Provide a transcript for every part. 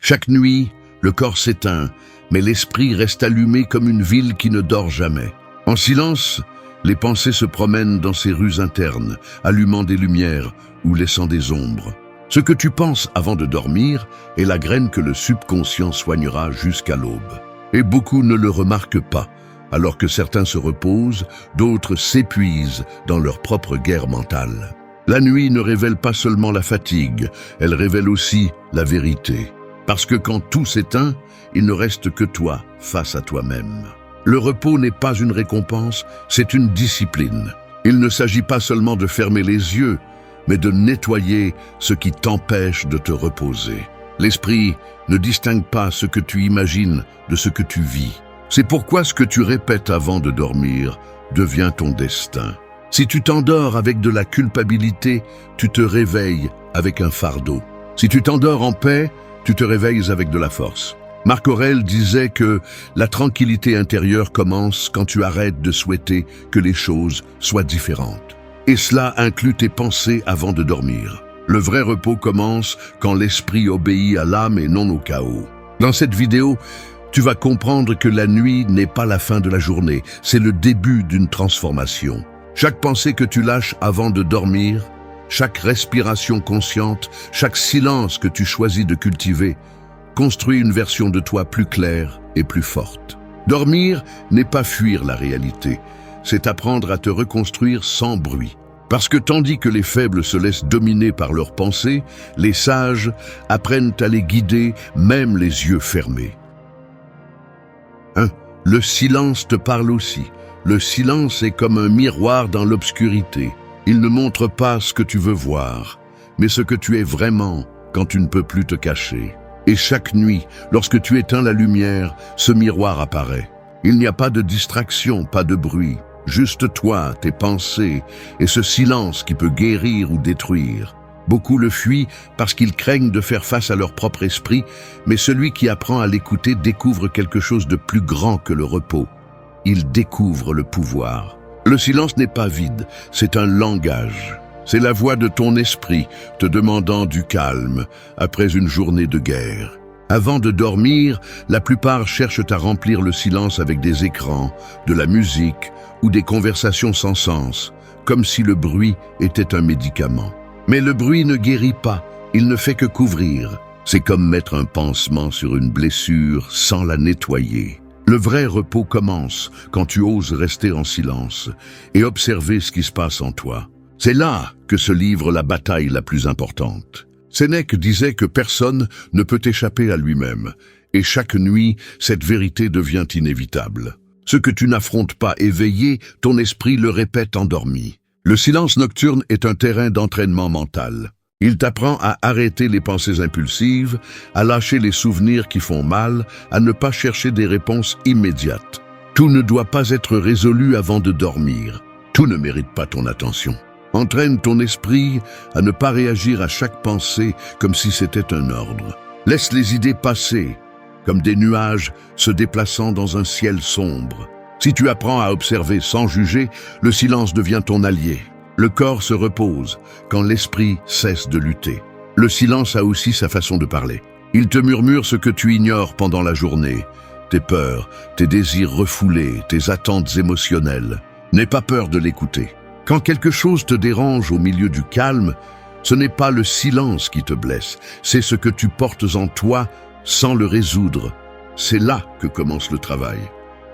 Chaque nuit, le corps s'éteint, mais l'esprit reste allumé comme une ville qui ne dort jamais. En silence, les pensées se promènent dans ces rues internes, allumant des lumières ou laissant des ombres. Ce que tu penses avant de dormir est la graine que le subconscient soignera jusqu'à l'aube. Et beaucoup ne le remarquent pas. Alors que certains se reposent, d'autres s'épuisent dans leur propre guerre mentale. La nuit ne révèle pas seulement la fatigue, elle révèle aussi la vérité. Parce que quand tout s'éteint, il ne reste que toi face à toi-même. Le repos n'est pas une récompense, c'est une discipline. Il ne s'agit pas seulement de fermer les yeux, mais de nettoyer ce qui t'empêche de te reposer. L'esprit ne distingue pas ce que tu imagines de ce que tu vis. C'est pourquoi ce que tu répètes avant de dormir devient ton destin. Si tu t'endors avec de la culpabilité, tu te réveilles avec un fardeau. Si tu t'endors en paix, tu te réveilles avec de la force. Marc Aurèle disait que la tranquillité intérieure commence quand tu arrêtes de souhaiter que les choses soient différentes. Et cela inclut tes pensées avant de dormir. Le vrai repos commence quand l'esprit obéit à l'âme et non au chaos. Dans cette vidéo, tu vas comprendre que la nuit n'est pas la fin de la journée, c'est le début d'une transformation. Chaque pensée que tu lâches avant de dormir, chaque respiration consciente, chaque silence que tu choisis de cultiver, construit une version de toi plus claire et plus forte. Dormir n'est pas fuir la réalité, c'est apprendre à te reconstruire sans bruit. Parce que tandis que les faibles se laissent dominer par leurs pensées, les sages apprennent à les guider même les yeux fermés. Le silence te parle aussi. Le silence est comme un miroir dans l'obscurité. Il ne montre pas ce que tu veux voir, mais ce que tu es vraiment quand tu ne peux plus te cacher. Et chaque nuit, lorsque tu éteins la lumière, ce miroir apparaît. Il n'y a pas de distraction, pas de bruit. Juste toi, tes pensées et ce silence qui peut guérir ou détruire. Beaucoup le fuient parce qu'ils craignent de faire face à leur propre esprit, mais celui qui apprend à l'écouter découvre quelque chose de plus grand que le repos. Il découvre le pouvoir. Le silence n'est pas vide, c'est un langage. C'est la voix de ton esprit te demandant du calme après une journée de guerre. Avant de dormir, la plupart cherchent à remplir le silence avec des écrans, de la musique ou des conversations sans sens, comme si le bruit était un médicament. Mais le bruit ne guérit pas, il ne fait que couvrir. C'est comme mettre un pansement sur une blessure sans la nettoyer. Le vrai repos commence quand tu oses rester en silence et observer ce qui se passe en toi. C'est là que se livre la bataille la plus importante. Sénèque disait que personne ne peut échapper à lui-même, et chaque nuit, cette vérité devient inévitable. Ce que tu n'affrontes pas éveillé, ton esprit le répète endormi. Le silence nocturne est un terrain d'entraînement mental. Il t'apprend à arrêter les pensées impulsives, à lâcher les souvenirs qui font mal, à ne pas chercher des réponses immédiates. Tout ne doit pas être résolu avant de dormir. Tout ne mérite pas ton attention. Entraîne ton esprit à ne pas réagir à chaque pensée comme si c'était un ordre. Laisse les idées passer, comme des nuages se déplaçant dans un ciel sombre. Si tu apprends à observer sans juger, le silence devient ton allié. Le corps se repose quand l'esprit cesse de lutter. Le silence a aussi sa façon de parler. Il te murmure ce que tu ignores pendant la journée. Tes peurs, tes désirs refoulés, tes attentes émotionnelles. N'aie pas peur de l'écouter. Quand quelque chose te dérange au milieu du calme, ce n'est pas le silence qui te blesse, c'est ce que tu portes en toi sans le résoudre. C'est là que commence le travail.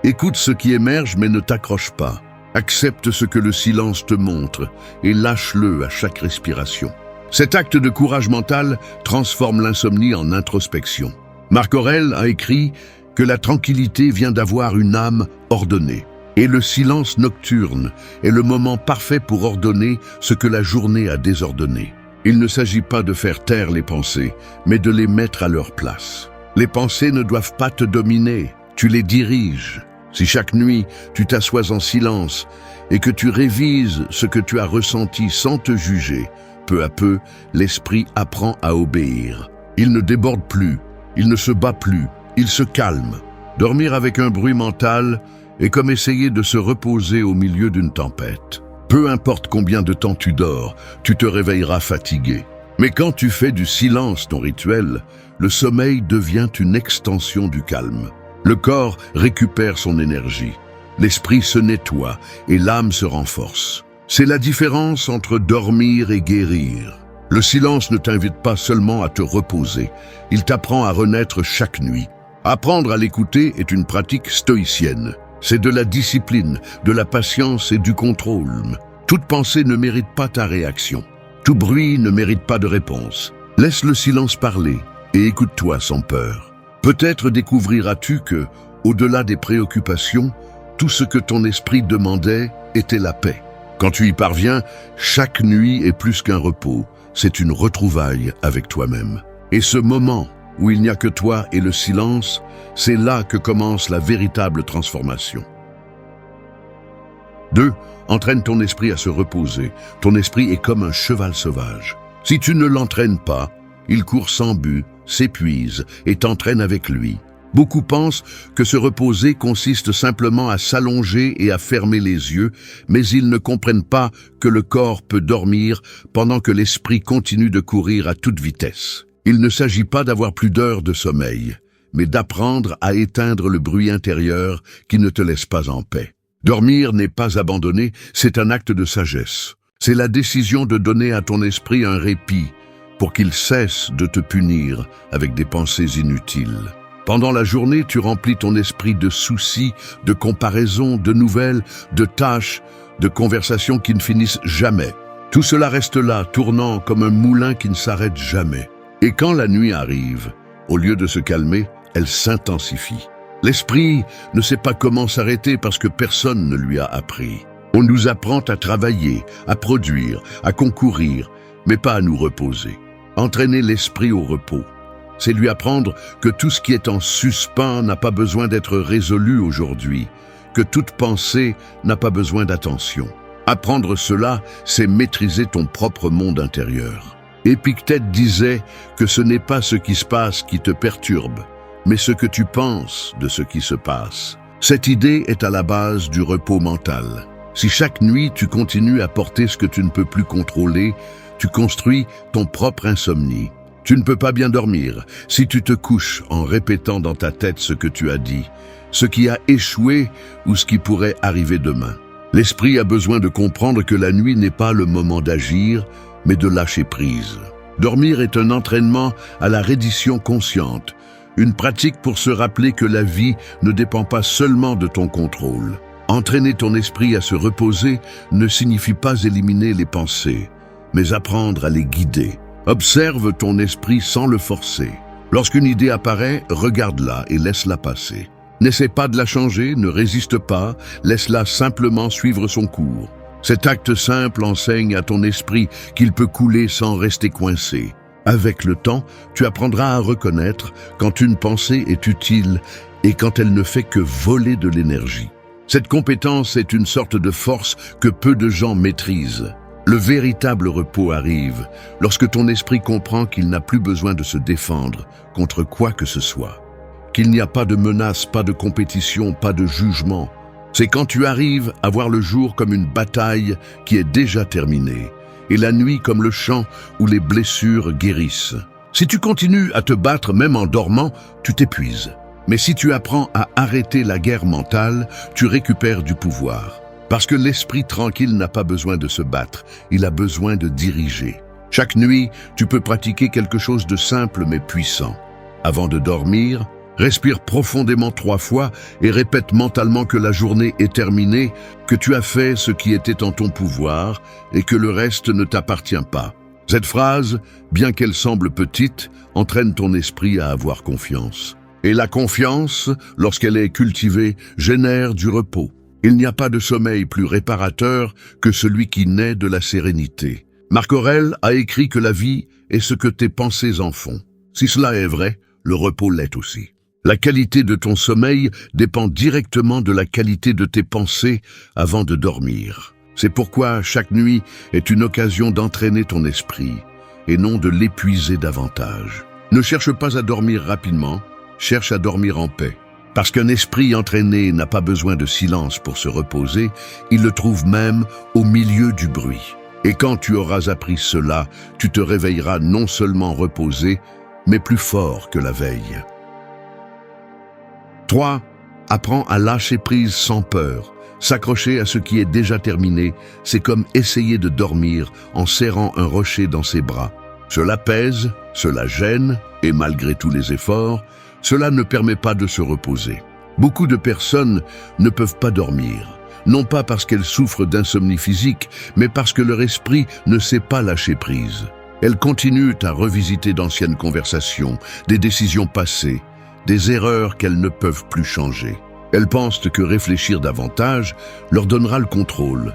Écoute ce qui émerge mais ne t'accroche pas. Accepte ce que le silence te montre et lâche-le à chaque respiration. Cet acte de courage mental transforme l'insomnie en introspection. Marc Aurèle a écrit que la tranquillité vient d'avoir une âme ordonnée. Et le silence nocturne est le moment parfait pour ordonner ce que la journée a désordonné. Il ne s'agit pas de faire taire les pensées, mais de les mettre à leur place. Les pensées ne doivent pas te dominer, tu les diriges. Si chaque nuit, tu t'assois en silence et que tu révises ce que tu as ressenti sans te juger, peu à peu, l'esprit apprend à obéir. Il ne déborde plus, il ne se bat plus, il se calme. Dormir avec un bruit mental est comme essayer de se reposer au milieu d'une tempête. Peu importe combien de temps tu dors, tu te réveilleras fatigué. Mais quand tu fais du silence ton rituel, le sommeil devient une extension du calme. Le corps récupère son énergie, l'esprit se nettoie et l'âme se renforce. C'est la différence entre dormir et guérir. Le silence ne t'invite pas seulement à te reposer, il t'apprend à renaître chaque nuit. Apprendre à l'écouter est une pratique stoïcienne. C'est de la discipline, de la patience et du contrôle. Toute pensée ne mérite pas ta réaction. Tout bruit ne mérite pas de réponse. Laisse le silence parler et écoute-toi sans peur. Peut-être découvriras-tu que, au-delà des préoccupations, tout ce que ton esprit demandait était la paix. Quand tu y parviens, chaque nuit est plus qu'un repos, c'est une retrouvaille avec toi-même. Et ce moment où il n'y a que toi et le silence, c'est là que commence la véritable transformation. 2. Entraîne ton esprit à se reposer. Ton esprit est comme un cheval sauvage. Si tu ne l'entraînes pas, il court sans but, s'épuise et t'entraîne avec lui. Beaucoup pensent que se reposer consiste simplement à s'allonger et à fermer les yeux, mais ils ne comprennent pas que le corps peut dormir pendant que l'esprit continue de courir à toute vitesse. Il ne s'agit pas d'avoir plus d'heures de sommeil, mais d'apprendre à éteindre le bruit intérieur qui ne te laisse pas en paix. Dormir n'est pas abandonner, c'est un acte de sagesse. C'est la décision de donner à ton esprit un répit pour qu'il cesse de te punir avec des pensées inutiles. Pendant la journée, tu remplis ton esprit de soucis, de comparaisons, de nouvelles, de tâches, de conversations qui ne finissent jamais. Tout cela reste là, tournant comme un moulin qui ne s'arrête jamais. Et quand la nuit arrive, au lieu de se calmer, elle s'intensifie. L'esprit ne sait pas comment s'arrêter parce que personne ne lui a appris. On nous apprend à travailler, à produire, à concourir, mais pas à nous reposer. Entraîner l'esprit au repos, c'est lui apprendre que tout ce qui est en suspens n'a pas besoin d'être résolu aujourd'hui, que toute pensée n'a pas besoin d'attention. Apprendre cela, c'est maîtriser ton propre monde intérieur. Épictète disait que ce n'est pas ce qui se passe qui te perturbe, mais ce que tu penses de ce qui se passe. Cette idée est à la base du repos mental. Si chaque nuit tu continues à porter ce que tu ne peux plus contrôler, tu construis ton propre insomnie. Tu ne peux pas bien dormir si tu te couches en répétant dans ta tête ce que tu as dit, ce qui a échoué ou ce qui pourrait arriver demain. L'esprit a besoin de comprendre que la nuit n'est pas le moment d'agir, mais de lâcher prise. Dormir est un entraînement à la reddition consciente, une pratique pour se rappeler que la vie ne dépend pas seulement de ton contrôle. Entraîner ton esprit à se reposer ne signifie pas éliminer les pensées, mais apprendre à les guider. Observe ton esprit sans le forcer. Lorsqu'une idée apparaît, regarde-la et laisse-la passer. N'essaie pas de la changer, ne résiste pas, laisse-la simplement suivre son cours. Cet acte simple enseigne à ton esprit qu'il peut couler sans rester coincé. Avec le temps, tu apprendras à reconnaître quand une pensée est utile et quand elle ne fait que voler de l'énergie. Cette compétence est une sorte de force que peu de gens maîtrisent. Le véritable repos arrive lorsque ton esprit comprend qu'il n'a plus besoin de se défendre contre quoi que ce soit. Qu'il n'y a pas de menace, pas de compétition, pas de jugement. C'est quand tu arrives à voir le jour comme une bataille qui est déjà terminée, et la nuit comme le champ où les blessures guérissent. Si tu continues à te battre même en dormant, tu t'épuises. Mais si tu apprends à arrêter la guerre mentale, tu récupères du pouvoir. Parce que l'esprit tranquille n'a pas besoin de se battre, il a besoin de diriger. Chaque nuit, tu peux pratiquer quelque chose de simple mais puissant. Avant de dormir, respire profondément 3 fois et répète mentalement que la journée est terminée, que tu as fait ce qui était en ton pouvoir et que le reste ne t'appartient pas. Cette phrase, bien qu'elle semble petite, entraîne ton esprit à avoir confiance. Et la confiance, lorsqu'elle est cultivée, génère du repos. Il n'y a pas de sommeil plus réparateur que celui qui naît de la sérénité. Marc Aurèle a écrit que la vie est ce que tes pensées en font. Si cela est vrai, le repos l'est aussi. La qualité de ton sommeil dépend directement de la qualité de tes pensées avant de dormir. C'est pourquoi chaque nuit est une occasion d'entraîner ton esprit et non de l'épuiser davantage. Ne cherche pas à dormir rapidement, cherche à dormir en paix. Parce qu'un esprit entraîné n'a pas besoin de silence pour se reposer, il le trouve même au milieu du bruit. Et quand tu auras appris cela, tu te réveilleras non seulement reposé, mais plus fort que la veille. 3. Apprends à lâcher prise sans peur. S'accrocher à ce qui est déjà terminé, c'est comme essayer de dormir en serrant un rocher dans ses bras. Cela pèse, cela gêne, et malgré tous les efforts, cela ne permet pas de se reposer. Beaucoup de personnes ne peuvent pas dormir, non pas parce qu'elles souffrent d'insomnie physique, mais parce que leur esprit ne sait pas lâcher prise. Elles continuent à revisiter d'anciennes conversations, des décisions passées, des erreurs qu'elles ne peuvent plus changer. Elles pensent que réfléchir davantage leur donnera le contrôle,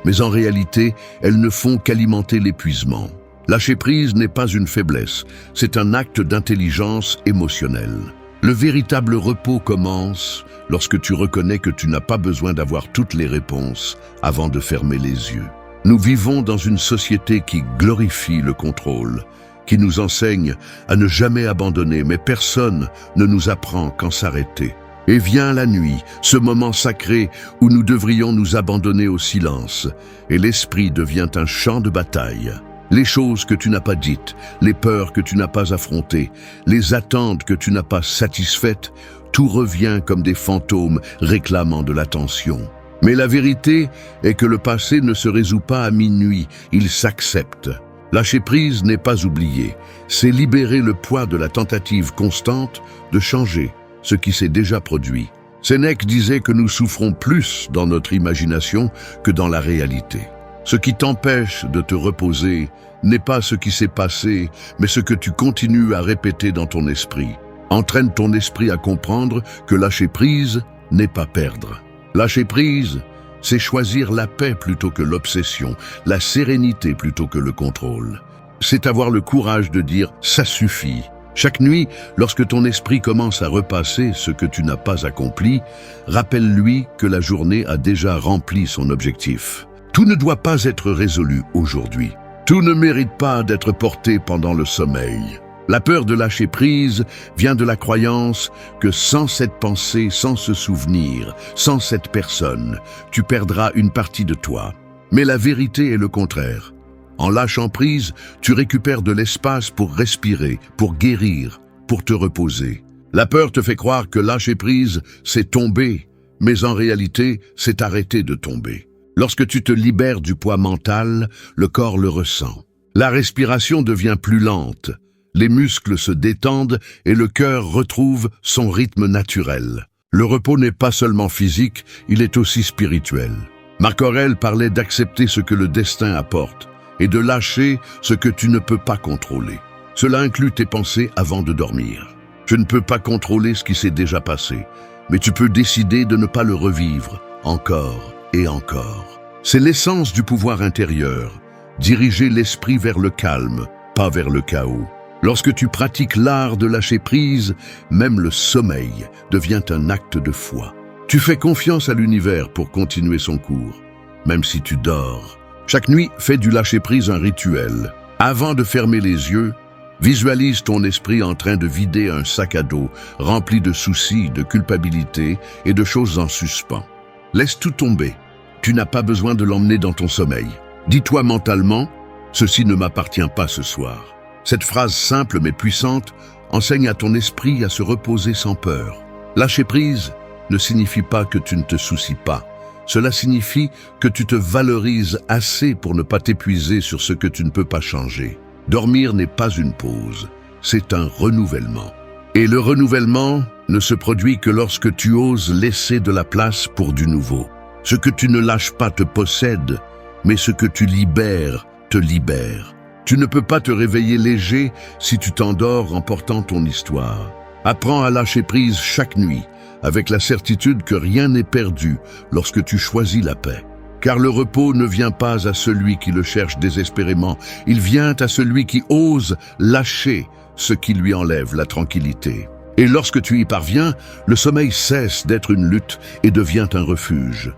mais en réalité, elles ne font qu'alimenter l'épuisement. Lâcher prise n'est pas une faiblesse, c'est un acte d'intelligence émotionnelle. Le véritable repos commence lorsque tu reconnais que tu n'as pas besoin d'avoir toutes les réponses avant de fermer les yeux. Nous vivons dans une société qui glorifie le contrôle, qui nous enseigne à ne jamais abandonner, mais personne ne nous apprend quand s'arrêter. Et vient la nuit, ce moment sacré où nous devrions nous abandonner au silence, et l'esprit devient un champ de bataille. Les choses que tu n'as pas dites, les peurs que tu n'as pas affrontées, les attentes que tu n'as pas satisfaites, tout revient comme des fantômes réclamant de l'attention. Mais la vérité est que le passé ne se résout pas à minuit, il s'accepte. Lâcher prise n'est pas oublier, c'est libérer le poids de la tentative constante de changer ce qui s'est déjà produit. Sénèque disait que nous souffrons plus dans notre imagination que dans la réalité. Ce qui t'empêche de te reposer n'est pas ce qui s'est passé, mais ce que tu continues à répéter dans ton esprit. Entraîne ton esprit à comprendre que lâcher prise n'est pas perdre. Lâcher prise, c'est choisir la paix plutôt que l'obsession, la sérénité plutôt que le contrôle. C'est avoir le courage de dire « ça suffit ». Chaque nuit, lorsque ton esprit commence à repasser ce que tu n'as pas accompli, rappelle-lui que la journée a déjà rempli son objectif. Tout ne doit pas être résolu aujourd'hui. Tout ne mérite pas d'être porté pendant le sommeil. La peur de lâcher prise vient de la croyance que sans cette pensée, sans ce souvenir, sans cette personne, tu perdras une partie de toi. Mais la vérité est le contraire. En lâchant prise, tu récupères de l'espace pour respirer, pour guérir, pour te reposer. La peur te fait croire que lâcher prise, c'est tomber, mais en réalité, c'est arrêter de tomber. Lorsque tu te libères du poids mental, le corps le ressent. La respiration devient plus lente, les muscles se détendent et le cœur retrouve son rythme naturel. Le repos n'est pas seulement physique, il est aussi spirituel. Marc Aurèle parlait d'accepter ce que le destin apporte et de lâcher ce que tu ne peux pas contrôler. Cela inclut tes pensées avant de dormir. Tu ne peux pas contrôler ce qui s'est déjà passé, mais tu peux décider de ne pas le revivre encore et encore. C'est l'essence du pouvoir intérieur, diriger l'esprit vers le calme, pas vers le chaos. Lorsque tu pratiques l'art de lâcher prise, même le sommeil devient un acte de foi. Tu fais confiance à l'univers pour continuer son cours, même si tu dors. Chaque nuit, fais du lâcher prise un rituel. Avant de fermer les yeux, visualise ton esprit en train de vider un sac à dos rempli de soucis, de culpabilité et de choses en suspens. Laisse tout tomber. Tu n'as pas besoin de l'emmener dans ton sommeil. Dis-toi mentalement, « Ceci ne m'appartient pas ce soir ». Cette phrase simple mais puissante enseigne à ton esprit à se reposer sans peur. Lâcher prise ne signifie pas que tu ne te soucies pas. Cela signifie que tu te valorises assez pour ne pas t'épuiser sur ce que tu ne peux pas changer. Dormir n'est pas une pause, c'est un renouvellement. Et le renouvellement ne se produit que lorsque tu oses laisser de la place pour du nouveau. Ce que tu ne lâches pas te possède, mais ce que tu libères te libère. Tu ne peux pas te réveiller léger si tu t'endors en portant ton histoire. Apprends à lâcher prise chaque nuit, avec la certitude que rien n'est perdu lorsque tu choisis la paix. Car le repos ne vient pas à celui qui le cherche désespérément, il vient à celui qui ose lâcher ce qui lui enlève la tranquillité. Et lorsque tu y parviens, le sommeil cesse d'être une lutte et devient un refuge.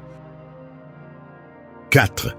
4.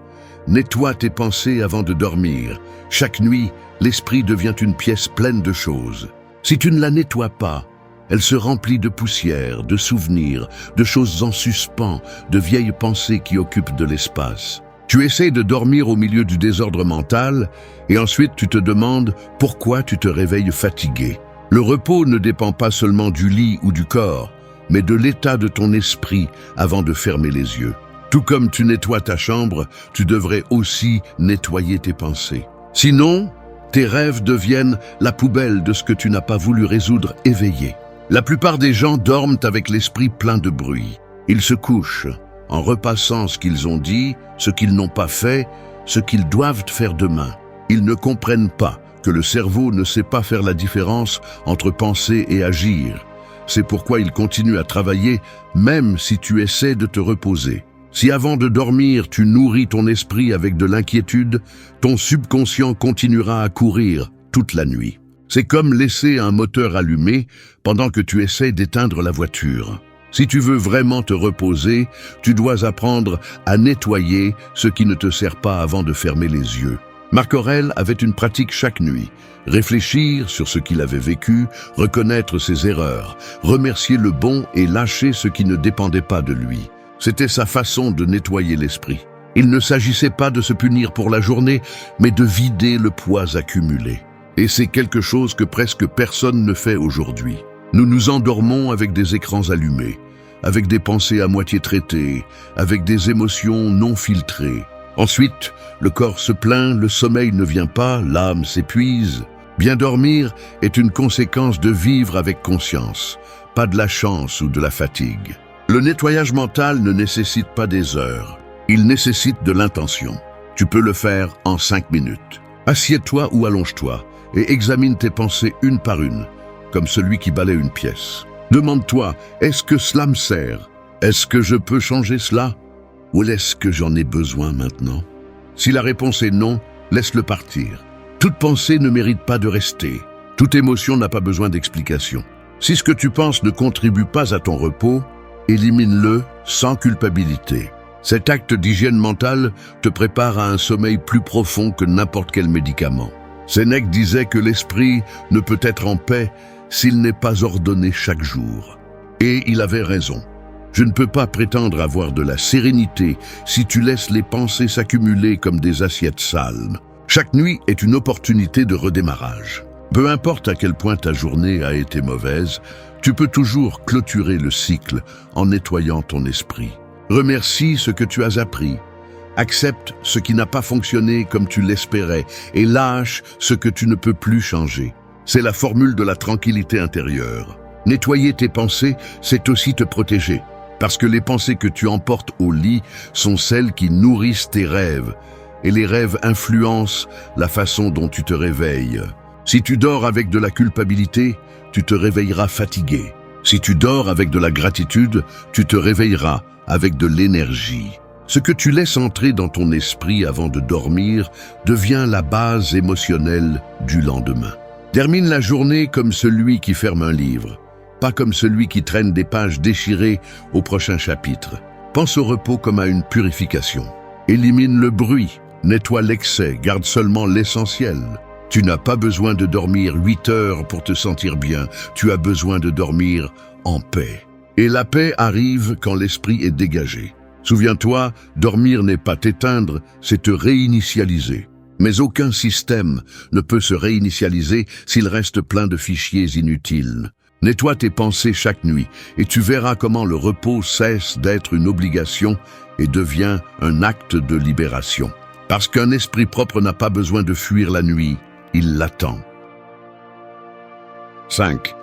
Nettoie tes pensées avant de dormir. Chaque nuit, l'esprit devient une pièce pleine de choses. Si tu ne la nettoies pas, elle se remplit de poussière, de souvenirs, de choses en suspens, de vieilles pensées qui occupent de l'espace. Tu essaies de dormir au milieu du désordre mental et ensuite tu te demandes pourquoi tu te réveilles fatigué. Le repos ne dépend pas seulement du lit ou du corps, mais de l'état de ton esprit avant de fermer les yeux. Tout comme tu nettoies ta chambre, tu devrais aussi nettoyer tes pensées. Sinon, tes rêves deviennent la poubelle de ce que tu n'as pas voulu résoudre éveillé. La plupart des gens dorment avec l'esprit plein de bruit. Ils se couchent en repassant ce qu'ils ont dit, ce qu'ils n'ont pas fait, ce qu'ils doivent faire demain. Ils ne comprennent pas que le cerveau ne sait pas faire la différence entre penser et agir. C'est pourquoi ils continuent à travailler même si tu essaies de te reposer. Si avant de dormir, tu nourris ton esprit avec de l'inquiétude, ton subconscient continuera à courir toute la nuit. C'est comme laisser un moteur allumé pendant que tu essaies d'éteindre la voiture. Si tu veux vraiment te reposer, tu dois apprendre à nettoyer ce qui ne te sert pas avant de fermer les yeux. Marc Aurèle avait une pratique chaque nuit. Réfléchir sur ce qu'il avait vécu, reconnaître ses erreurs, remercier le bon et lâcher ce qui ne dépendait pas de lui. C'était sa façon de nettoyer l'esprit. Il ne s'agissait pas de se punir pour la journée, mais de vider le poids accumulé. Et c'est quelque chose que presque personne ne fait aujourd'hui. Nous nous endormons avec des écrans allumés, avec des pensées à moitié traitées, avec des émotions non filtrées. Ensuite, le corps se plaint, le sommeil ne vient pas, l'âme s'épuise. Bien dormir est une conséquence de vivre avec conscience, pas de la chance ou de la fatigue. Le nettoyage mental ne nécessite pas des heures, il nécessite de l'intention. Tu peux le faire en 5 minutes. Assieds-toi ou allonge-toi et examine tes pensées une par une, comme celui qui balaie une pièce. Demande-toi, est-ce que cela me sert? Est-ce que je peux changer cela? Ou est-ce que j'en ai besoin maintenant? Si la réponse est non, laisse-le partir. Toute pensée ne mérite pas de rester. Toute émotion n'a pas besoin d'explication. Si ce que tu penses ne contribue pas à ton repos, élimine-le sans culpabilité. Cet acte d'hygiène mentale te prépare à un sommeil plus profond que n'importe quel médicament. Sénèque disait que l'esprit ne peut être en paix s'il n'est pas ordonné chaque jour. Et il avait raison. Je ne peux pas prétendre avoir de la sérénité si tu laisses les pensées s'accumuler comme des assiettes sales. Chaque nuit est une opportunité de redémarrage. Peu importe à quel point ta journée a été mauvaise, tu peux toujours clôturer le cycle en nettoyant ton esprit. Remercie ce que tu as appris. Accepte ce qui n'a pas fonctionné comme tu l'espérais et lâche ce que tu ne peux plus changer. C'est la formule de la tranquillité intérieure. Nettoyer tes pensées, c'est aussi te protéger. Parce que les pensées que tu emportes au lit sont celles qui nourrissent tes rêves. Et les rêves influencent la façon dont tu te réveilles. Si tu dors avec de la culpabilité, tu te réveilleras fatigué. Si tu dors avec de la gratitude, tu te réveilleras avec de l'énergie. Ce que tu laisses entrer dans ton esprit avant de dormir devient la base émotionnelle du lendemain. Termine la journée comme celui qui ferme un livre, pas comme celui qui traîne des pages déchirées au prochain chapitre. Pense au repos comme à une purification. Élimine le bruit, nettoie l'excès, garde seulement l'essentiel. Tu n'as pas besoin de dormir 8 heures pour te sentir bien, tu as besoin de dormir en paix. Et la paix arrive quand l'esprit est dégagé. Souviens-toi, dormir n'est pas t'éteindre, c'est te réinitialiser. Mais aucun système ne peut se réinitialiser s'il reste plein de fichiers inutiles. Nettoie tes pensées chaque nuit et tu verras comment le repos cesse d'être une obligation et devient un acte de libération. Parce qu'un esprit propre n'a pas besoin de fuir la nuit, il l'attend. 5.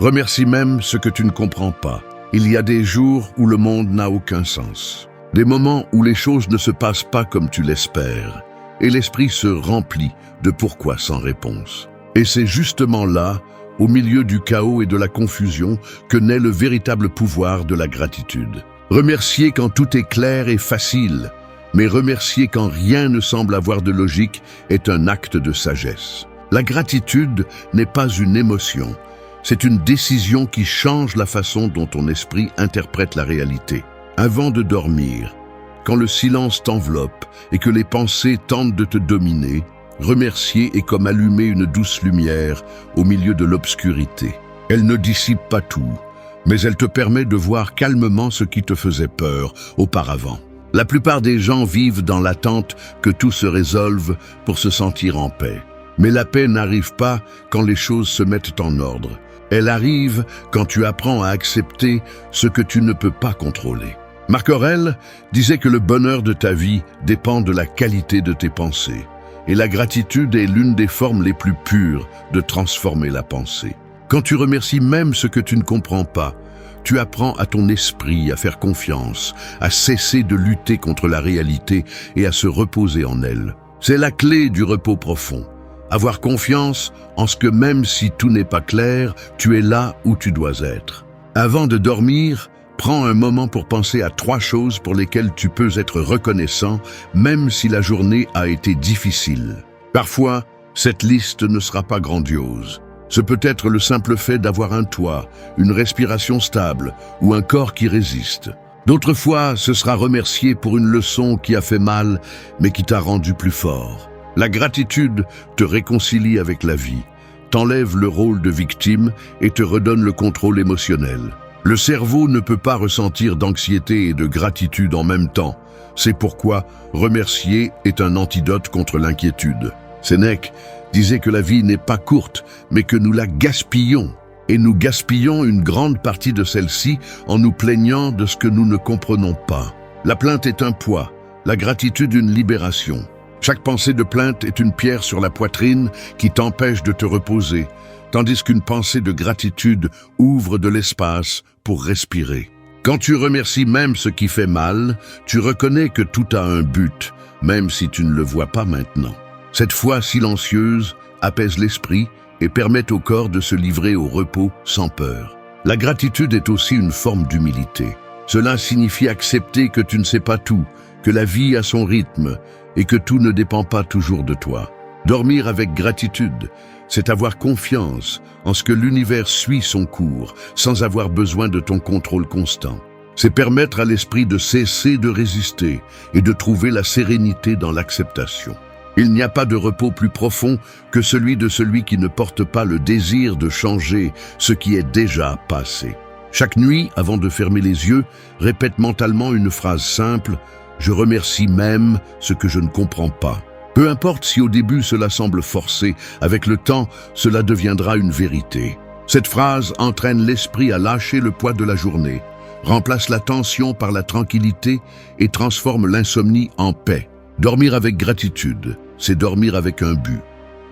Remercie même ce que tu ne comprends pas. Il y a des jours où le monde n'a aucun sens. Des moments où les choses ne se passent pas comme tu l'espères. Et l'esprit se remplit de pourquoi sans réponse. Et c'est justement là, au milieu du chaos et de la confusion, que naît le véritable pouvoir de la gratitude. Remercier quand tout est clair et facile, mais remercier quand rien ne semble avoir de logique est un acte de sagesse. La gratitude n'est pas une émotion, c'est une décision qui change la façon dont ton esprit interprète la réalité. Avant de dormir, quand le silence t'enveloppe et que les pensées tentent de te dominer, remercier est comme allumer une douce lumière au milieu de l'obscurité. Elle ne dissipe pas tout, mais elle te permet de voir calmement ce qui te faisait peur auparavant. La plupart des gens vivent dans l'attente que tout se résolve pour se sentir en paix. Mais la paix n'arrive pas quand les choses se mettent en ordre. Elle arrive quand tu apprends à accepter ce que tu ne peux pas contrôler. Marc Aurèle disait que le bonheur de ta vie dépend de la qualité de tes pensées. Et la gratitude est l'une des formes les plus pures de transformer la pensée. Quand tu remercies même ce que tu ne comprends pas, tu apprends à ton esprit à faire confiance, à cesser de lutter contre la réalité et à se reposer en elle. C'est la clé du repos profond. Avoir confiance en ce que même si tout n'est pas clair, tu es là où tu dois être. Avant de dormir, prends un moment pour penser à 3 choses pour lesquelles tu peux être reconnaissant, même si la journée a été difficile. Parfois, cette liste ne sera pas grandiose. Ce peut être le simple fait d'avoir un toit, une respiration stable ou un corps qui résiste. D'autres fois, ce sera remercier pour une leçon qui a fait mal, mais qui t'a rendu plus fort. La gratitude te réconcilie avec la vie, t'enlève le rôle de victime et te redonne le contrôle émotionnel. Le cerveau ne peut pas ressentir d'anxiété et de gratitude en même temps. C'est pourquoi remercier est un antidote contre l'inquiétude. Sénèque disait que la vie n'est pas courte, mais que nous la gaspillons. Et nous gaspillons une grande partie de celle-ci en nous plaignant de ce que nous ne comprenons pas. La plainte est un poids, la gratitude une libération. Chaque pensée de plainte est une pierre sur la poitrine qui t'empêche de te reposer, tandis qu'une pensée de gratitude ouvre de l'espace pour respirer. Quand tu remercies même ce qui fait mal, tu reconnais que tout a un but, même si tu ne le vois pas maintenant. Cette foi silencieuse apaise l'esprit et permet au corps de se livrer au repos sans peur. La gratitude est aussi une forme d'humilité. Cela signifie accepter que tu ne sais pas tout, que la vie a son rythme et que tout ne dépend pas toujours de toi. Dormir avec gratitude, c'est avoir confiance en ce que l'univers suit son cours sans avoir besoin de ton contrôle constant. C'est permettre à l'esprit de cesser de résister et de trouver la sérénité dans l'acceptation. Il n'y a pas de repos plus profond que celui qui ne porte pas le désir de changer ce qui est déjà passé. Chaque nuit, avant de fermer les yeux, répète mentalement une phrase simple « Je remercie même ce que je ne comprends pas ». Peu importe si au début cela semble forcé, avec le temps, cela deviendra une vérité. Cette phrase entraîne l'esprit à lâcher le poids de la journée, remplace la tension par la tranquillité et transforme l'insomnie en paix. Dormir avec gratitude, c'est dormir avec un but,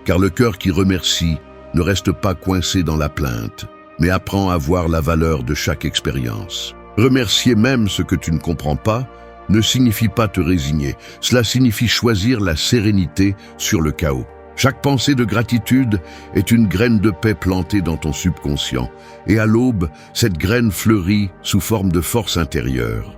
car le cœur qui remercie ne reste pas coincé dans la plainte, mais apprend à voir la valeur de chaque expérience. Remercier même ce que tu ne comprends pas ne signifie pas te résigner, cela signifie choisir la sérénité sur le chaos. Chaque pensée de gratitude est une graine de paix plantée dans ton subconscient, et à l'aube, cette graine fleurit sous forme de force intérieure.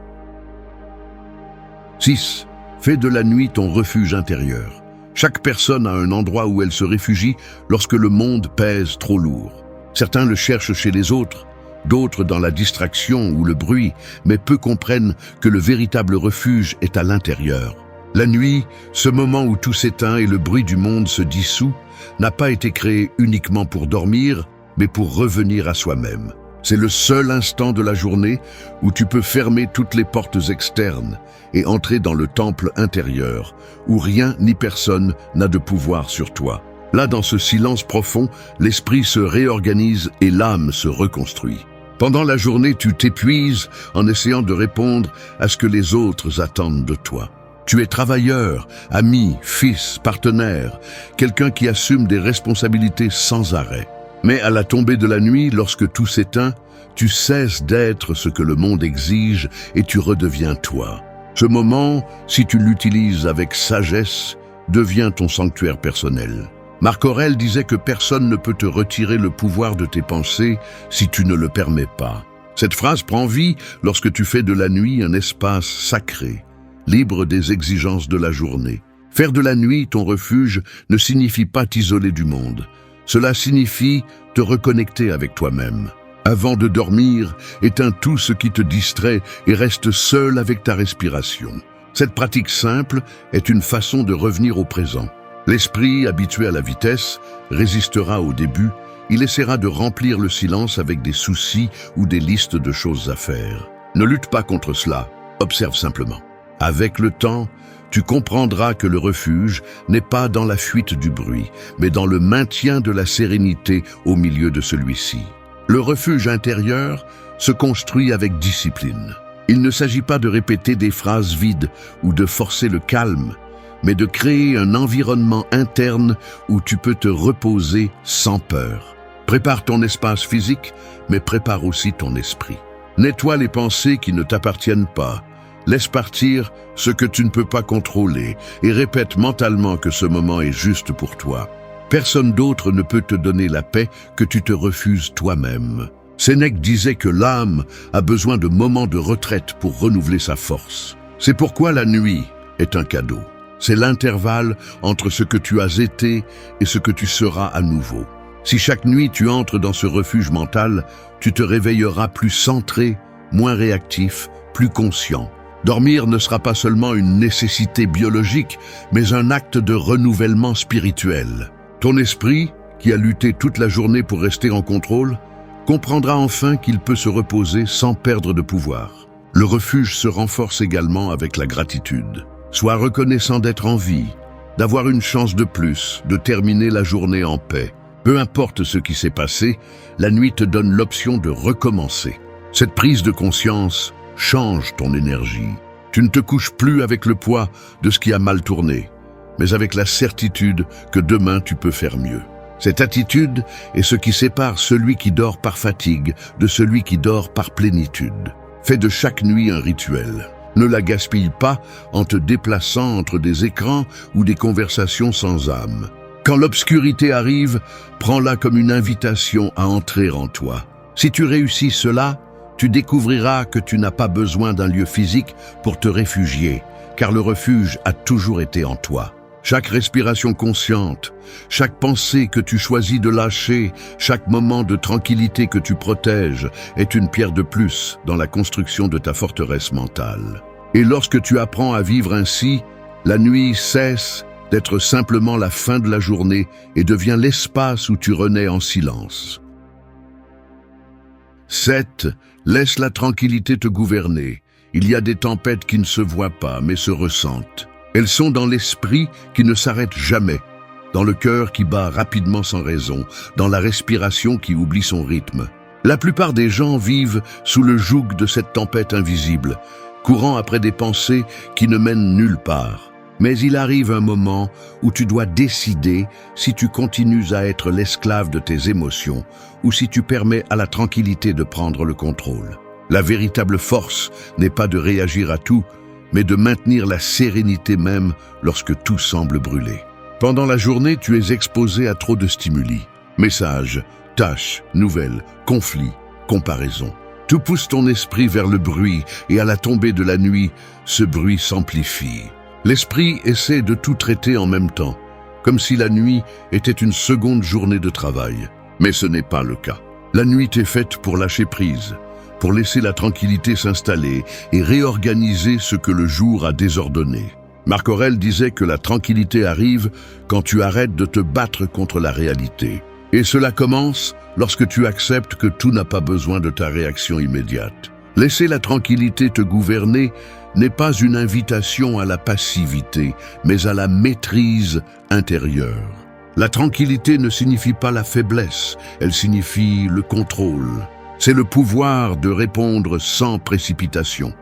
6. Fais de la nuit ton refuge intérieur. Chaque personne a un endroit où elle se réfugie lorsque le monde pèse trop lourd. Certains le cherchent chez les autres, d'autres dans la distraction ou le bruit, mais peu comprennent que le véritable refuge est à l'intérieur. La nuit, ce moment où tout s'éteint et le bruit du monde se dissout, n'a pas été créé uniquement pour dormir, mais pour revenir à soi-même. C'est le seul instant de la journée où tu peux fermer toutes les portes externes et entrer dans le temple intérieur, où rien ni personne n'a de pouvoir sur toi. Là, dans ce silence profond, l'esprit se réorganise et l'âme se reconstruit. Pendant la journée, tu t'épuises en essayant de répondre à ce que les autres attendent de toi. Tu es travailleur, ami, fils, partenaire, quelqu'un qui assume des responsabilités sans arrêt. Mais à la tombée de la nuit, lorsque tout s'éteint, tu cesses d'être ce que le monde exige et tu redeviens toi. Ce moment, si tu l'utilises avec sagesse, devient ton sanctuaire personnel. Marc Aurèle disait que personne ne peut te retirer le pouvoir de tes pensées si tu ne le permets pas. Cette phrase prend vie lorsque tu fais de la nuit un espace sacré, libre des exigences de la journée. Faire de la nuit ton refuge ne signifie pas t'isoler du monde. Cela signifie te reconnecter avec toi-même. Avant de dormir, éteins tout ce qui te distrait et reste seul avec ta respiration. Cette pratique simple est une façon de revenir au présent. L'esprit, habitué à la vitesse, résistera au début. Il essaiera de remplir le silence avec des soucis ou des listes de choses à faire. Ne lutte pas contre cela, observe simplement. Avec le temps, tu comprendras que le refuge n'est pas dans la fuite du bruit, mais dans le maintien de la sérénité au milieu de celui-ci. Le refuge intérieur se construit avec discipline. Il ne s'agit pas de répéter des phrases vides ou de forcer le calme, mais de créer un environnement interne où tu peux te reposer sans peur. Prépare ton espace physique, mais prépare aussi ton esprit. Nettoie les pensées qui ne t'appartiennent pas. Laisse partir ce que tu ne peux pas contrôler et répète mentalement que ce moment est juste pour toi. Personne d'autre ne peut te donner la paix que tu te refuses toi-même. Sénèque disait que l'âme a besoin de moments de retraite pour renouveler sa force. C'est pourquoi la nuit est un cadeau. C'est l'intervalle entre ce que tu as été et ce que tu seras à nouveau. Si chaque nuit tu entres dans ce refuge mental, tu te réveilleras plus centré, moins réactif, plus conscient. Dormir ne sera pas seulement une nécessité biologique, mais un acte de renouvellement spirituel. Ton esprit, qui a lutté toute la journée pour rester en contrôle, comprendra enfin qu'il peut se reposer sans perdre de pouvoir. Le refuge se renforce également avec la gratitude. Sois reconnaissant d'être en vie, d'avoir une chance de plus, de terminer la journée en paix. Peu importe ce qui s'est passé, la nuit te donne l'option de recommencer. Cette prise de conscience change ton énergie. Tu ne te couches plus avec le poids de ce qui a mal tourné, mais avec la certitude que demain tu peux faire mieux. Cette attitude est ce qui sépare celui qui dort par fatigue de celui qui dort par plénitude. Fais de chaque nuit un rituel. Ne la gaspille pas en te déplaçant entre des écrans ou des conversations sans âme. Quand l'obscurité arrive, prends-la comme une invitation à entrer en toi. Si tu réussis cela, tu découvriras que tu n'as pas besoin d'un lieu physique pour te réfugier, car le refuge a toujours été en toi. Chaque respiration consciente, chaque pensée que tu choisis de lâcher, chaque moment de tranquillité que tu protèges est une pierre de plus dans la construction de ta forteresse mentale. Et lorsque tu apprends à vivre ainsi, la nuit cesse d'être simplement la fin de la journée et devient l'espace où tu renais en silence. 7. Laisse la tranquillité te gouverner. Il y a des tempêtes qui ne se voient pas, mais se ressentent. Elles sont dans l'esprit qui ne s'arrête jamais, dans le cœur qui bat rapidement sans raison, dans la respiration qui oublie son rythme. La plupart des gens vivent sous le joug de cette tempête invisible, courant après des pensées qui ne mènent nulle part. Mais il arrive un moment où tu dois décider si tu continues à être l'esclave de tes émotions ou si tu permets à la tranquillité de prendre le contrôle. La véritable force n'est pas de réagir à tout, mais de maintenir la sérénité même lorsque tout semble brûler. Pendant la journée, tu es exposé à trop de stimuli. Messages, tâches, nouvelles, conflits, comparaisons. Tout pousse ton esprit vers le bruit et à la tombée de la nuit, ce bruit s'amplifie. L'esprit essaie de tout traiter en même temps, comme si la nuit était une seconde journée de travail. Mais ce n'est pas le cas. La nuit est faite pour lâcher prise, pour laisser la tranquillité s'installer et réorganiser ce que le jour a désordonné. Marc Aurèle disait que la tranquillité arrive quand tu arrêtes de te battre contre la réalité. Et cela commence lorsque tu acceptes que tout n'a pas besoin de ta réaction immédiate. Laisser la tranquillité te gouverner n'est pas une invitation à la passivité, mais à la maîtrise intérieure. La tranquillité ne signifie pas la faiblesse, elle signifie le contrôle. C'est le pouvoir de répondre sans précipitation,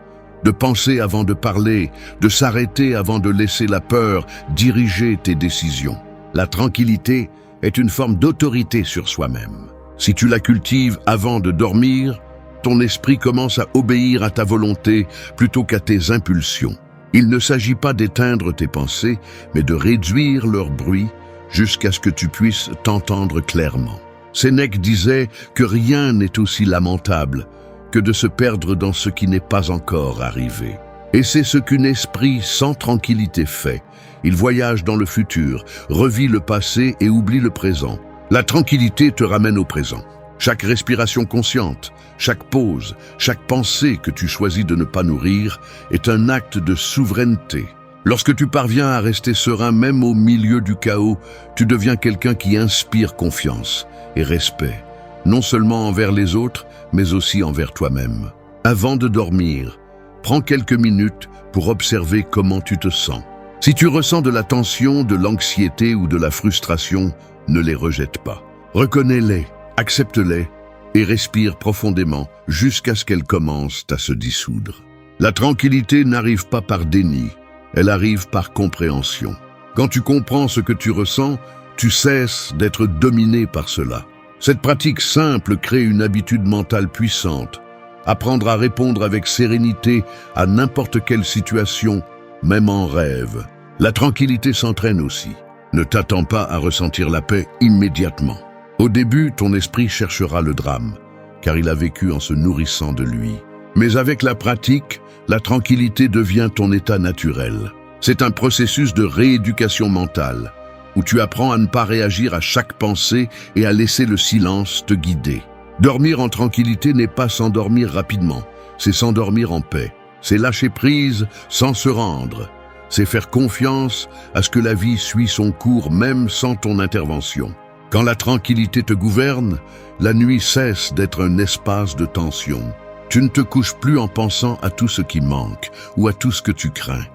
de penser avant de parler, de s'arrêter avant de laisser la peur diriger tes décisions. La tranquillité est une forme d'autorité sur soi-même. Si tu la cultives avant de dormir, ton esprit commence à obéir à ta volonté plutôt qu'à tes impulsions. Il ne s'agit pas d'éteindre tes pensées, mais de réduire leur bruit jusqu'à ce que tu puisses t'entendre clairement. Sénèque disait que rien n'est aussi lamentable que de se perdre dans ce qui n'est pas encore arrivé. Et c'est ce qu'un esprit sans tranquillité fait. Il voyage dans le futur, revit le passé et oublie le présent. La tranquillité te ramène au présent. Chaque respiration consciente, chaque pause, chaque pensée que tu choisis de ne pas nourrir est un acte de souveraineté. Lorsque tu parviens à rester serein même au milieu du chaos, tu deviens quelqu'un qui inspire confiance et respect, non seulement envers les autres, mais aussi envers toi-même. Avant de dormir, Prends quelques minutes pour observer comment tu te sens. Si tu ressens de la tension, de l'anxiété ou de la frustration, ne les rejette pas. Reconnais-les, accepte-les et respire profondément jusqu'à ce qu'elles commencent à se dissoudre. La tranquillité n'arrive pas par déni, elle arrive par compréhension. Quand tu comprends ce que tu ressens, tu cesses d'être dominé par cela. Cette pratique simple crée une habitude mentale puissante. Apprendre à répondre avec sérénité à n'importe quelle situation, même en rêve. La tranquillité s'entraîne aussi. Ne t'attends pas à ressentir la paix immédiatement. Au début, ton esprit cherchera le drame, car il a vécu en se nourrissant de lui. Mais avec la pratique, la tranquillité devient ton état naturel. C'est un processus de rééducation mentale, où tu apprends à ne pas réagir à chaque pensée et à laisser le silence te guider. Dormir en tranquillité n'est pas s'endormir rapidement, c'est s'endormir en paix. C'est lâcher prise sans se rendre. C'est faire confiance à ce que la vie suit son cours même sans ton intervention. Quand la tranquillité te gouverne, la nuit cesse d'être un espace de tension. Tu ne te couches plus en pensant à tout ce qui manque ou à tout ce que tu crains,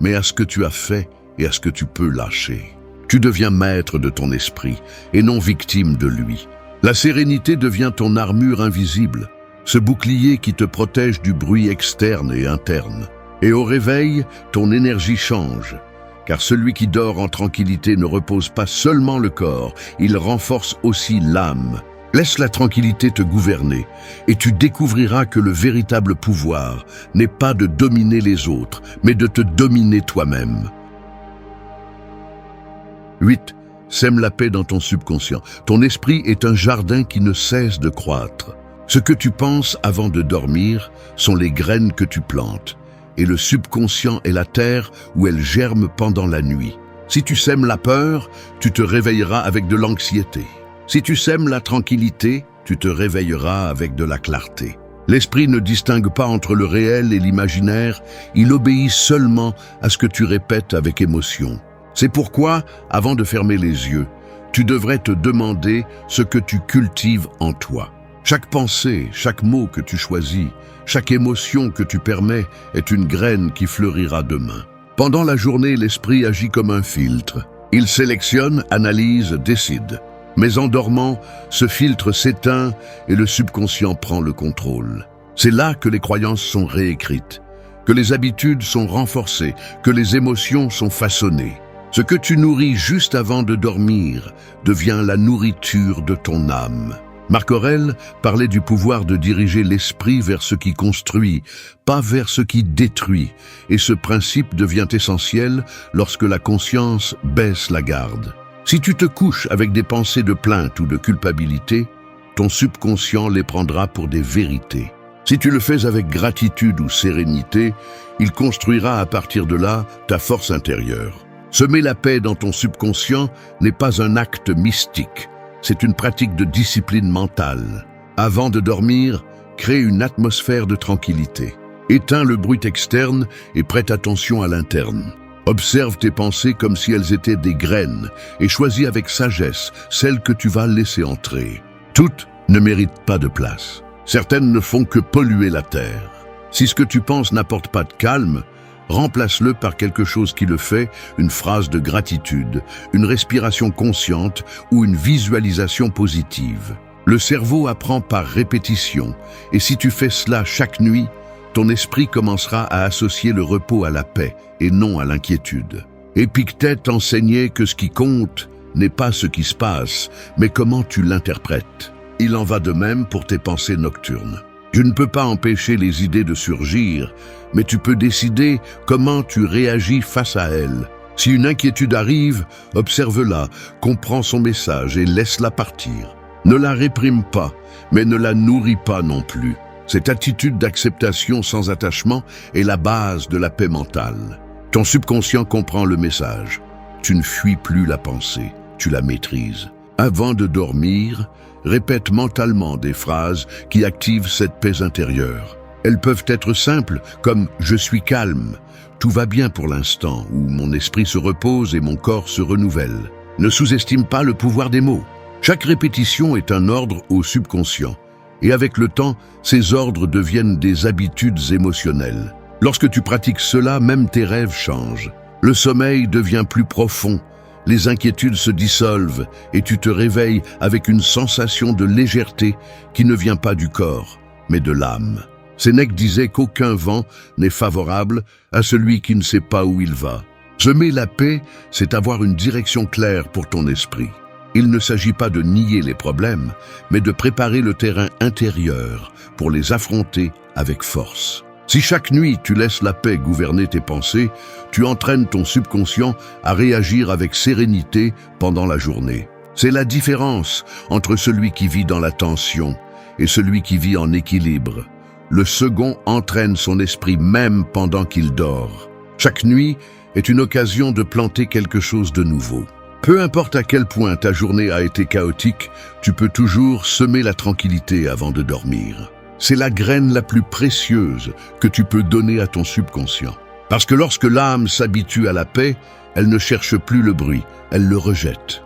mais à ce que tu as fait et à ce que tu peux lâcher. Tu deviens maître de ton esprit et non victime de lui. La sérénité devient ton armure invisible, ce bouclier qui te protège du bruit externe et interne. Et au réveil, ton énergie change, car celui qui dort en tranquillité ne repose pas seulement le corps, il renforce aussi l'âme. Laisse la tranquillité te gouverner, et tu découvriras que le véritable pouvoir n'est pas de dominer les autres, mais de te dominer toi-même. 8. Sème la paix dans ton subconscient. Ton esprit est un jardin qui ne cesse de croître. Ce que tu penses avant de dormir sont les graines que tu plantes, et le subconscient est la terre où elles germent pendant la nuit. Si tu sèmes la peur, tu te réveilleras avec de l'anxiété. Si tu sèmes la tranquillité, tu te réveilleras avec de la clarté. L'esprit ne distingue pas entre le réel et l'imaginaire, il obéit seulement à ce que tu répètes avec émotion. C'est pourquoi, avant de fermer les yeux, tu devrais te demander ce que tu cultives en toi. Chaque pensée, chaque mot que tu choisis, chaque émotion que tu permets est une graine qui fleurira demain. Pendant la journée, l'esprit agit comme un filtre. Il sélectionne, analyse, décide. Mais en dormant, ce filtre s'éteint et le subconscient prend le contrôle. C'est là que les croyances sont réécrites, que les habitudes sont renforcées, que les émotions sont façonnées. Ce que tu nourris juste avant de dormir devient la nourriture de ton âme. Marc Aurèle parlait du pouvoir de diriger l'esprit vers ce qui construit, pas vers ce qui détruit, et ce principe devient essentiel lorsque la conscience baisse la garde. Si tu te couches avec des pensées de plainte ou de culpabilité, ton subconscient les prendra pour des vérités. Si tu le fais avec gratitude ou sérénité, il construira à partir de là ta force intérieure. Semer la paix dans ton subconscient n'est pas un acte mystique, c'est une pratique de discipline mentale. Avant de dormir, crée une atmosphère de tranquillité. Éteins le bruit externe et prête attention à l'interne. Observe tes pensées comme si elles étaient des graines et choisis avec sagesse celles que tu vas laisser entrer. Toutes ne méritent pas de place. Certaines ne font que polluer la terre. Si ce que tu penses n'apporte pas de calme, remplace-le par quelque chose qui le fait, une phrase de gratitude, une respiration consciente ou une visualisation positive. Le cerveau apprend par répétition, et si tu fais cela chaque nuit, ton esprit commencera à associer le repos à la paix et non à l'inquiétude. Épictète enseignait que ce qui compte n'est pas ce qui se passe, mais comment tu l'interprètes. Il en va de même pour tes pensées nocturnes. Tu ne peux pas empêcher les idées de surgir, mais tu peux décider comment tu réagis face à elles. Si une inquiétude arrive, observe-la, comprends son message et laisse-la partir. Ne la réprime pas, mais ne la nourris pas non plus. Cette attitude d'acceptation sans attachement est la base de la paix mentale. Ton subconscient comprend le message. Tu ne fuis plus la pensée, tu la maîtrises. Avant de dormir, répète mentalement des phrases qui activent cette paix intérieure. Elles peuvent être simples, comme « je suis calme »,« tout va bien pour l'instant » ou « mon esprit se repose et mon corps se renouvelle ». Ne sous-estime pas le pouvoir des mots. Chaque répétition est un ordre au subconscient. Et avec le temps, ces ordres deviennent des habitudes émotionnelles. Lorsque tu pratiques cela, même tes rêves changent. Le sommeil devient plus profond, les inquiétudes se dissolvent et tu te réveilles avec une sensation de légèreté qui ne vient pas du corps, mais de l'âme. Sénèque disait qu'aucun vent n'est favorable à celui qui ne sait pas où il va. Semer la paix, c'est avoir une direction claire pour ton esprit. Il ne s'agit pas de nier les problèmes, mais de préparer le terrain intérieur pour les affronter avec force. Si chaque nuit tu laisses la paix gouverner tes pensées, tu entraînes ton subconscient à réagir avec sérénité pendant la journée. C'est la différence entre celui qui vit dans la tension et celui qui vit en équilibre. Le second entraîne son esprit même pendant qu'il dort. Chaque nuit est une occasion de planter quelque chose de nouveau. Peu importe à quel point ta journée a été chaotique, tu peux toujours semer la tranquillité avant de dormir. C'est la graine la plus précieuse que tu peux donner à ton subconscient. Parce que lorsque l'âme s'habitue à la paix, elle ne cherche plus le bruit, elle le rejette.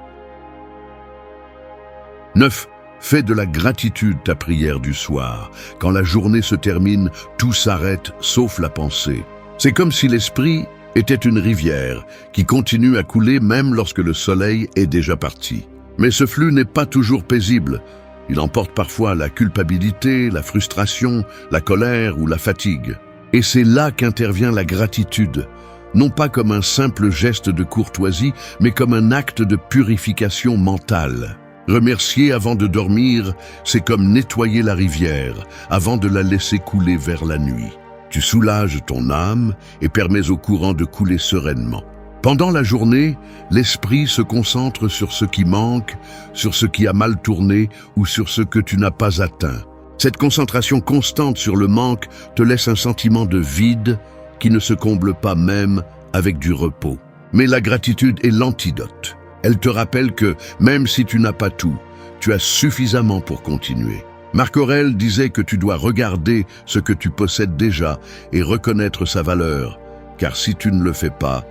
9. Fais de la gratitude ta prière du soir. Quand la journée se termine, tout s'arrête sauf la pensée. C'est comme si l'esprit était une rivière qui continue à couler même lorsque le soleil est déjà parti. Mais ce flux n'est pas toujours paisible. Il emporte parfois la culpabilité, la frustration, la colère ou la fatigue. Et c'est là qu'intervient la gratitude, non pas comme un simple geste de courtoisie, mais comme un acte de purification mentale. Remercier avant de dormir, c'est comme nettoyer la rivière avant de la laisser couler vers la nuit. Tu soulages ton âme et permets au courant de couler sereinement. Pendant la journée, l'esprit se concentre sur ce qui manque, sur ce qui a mal tourné ou sur ce que tu n'as pas atteint. Cette concentration constante sur le manque te laisse un sentiment de vide qui ne se comble pas même avec du repos. Mais la gratitude est l'antidote. Elle te rappelle que, même si tu n'as pas tout, tu as suffisamment pour continuer. Marc Aurèle disait que tu dois regarder ce que tu possèdes déjà et reconnaître sa valeur, car si tu ne le fais pas,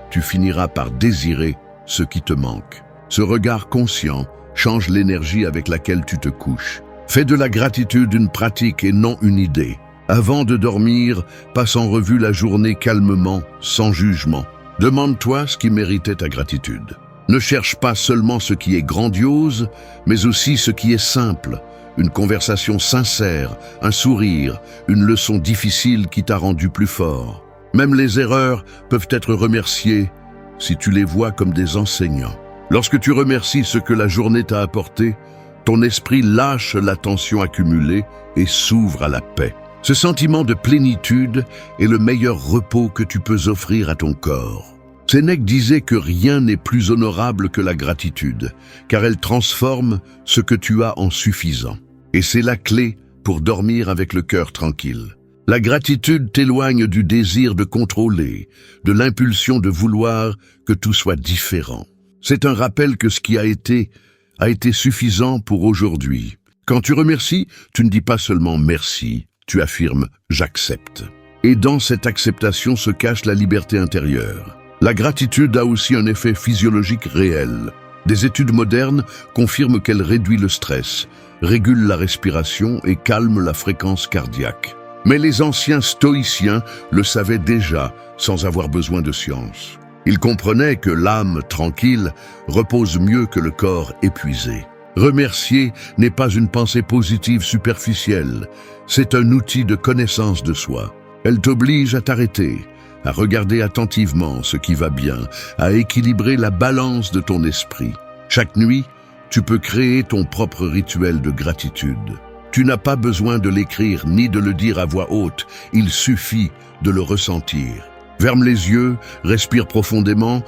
tu finiras par désirer ce qui te manque. Ce regard conscient change l'énergie avec laquelle tu te couches. Fais de la gratitude une pratique et non une idée. Avant de dormir, passe en revue la journée calmement, sans jugement. Demande-toi ce qui méritait ta gratitude. Ne cherche pas seulement ce qui est grandiose, mais aussi ce qui est simple. Une conversation sincère, un sourire, une leçon difficile qui t'a rendu plus fort. Même les erreurs peuvent être remerciées si tu les vois comme des enseignants. Lorsque tu remercies ce que la journée t'a apporté, ton esprit lâche la tension accumulée et s'ouvre à la paix. Ce sentiment de plénitude est le meilleur repos que tu peux offrir à ton corps. Sénèque disait que rien n'est plus honorable que la gratitude, car elle transforme ce que tu as en suffisant. Et c'est la clé pour dormir avec le cœur tranquille. La gratitude t'éloigne du désir de contrôler, de l'impulsion de vouloir que tout soit différent. C'est un rappel que ce qui a été suffisant pour aujourd'hui. Quand tu remercies, tu ne dis pas seulement merci, tu affirmes « j'accepte ». Et dans cette acceptation se cache la liberté intérieure. La gratitude a aussi un effet physiologique réel. Des études modernes confirment qu'elle réduit le stress, régule la respiration et calme la fréquence cardiaque. Mais les anciens stoïciens le savaient déjà sans avoir besoin de science. Ils comprenaient que l'âme tranquille repose mieux que le corps épuisé. Remercier n'est pas une pensée positive superficielle, c'est un outil de connaissance de soi. Elle t'oblige à t'arrêter, à regarder attentivement ce qui va bien, à équilibrer la balance de ton esprit. Chaque nuit, tu peux créer ton propre rituel de gratitude. Tu n'as pas besoin de l'écrire ni de le dire à voix haute, il suffit de le ressentir. Ferme les yeux, respire profondément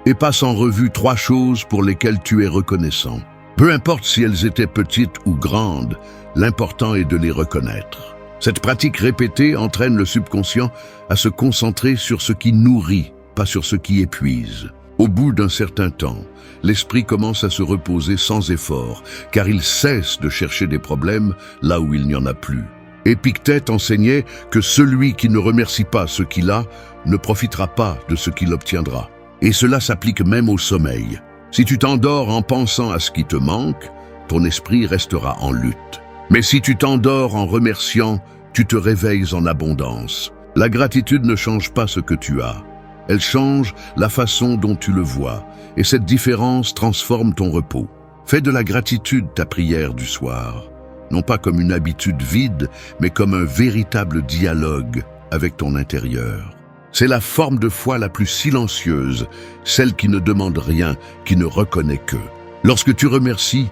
et passe en revue 3 choses pour lesquelles tu es reconnaissant. Peu importe si elles étaient petites ou grandes, l'important est de les reconnaître. Cette pratique répétée entraîne le subconscient à se concentrer sur ce qui nourrit, pas sur ce qui épuise. Au bout d'un certain temps, l'esprit commence à se reposer sans effort, car il cesse de chercher des problèmes là où il n'y en a plus. Épictète enseignait que celui qui ne remercie pas ce qu'il a ne profitera pas de ce qu'il obtiendra. Et cela s'applique même au sommeil. Si tu t'endors en pensant à ce qui te manque, ton esprit restera en lutte. Mais si tu t'endors en remerciant, tu te réveilles en abondance. La gratitude ne change pas ce que tu as. Elle change la façon dont tu le vois, et cette différence transforme ton repos. Fais de la gratitude ta prière du soir, non pas comme une habitude vide, mais comme un véritable dialogue avec ton intérieur. C'est la forme de foi la plus silencieuse, celle qui ne demande rien, qui ne reconnaît que. Lorsque tu remercies,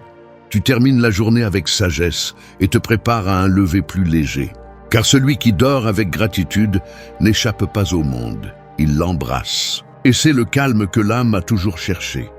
tu termines la journée avec sagesse et te prépares à un lever plus léger. Car celui qui dort avec gratitude n'échappe pas au monde, il l'embrasse. Et c'est le calme que l'âme a toujours cherché.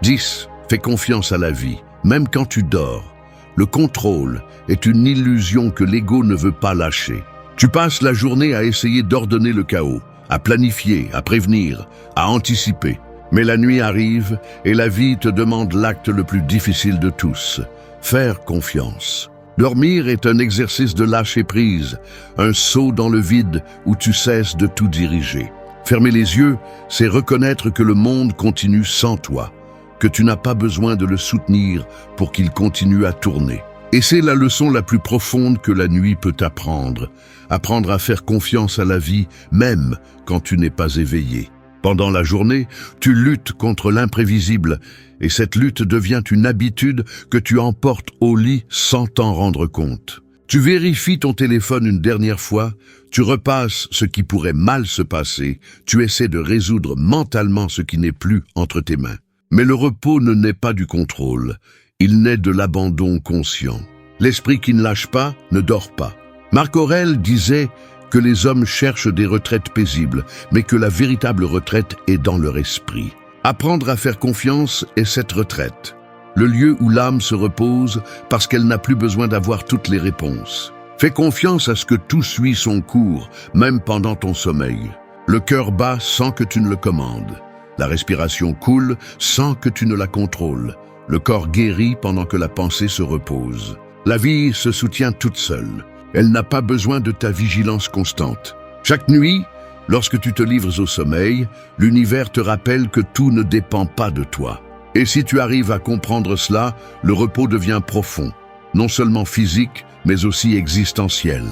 10. Fais confiance à la vie, même quand tu dors. Le contrôle est une illusion que l'ego ne veut pas lâcher. Tu passes la journée à essayer d'ordonner le chaos, à planifier, à prévenir, à anticiper. Mais la nuit arrive et la vie te demande l'acte le plus difficile de tous, faire confiance. Dormir est un exercice de lâcher prise, un saut dans le vide où tu cesses de tout diriger. Fermer les yeux, c'est reconnaître que le monde continue sans toi, que tu n'as pas besoin de le soutenir pour qu'il continue à tourner. Et c'est la leçon la plus profonde que la nuit peut t'apprendre, apprendre à faire confiance à la vie, même quand tu n'es pas éveillé. Pendant la journée, tu luttes contre l'imprévisible, et cette lutte devient une habitude que tu emportes au lit sans t'en rendre compte. Tu vérifies ton téléphone une dernière fois, tu repasses ce qui pourrait mal se passer, tu essaies de résoudre mentalement ce qui n'est plus entre tes mains. Mais le repos ne naît pas du contrôle, il naît de l'abandon conscient. L'esprit qui ne lâche pas ne dort pas. Marc Aurèle disait que les hommes cherchent des retraites paisibles, mais que la véritable retraite est dans leur esprit. Apprendre à faire confiance est cette retraite, le lieu où l'âme se repose parce qu'elle n'a plus besoin d'avoir toutes les réponses. Fais confiance à ce que tout suit son cours, même pendant ton sommeil. Le cœur bat sans que tu ne le commandes. La respiration coule sans que tu ne la contrôles. Le corps guérit pendant que la pensée se repose. La vie se soutient toute seule. Elle n'a pas besoin de ta vigilance constante. Chaque nuit, lorsque tu te livres au sommeil, l'univers te rappelle que tout ne dépend pas de toi. Et si tu arrives à comprendre cela, le repos devient profond, non seulement physique, mais aussi existentiel.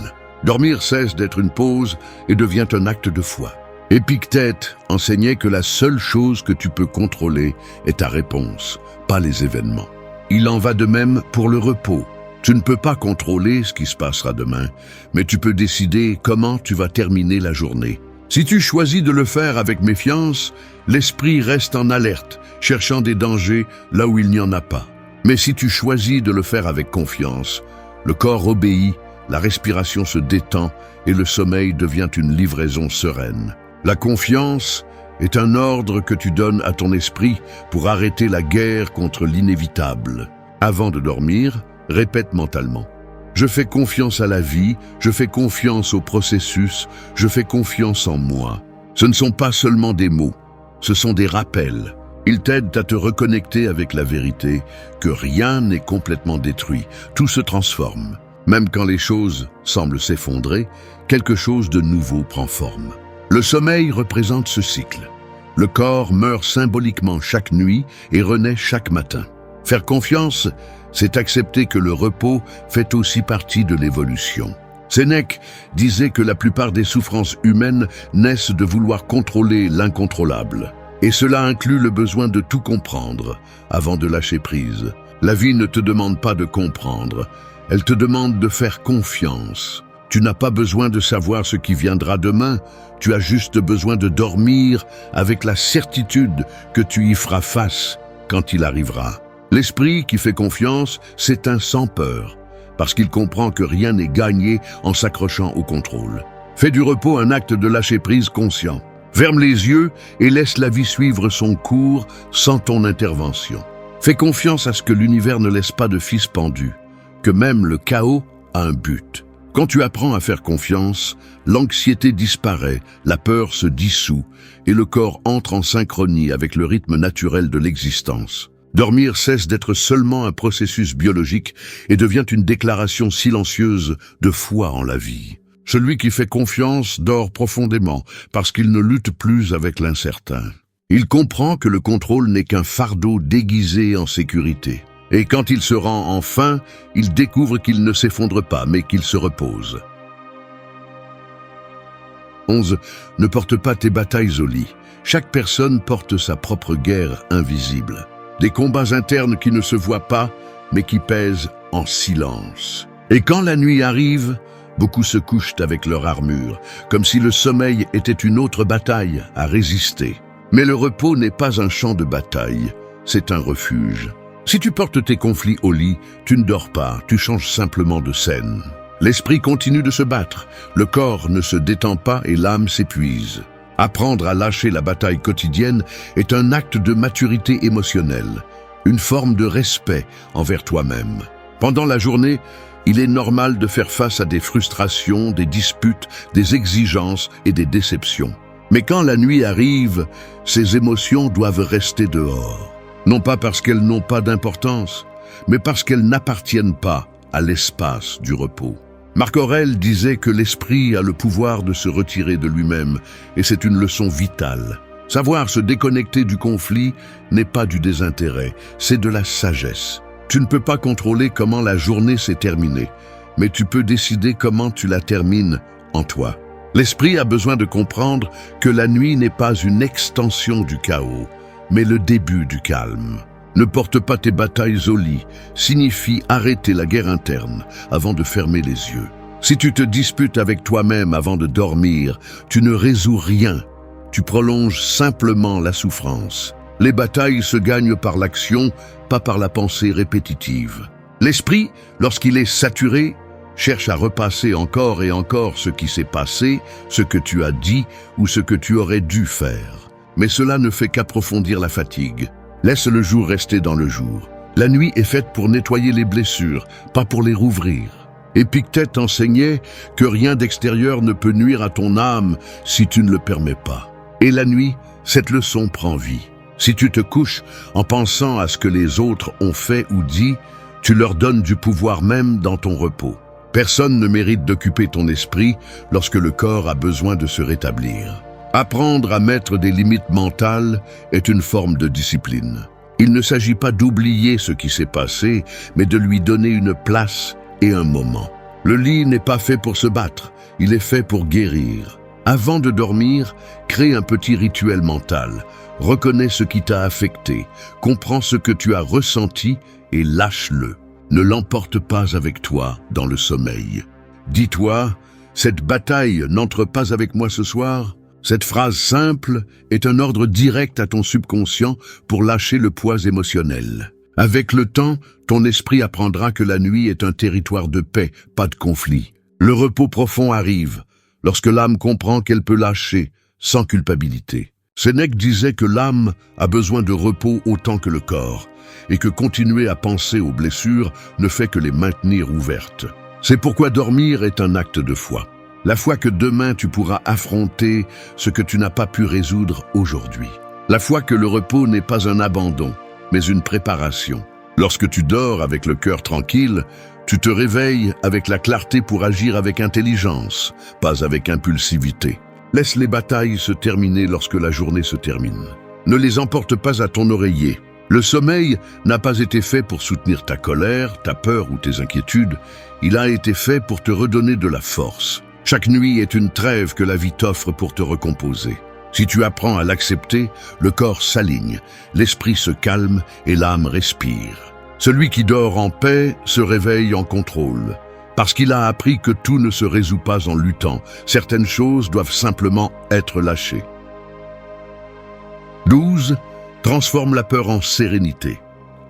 Dormir cesse d'être une pause et devient un acte de foi. Épictète enseignait que la seule chose que tu peux contrôler est ta réponse, pas les événements. Il en va de même pour le repos. Tu ne peux pas contrôler ce qui se passera demain, mais tu peux décider comment tu vas terminer la journée. Si tu choisis de le faire avec méfiance, l'esprit reste en alerte, cherchant des dangers là où il n'y en a pas. Mais si tu choisis de le faire avec confiance, le corps obéit, la respiration se détend et le sommeil devient une livraison sereine. La confiance est un ordre que tu donnes à ton esprit pour arrêter la guerre contre l'inévitable. Avant de dormir, répète mentalement. Je fais confiance à la vie, je fais confiance au processus, je fais confiance en moi. Ce ne sont pas seulement des mots, ce sont des rappels. Ils t'aident à te reconnecter avec la vérité, que rien n'est complètement détruit, tout se transforme. Même quand les choses semblent s'effondrer, quelque chose de nouveau prend forme. Le sommeil représente ce cycle. Le corps meurt symboliquement chaque nuit et renaît chaque matin. Faire confiance, c'est accepter que le repos fait aussi partie de l'évolution. Sénèque disait que la plupart des souffrances humaines naissent de vouloir contrôler l'incontrôlable. Et cela inclut le besoin de tout comprendre avant de lâcher prise. La vie ne te demande pas de comprendre, elle te demande de faire confiance. Tu n'as pas besoin de savoir ce qui viendra demain, tu as juste besoin de dormir avec la certitude que tu y feras face quand il arrivera. L'esprit qui fait confiance s'éteint sans peur, parce qu'il comprend que rien n'est gagné en s'accrochant au contrôle. Fais du repos un acte de lâcher-prise conscient. Ferme les yeux et laisse la vie suivre son cours sans ton intervention. Fais confiance à ce que l'univers ne laisse pas de fils pendus, que même le chaos a un but. Quand tu apprends à faire confiance, l'anxiété disparaît, la peur se dissout et le corps entre en synchronie avec le rythme naturel de l'existence. Dormir cesse d'être seulement un processus biologique et devient une déclaration silencieuse de foi en la vie. Celui qui fait confiance dort profondément parce qu'il ne lutte plus avec l'incertain. Il comprend que le contrôle n'est qu'un fardeau déguisé en sécurité. Et quand il se rend enfin, il découvre qu'il ne s'effondre pas, mais qu'il se repose. 11. Ne porte pas tes batailles au lit. Chaque personne porte sa propre guerre invisible. Des combats internes qui ne se voient pas, mais qui pèsent en silence. Et quand la nuit arrive, beaucoup se couchent avec leur armure, comme si le sommeil était une autre bataille à résister. Mais le repos n'est pas un champ de bataille, c'est un refuge. Si tu portes tes conflits au lit, tu ne dors pas, tu changes simplement de scène. L'esprit continue de se battre, le corps ne se détend pas et l'âme s'épuise. Apprendre à lâcher la bataille quotidienne est un acte de maturité émotionnelle, une forme de respect envers toi-même. Pendant la journée, il est normal de faire face à des frustrations, des disputes, des exigences et des déceptions. Mais quand la nuit arrive, ces émotions doivent rester dehors. Non pas parce qu'elles n'ont pas d'importance, mais parce qu'elles n'appartiennent pas à l'espace du repos. Marc Aurèle disait que l'esprit a le pouvoir de se retirer de lui-même, et c'est une leçon vitale. Savoir se déconnecter du conflit n'est pas du désintérêt, c'est de la sagesse. Tu ne peux pas contrôler comment la journée s'est terminée, mais tu peux décider comment tu la termines en toi. L'esprit a besoin de comprendre que la nuit n'est pas une extension du chaos, mais le début du calme. Ne porte pas tes batailles au lit signifie arrêter la guerre interne avant de fermer les yeux. Si tu te disputes avec toi-même avant de dormir, tu ne résous rien, tu prolonges simplement la souffrance. Les batailles se gagnent par l'action, pas par la pensée répétitive. L'esprit, lorsqu'il est saturé, cherche à repasser encore et encore ce qui s'est passé, ce que tu as dit ou ce que tu aurais dû faire. Mais cela ne fait qu'approfondir la fatigue. Laisse le jour rester dans le jour. La nuit est faite pour nettoyer les blessures, pas pour les rouvrir. Épictète enseignait que rien d'extérieur ne peut nuire à ton âme si tu ne le permets pas. Et la nuit, cette leçon prend vie. Si tu te couches en pensant à ce que les autres ont fait ou dit, tu leur donnes du pouvoir même dans ton repos. Personne ne mérite d'occuper ton esprit lorsque le corps a besoin de se rétablir. Apprendre à mettre des limites mentales est une forme de discipline. Il ne s'agit pas d'oublier ce qui s'est passé, mais de lui donner une place et un moment. Le lit n'est pas fait pour se battre, il est fait pour guérir. Avant de dormir, crée un petit rituel mental. Reconnais ce qui t'a affecté, comprends ce que tu as ressenti et lâche-le. Ne l'emporte pas avec toi dans le sommeil. Dis-toi, cette bataille n'entre pas avec moi ce soir. Cette phrase simple est un ordre direct à ton subconscient pour lâcher le poids émotionnel. Avec le temps, ton esprit apprendra que la nuit est un territoire de paix, pas de conflit. Le repos profond arrive lorsque l'âme comprend qu'elle peut lâcher sans culpabilité. Sénèque disait que l'âme a besoin de repos autant que le corps, et que continuer à penser aux blessures ne fait que les maintenir ouvertes. C'est pourquoi dormir est un acte de foi. La foi que demain tu pourras affronter ce que tu n'as pas pu résoudre aujourd'hui. La foi que le repos n'est pas un abandon, mais une préparation. Lorsque tu dors avec le cœur tranquille, tu te réveilles avec la clarté pour agir avec intelligence, pas avec impulsivité. Laisse les batailles se terminer lorsque la journée se termine. Ne les emporte pas à ton oreiller. Le sommeil n'a pas été fait pour soutenir ta colère, ta peur ou tes inquiétudes. Il a été fait pour te redonner de la force. Chaque nuit est une trêve que la vie t'offre pour te recomposer. Si tu apprends à l'accepter, le corps s'aligne, l'esprit se calme et l'âme respire. Celui qui dort en paix se réveille en contrôle. Parce qu'il a appris que tout ne se résout pas en luttant, certaines choses doivent simplement être lâchées. 12. Transforme la peur en sérénité.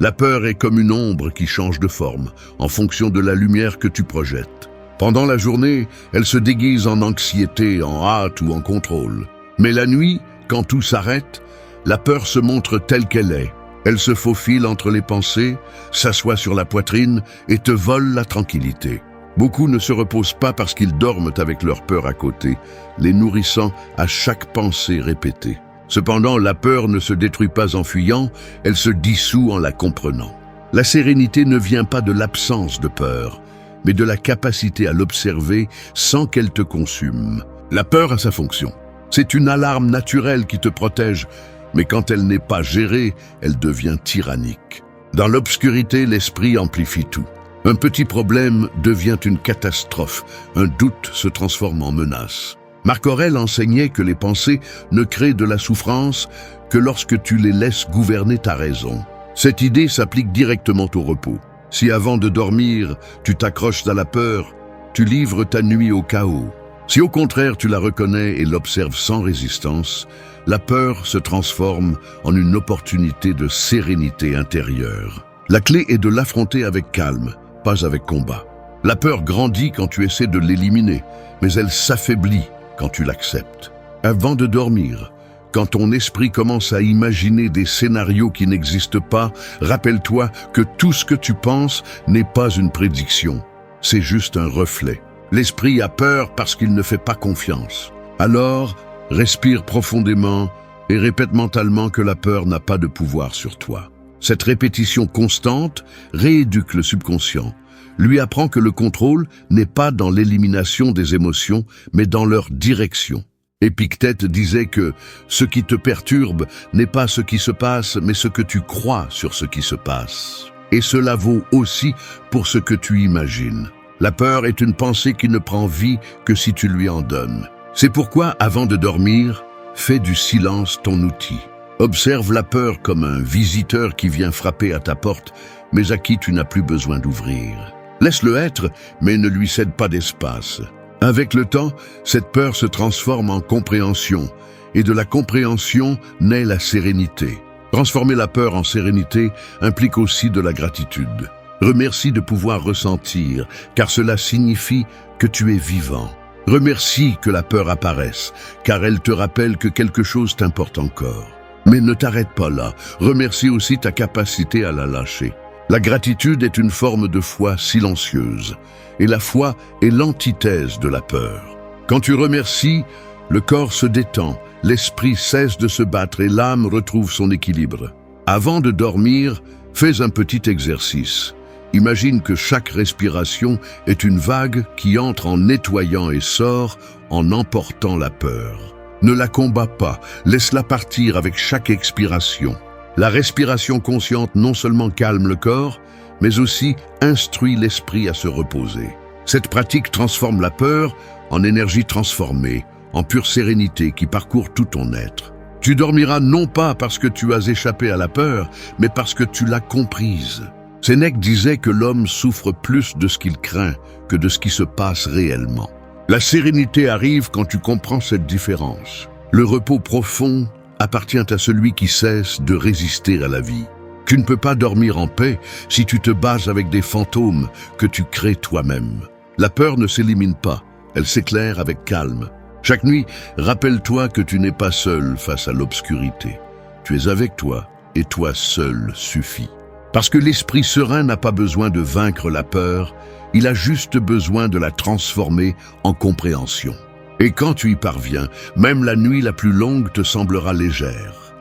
La peur est comme une ombre qui change de forme, en fonction de la lumière que tu projettes. Pendant la journée, elle se déguise en anxiété, en hâte ou en contrôle. Mais la nuit, quand tout s'arrête, la peur se montre telle qu'elle est. Elle se faufile entre les pensées, s'assoit sur la poitrine et te vole la tranquillité. Beaucoup ne se reposent pas parce qu'ils dorment avec leur peur à côté, les nourrissant à chaque pensée répétée. Cependant, la peur ne se détruit pas en fuyant, elle se dissout en la comprenant. La sérénité ne vient pas de l'absence de peur, mais de la capacité à l'observer sans qu'elle te consume. La peur a sa fonction. C'est une alarme naturelle qui te protège, mais quand elle n'est pas gérée, elle devient tyrannique. Dans l'obscurité, l'esprit amplifie tout. Un petit problème devient une catastrophe, un doute se transforme en menace. Marc Aurèle enseignait que les pensées ne créent de la souffrance que lorsque tu les laisses gouverner ta raison. Cette idée s'applique directement au repos. Si avant de dormir, tu t'accroches à la peur, tu livres ta nuit au chaos. Si au contraire tu la reconnais et l'observes sans résistance, la peur se transforme en une opportunité de sérénité intérieure. La clé est de l'affronter avec calme, pas avec combat. La peur grandit quand tu essaies de l'éliminer, mais elle s'affaiblit quand tu l'acceptes. Avant de dormir, quand ton esprit commence à imaginer des scénarios qui n'existent pas, rappelle-toi que tout ce que tu penses n'est pas une prédiction, c'est juste un reflet. L'esprit a peur parce qu'il ne fait pas confiance. Alors, respire profondément et répète mentalement que la peur n'a pas de pouvoir sur toi. Cette répétition constante rééduque le subconscient, lui apprend que le contrôle n'est pas dans l'élimination des émotions, mais dans leur direction. Épictète disait que ce qui te perturbe n'est pas ce qui se passe, mais ce que tu crois sur ce qui se passe. Et cela vaut aussi pour ce que tu imagines. La peur est une pensée qui ne prend vie que si tu lui en donnes. C'est pourquoi, avant de dormir, fais du silence ton outil. Observe la peur comme un visiteur qui vient frapper à ta porte, mais à qui tu n'as plus besoin d'ouvrir. Laisse-le être, mais ne lui cède pas d'espace. Avec le temps, cette peur se transforme en compréhension, et de la compréhension naît la sérénité. Transformer la peur en sérénité implique aussi de la gratitude. Remercie de pouvoir ressentir, car cela signifie que tu es vivant. Remercie que la peur apparaisse, car elle te rappelle que quelque chose t'importe encore. Mais ne t'arrête pas là, remercie aussi ta capacité à la lâcher. La gratitude est une forme de foi silencieuse, et la foi est l'antithèse de la peur. Quand tu remercies, le corps se détend, l'esprit cesse de se battre et l'âme retrouve son équilibre. Avant de dormir, fais un petit exercice. Imagine que chaque respiration est une vague qui entre en nettoyant et sort en emportant la peur. Ne la combats pas, laisse-la partir avec chaque expiration. La respiration consciente non seulement calme le corps, mais aussi instruit l'esprit à se reposer. Cette pratique transforme la peur en énergie transformée, en pure sérénité qui parcourt tout ton être. Tu dormiras non pas parce que tu as échappé à la peur, mais parce que tu l'as comprise. Sénèque disait que l'homme souffre plus de ce qu'il craint que de ce qui se passe réellement. La sérénité arrive quand tu comprends cette différence. Le repos profond appartient à celui qui cesse de résister à la vie. Tu ne peux pas dormir en paix si tu te bases avec des fantômes que tu crées toi-même. La peur ne s'élimine pas, elle s'éclaire avec calme. Chaque nuit, rappelle-toi que tu n'es pas seul face à l'obscurité. Tu es avec toi et toi seul suffit. Parce que l'esprit serein n'a pas besoin de vaincre la peur, il a juste besoin de la transformer en compréhension. Et quand tu y parviens, même la nuit la plus longue te semblera légère.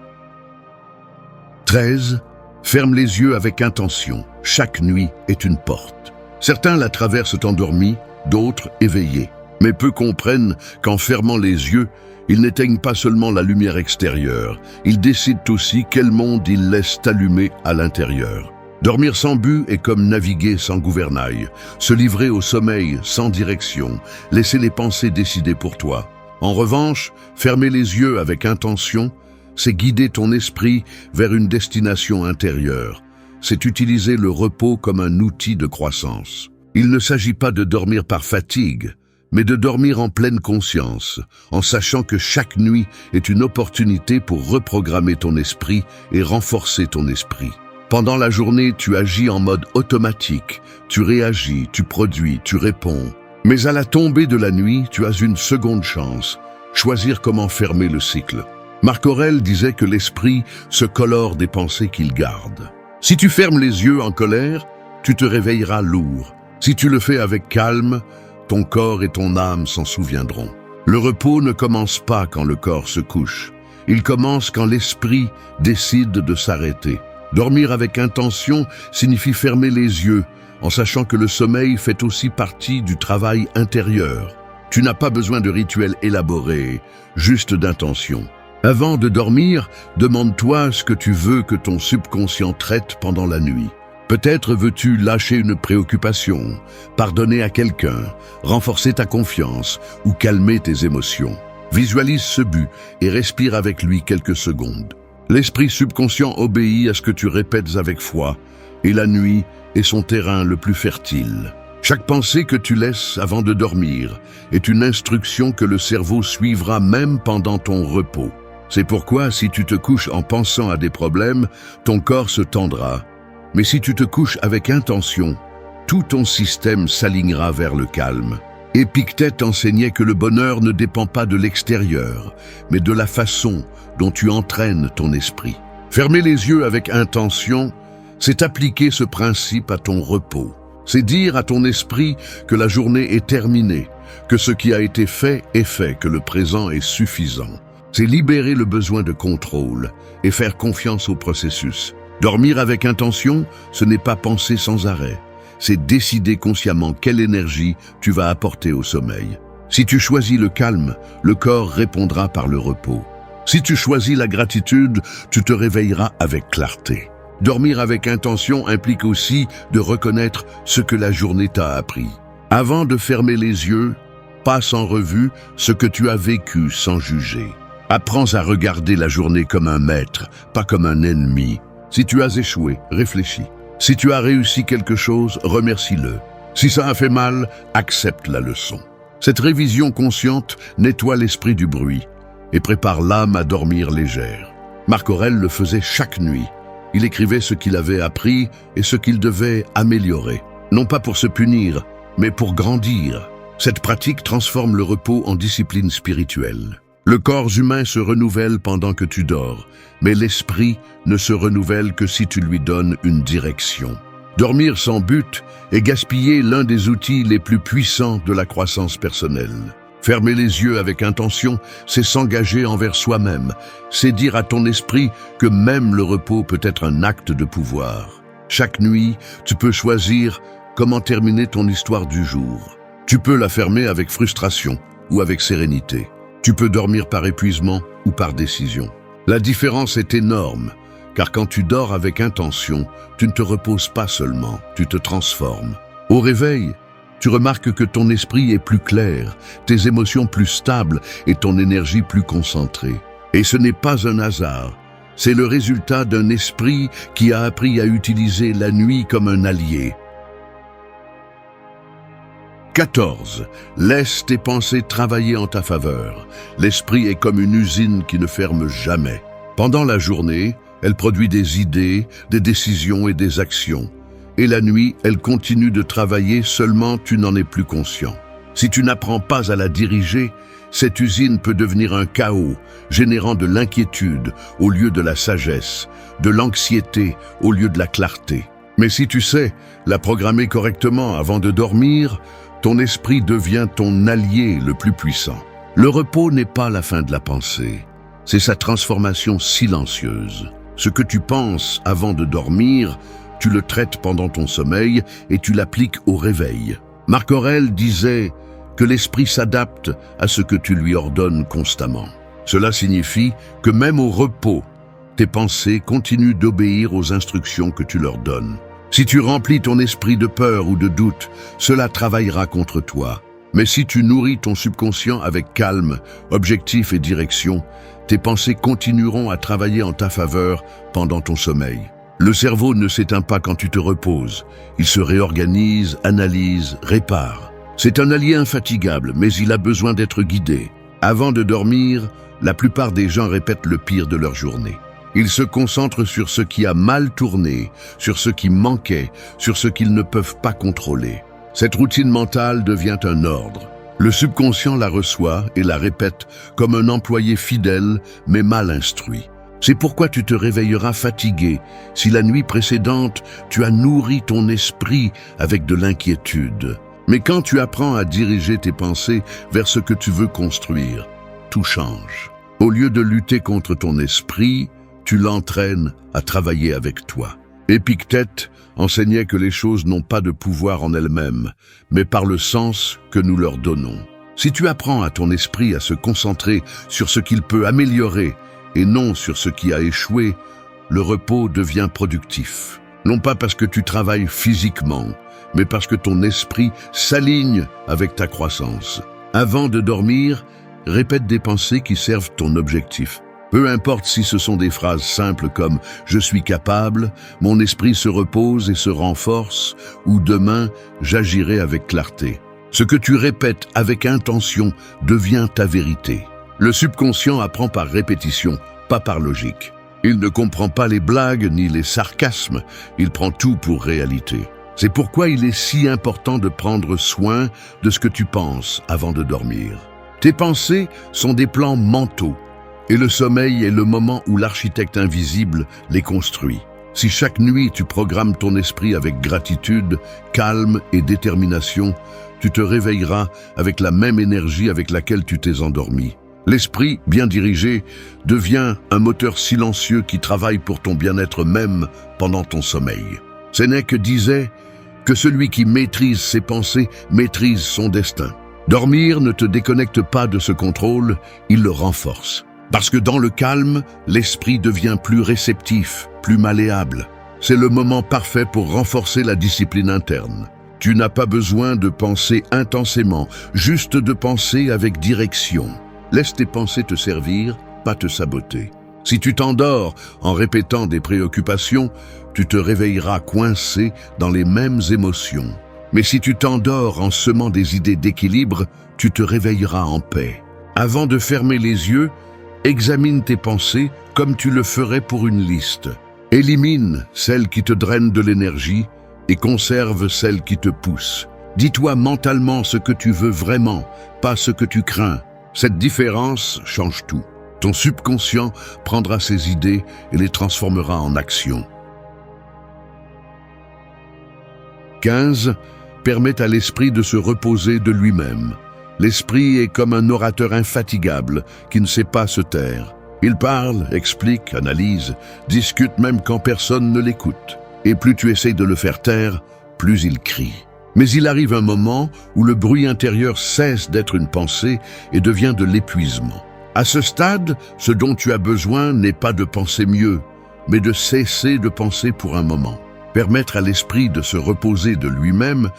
13. Ferme les yeux avec intention. Chaque nuit est une porte. Certains la traversent endormis, d'autres éveillés. Mais peu comprennent qu'en fermant les yeux, ils n'éteignent pas seulement la lumière extérieure, ils décident aussi quel monde ils laissent allumer à l'intérieur. Dormir sans but est comme naviguer sans gouvernail, se livrer au sommeil sans direction, laisser les pensées décider pour toi. En revanche, fermer les yeux avec intention, c'est guider ton esprit vers une destination intérieure. C'est utiliser le repos comme un outil de croissance. Il ne s'agit pas de dormir par fatigue, mais de dormir en pleine conscience, en sachant que chaque nuit est une opportunité pour reprogrammer ton esprit et renforcer ton esprit. Pendant la journée, tu agis en mode automatique, tu réagis, tu produis, tu réponds. Mais à la tombée de la nuit, tu as une seconde chance, choisir comment fermer le cycle. Marc Aurèle disait que l'esprit se colore des pensées qu'il garde. Si tu fermes les yeux en colère, tu te réveilleras lourd. Si tu le fais avec calme, ton corps et ton âme s'en souviendront. Le repos ne commence pas quand le corps se couche. Il commence quand l'esprit décide de s'arrêter. Dormir avec intention signifie fermer les yeux, en sachant que le sommeil fait aussi partie du travail intérieur. Tu n'as pas besoin de rituels élaborés, juste d'intention. Avant de dormir, demande-toi ce que tu veux que ton subconscient traite pendant la nuit. Peut-être veux-tu lâcher une préoccupation, pardonner à quelqu'un, renforcer ta confiance ou calmer tes émotions. Visualise ce but et respire avec lui quelques secondes. L'esprit subconscient obéit à ce que tu répètes avec foi, et la nuit est son terrain le plus fertile. Chaque pensée que tu laisses avant de dormir est une instruction que le cerveau suivra même pendant ton repos. C'est pourquoi si tu te couches en pensant à des problèmes, ton corps se tendra. Mais si tu te couches avec intention, tout ton système s'alignera vers le calme. Épictète enseignait que le bonheur ne dépend pas de l'extérieur, mais de la façon dont tu entraînes ton esprit. Fermer les yeux avec intention, c'est appliquer ce principe à ton repos. C'est dire à ton esprit que la journée est terminée, que ce qui a été fait est fait, que le présent est suffisant. C'est libérer le besoin de contrôle et faire confiance au processus. Dormir avec intention, ce n'est pas penser sans arrêt. C'est décider consciemment quelle énergie tu vas apporter au sommeil. Si tu choisis le calme, le corps répondra par le repos. Si tu choisis la gratitude, tu te réveilleras avec clarté. Dormir avec intention implique aussi de reconnaître ce que la journée t'a appris. Avant de fermer les yeux, passe en revue ce que tu as vécu sans juger. Apprends à regarder la journée comme un maître, pas comme un ennemi. Si tu as échoué, réfléchis. Si tu as réussi quelque chose, remercie-le. Si ça a fait mal, accepte la leçon. Cette révision consciente nettoie l'esprit du bruit et prépare l'âme à dormir légère. Marc Aurèle le faisait chaque nuit. Il écrivait ce qu'il avait appris et ce qu'il devait améliorer. Non pas pour se punir, mais pour grandir. Cette pratique transforme le repos en discipline spirituelle. Le corps humain se renouvelle pendant que tu dors, mais l'esprit ne se renouvelle que si tu lui donnes une direction. Dormir sans but est gaspiller l'un des outils les plus puissants de la croissance personnelle. Fermer les yeux avec intention, c'est s'engager envers soi-même. C'est dire à ton esprit que même le repos peut être un acte de pouvoir. Chaque nuit, tu peux choisir comment terminer ton histoire du jour. Tu peux la fermer avec frustration ou avec sérénité. Tu peux dormir par épuisement ou par décision. La différence est énorme, car quand tu dors avec intention, tu ne te reposes pas seulement, tu te transformes. Au réveil, tu remarques que ton esprit est plus clair, tes émotions plus stables et ton énergie plus concentrée. Et ce n'est pas un hasard, c'est le résultat d'un esprit qui a appris à utiliser la nuit comme un allié. 14. Laisse tes pensées travailler en ta faveur. L'esprit est comme une usine qui ne ferme jamais. Pendant la journée, elle produit des idées, des décisions et des actions. Et la nuit, elle continue de travailler, seulement tu n'en es plus conscient. Si tu n'apprends pas à la diriger, cette usine peut devenir un chaos, générant de l'inquiétude au lieu de la sagesse, de l'anxiété au lieu de la clarté. Mais si tu sais la programmer correctement avant de dormir, ton esprit devient ton allié le plus puissant. Le repos n'est pas la fin de la pensée, c'est sa transformation silencieuse. Ce que tu penses avant de dormir, tu le traites pendant ton sommeil et tu l'appliques au réveil. Marc Aurèle disait que l'esprit s'adapte à ce que tu lui ordonnes constamment. Cela signifie que même au repos, tes pensées continuent d'obéir aux instructions que tu leur donnes. Si tu remplis ton esprit de peur ou de doute, cela travaillera contre toi. Mais si tu nourris ton subconscient avec calme, objectif et direction, tes pensées continueront à travailler en ta faveur pendant ton sommeil. Le cerveau ne s'éteint pas quand tu te reposes. Il se réorganise, analyse, répare. C'est un allié infatigable, mais il a besoin d'être guidé. Avant de dormir, la plupart des gens répètent le pire de leur journée. Ils se concentrent sur ce qui a mal tourné, sur ce qui manquait, sur ce qu'ils ne peuvent pas contrôler. Cette routine mentale devient un ordre. Le subconscient la reçoit et la répète comme un employé fidèle mais mal instruit. C'est pourquoi tu te réveilleras fatigué si la nuit précédente tu as nourri ton esprit avec de l'inquiétude. Mais quand tu apprends à diriger tes pensées vers ce que tu veux construire, tout change. Au lieu de lutter contre ton esprit, tu l'entraînes à travailler avec toi. Épictète enseignait que les choses n'ont pas de pouvoir en elles-mêmes, mais par le sens que nous leur donnons. Si tu apprends à ton esprit à se concentrer sur ce qu'il peut améliorer et non sur ce qui a échoué, le repos devient productif. non pas parce que tu travailles physiquement, mais parce que ton esprit s'aligne avec ta croissance. Avant de dormir, répète des pensées qui servent ton objectif. Peu importe si ce sont des phrases simples comme « je suis capable »,« mon esprit se repose et se renforce » ou « demain, j'agirai avec clarté ». Ce que tu répètes avec intention devient ta vérité. Le subconscient apprend par répétition, pas par logique. Il ne comprend pas les blagues ni les sarcasmes, il prend tout pour réalité. C'est pourquoi il est si important de prendre soin de ce que tu penses avant de dormir. Tes pensées sont des plans mentaux, et le sommeil est le moment où l'architecte invisible les construit. Si chaque nuit tu programmes ton esprit avec gratitude, calme et détermination, tu te réveilleras avec la même énergie avec laquelle tu t'es endormi. L'esprit, bien dirigé, devient un moteur silencieux qui travaille pour ton bien-être même pendant ton sommeil. Sénèque disait que celui qui maîtrise ses pensées maîtrise son destin. Dormir ne te déconnecte pas de ce contrôle, il le renforce. Parce que dans le calme, l'esprit devient plus réceptif, plus malléable. C'est le moment parfait pour renforcer la discipline interne. Tu n'as pas besoin de penser intensément, juste de penser avec direction. Laisse tes pensées te servir, pas te saboter. Si tu t'endors en répétant des préoccupations, tu te réveilleras coincé dans les mêmes émotions. Mais si tu t'endors en semant des idées d'équilibre, tu te réveilleras en paix. Avant de fermer les yeux, examine tes pensées comme tu le ferais pour une liste. Élimine celles qui te drainent de l'énergie et conserve celles qui te poussent. Dis-toi mentalement ce que tu veux vraiment, pas ce que tu crains. Cette différence change tout. Ton subconscient prendra ces idées et les transformera en action. 15. Permet à l'esprit de se reposer de lui-même. L'esprit est comme un orateur infatigable qui ne sait pas se taire. Il parle, explique, analyse, discute même quand personne ne l'écoute. Et plus tu essayes de le faire taire, plus il crie. Mais il arrive un moment où le bruit intérieur cesse d'être une pensée et devient de l'épuisement. À ce stade, ce dont tu as besoin n'est pas de penser mieux, mais de cesser de penser pour un moment. Permettre à l'esprit de se reposer de lui-même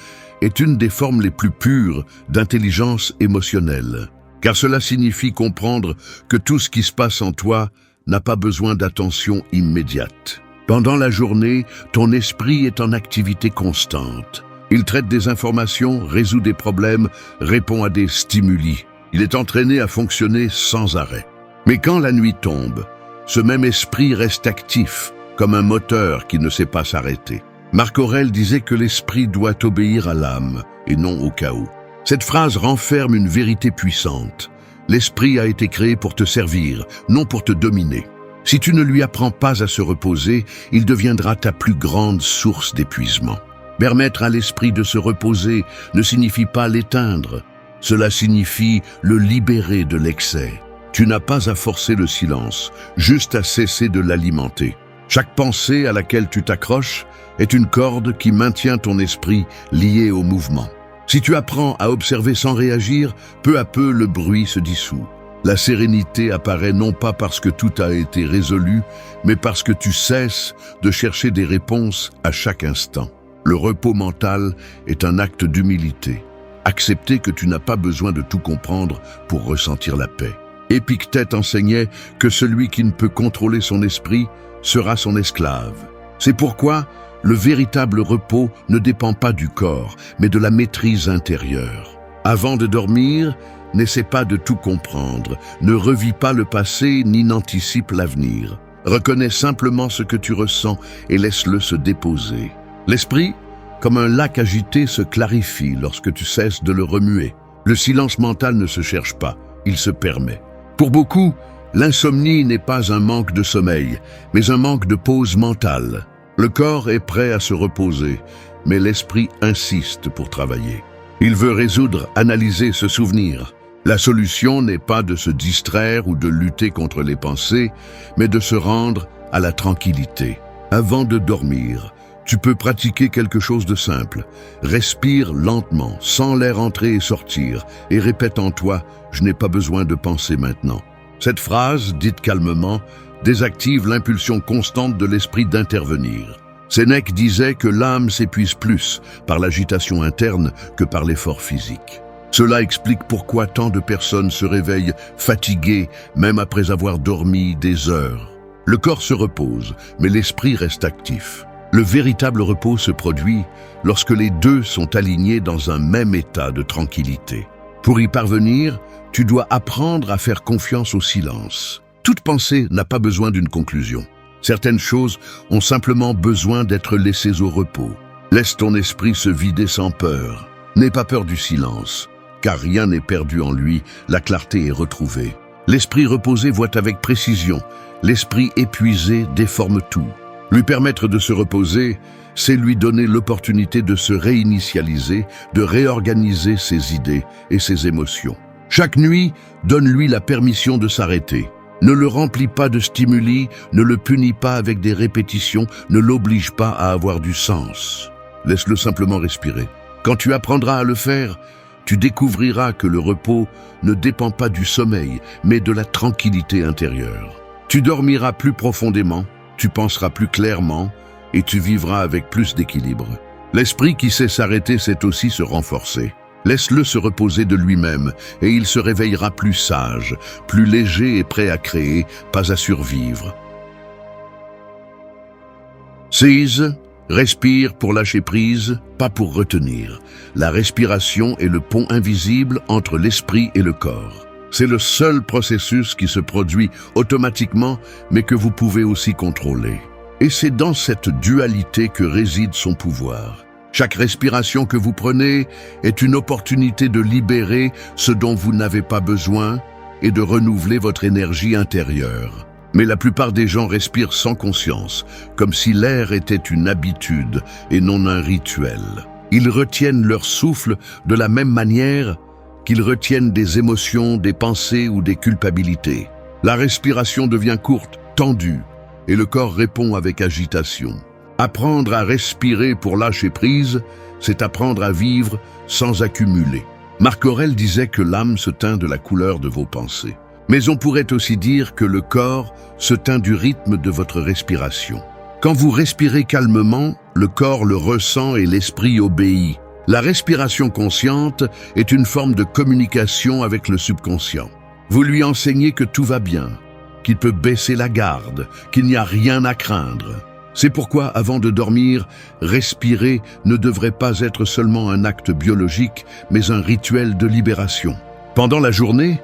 est une des formes les plus pures d'intelligence émotionnelle. Car cela signifie comprendre que tout ce qui se passe en toi n'a pas besoin d'attention immédiate. Pendant la journée, ton esprit est en activité constante. Il traite des informations, résout des problèmes, répond à des stimuli. Il est entraîné à fonctionner sans arrêt. Mais quand la nuit tombe, ce même esprit reste actif, comme un moteur qui ne sait pas s'arrêter. Marc Aurèle disait que l'esprit doit obéir à l'âme et non au chaos. Cette phrase renferme une vérité puissante. L'esprit a été créé pour te servir, non pour te dominer. Si tu ne lui apprends pas à se reposer, il deviendra ta plus grande source d'épuisement. Permettre à l'esprit de se reposer ne signifie pas l'éteindre. Cela signifie le libérer de l'excès. Tu n'as pas à forcer le silence, juste à cesser de l'alimenter. Chaque pensée à laquelle tu t'accroches est une corde qui maintient ton esprit lié au mouvement. Si tu apprends à observer sans réagir, peu à peu le bruit se dissout. La sérénité apparaît non pas parce que tout a été résolu, mais parce que tu cesses de chercher des réponses à chaque instant. Le repos mental est un acte d'humilité. Accepter que tu n'as pas besoin de tout comprendre pour ressentir la paix. Épictète enseignait que celui qui ne peut contrôler son esprit sera son esclave. C'est pourquoi le véritable repos ne dépend pas du corps, mais de la maîtrise intérieure. Avant de dormir, n'essaie pas de tout comprendre, ne revis pas le passé ni n'anticipe l'avenir. Reconnais simplement ce que tu ressens et laisse-le se déposer. L'esprit, comme un lac agité, se clarifie lorsque tu cesses de le remuer. Le silence mental ne se cherche pas, il se permet. Pour beaucoup, l'insomnie n'est pas un manque de sommeil, mais un manque de pause mentale. Le corps est prêt à se reposer, mais l'esprit insiste pour travailler. Il veut résoudre, analyser, se souvenir. La solution n'est pas de se distraire ou de lutter contre les pensées, mais de se rendre à la tranquillité. Avant de dormir, tu peux pratiquer quelque chose de simple. Respire lentement, sans l'air entrer et sortir, et répète en toi « Je n'ai pas besoin de penser maintenant ». Cette phrase, dite calmement, désactive l'impulsion constante de l'esprit d'intervenir. Sénèque disait que l'âme s'épuise plus par l'agitation interne que par l'effort physique. Cela explique pourquoi tant de personnes se réveillent fatiguées même après avoir dormi des heures. Le corps se repose, mais l'esprit reste actif. Le véritable repos se produit lorsque les deux sont alignés dans un même état de tranquillité. Pour y parvenir, tu dois apprendre à faire confiance au silence. Toute pensée n'a pas besoin d'une conclusion. Certaines choses ont simplement besoin d'être laissées au repos. Laisse ton esprit se vider sans peur. N'aie pas peur du silence, car rien n'est perdu en lui, la clarté est retrouvée. L'esprit reposé voit avec précision, l'esprit épuisé déforme tout. Lui permettre de se reposer, c'est lui donner l'opportunité de se réinitialiser, de réorganiser ses idées et ses émotions. Chaque nuit, donne-lui la permission de s'arrêter. Ne le remplis pas de stimuli, ne le punis pas avec des répétitions, ne l'oblige pas à avoir du sens. Laisse-le simplement respirer. Quand tu apprendras à le faire, tu découvriras que le repos ne dépend pas du sommeil, mais de la tranquillité intérieure. Tu dormiras plus profondément, tu penseras plus clairement et tu vivras avec plus d'équilibre. L'esprit qui sait s'arrêter sait aussi se renforcer. Laisse-le se reposer de lui-même et il se réveillera plus sage, plus léger et prêt à créer, pas à survivre. 6. Respire pour lâcher prise, pas pour retenir. La respiration est le pont invisible entre l'esprit et le corps. C'est le seul processus qui se produit automatiquement, mais que vous pouvez aussi contrôler. Et c'est dans cette dualité que réside son pouvoir. Chaque respiration que vous prenez est une opportunité de libérer ce dont vous n'avez pas besoin et de renouveler votre énergie intérieure. Mais la plupart des gens respirent sans conscience, comme si l'air était une habitude et non un rituel. Ils retiennent leur souffle de la même manière qu'ils retiennent des émotions, des pensées ou des culpabilités. La respiration devient courte, tendue, et le corps répond avec agitation. Apprendre à respirer pour lâcher prise, c'est apprendre à vivre sans accumuler. Marc Aurèle disait que l'âme se teint de la couleur de vos pensées. Mais on pourrait aussi dire que le corps se teint du rythme de votre respiration. Quand vous respirez calmement, le corps le ressent et l'esprit obéit. La respiration consciente est une forme de communication avec le subconscient. Vous lui enseignez que tout va bien, qu'il peut baisser la garde, qu'il n'y a rien à craindre. C'est pourquoi, avant de dormir, respirer ne devrait pas être seulement un acte biologique, mais un rituel de libération. Pendant la journée,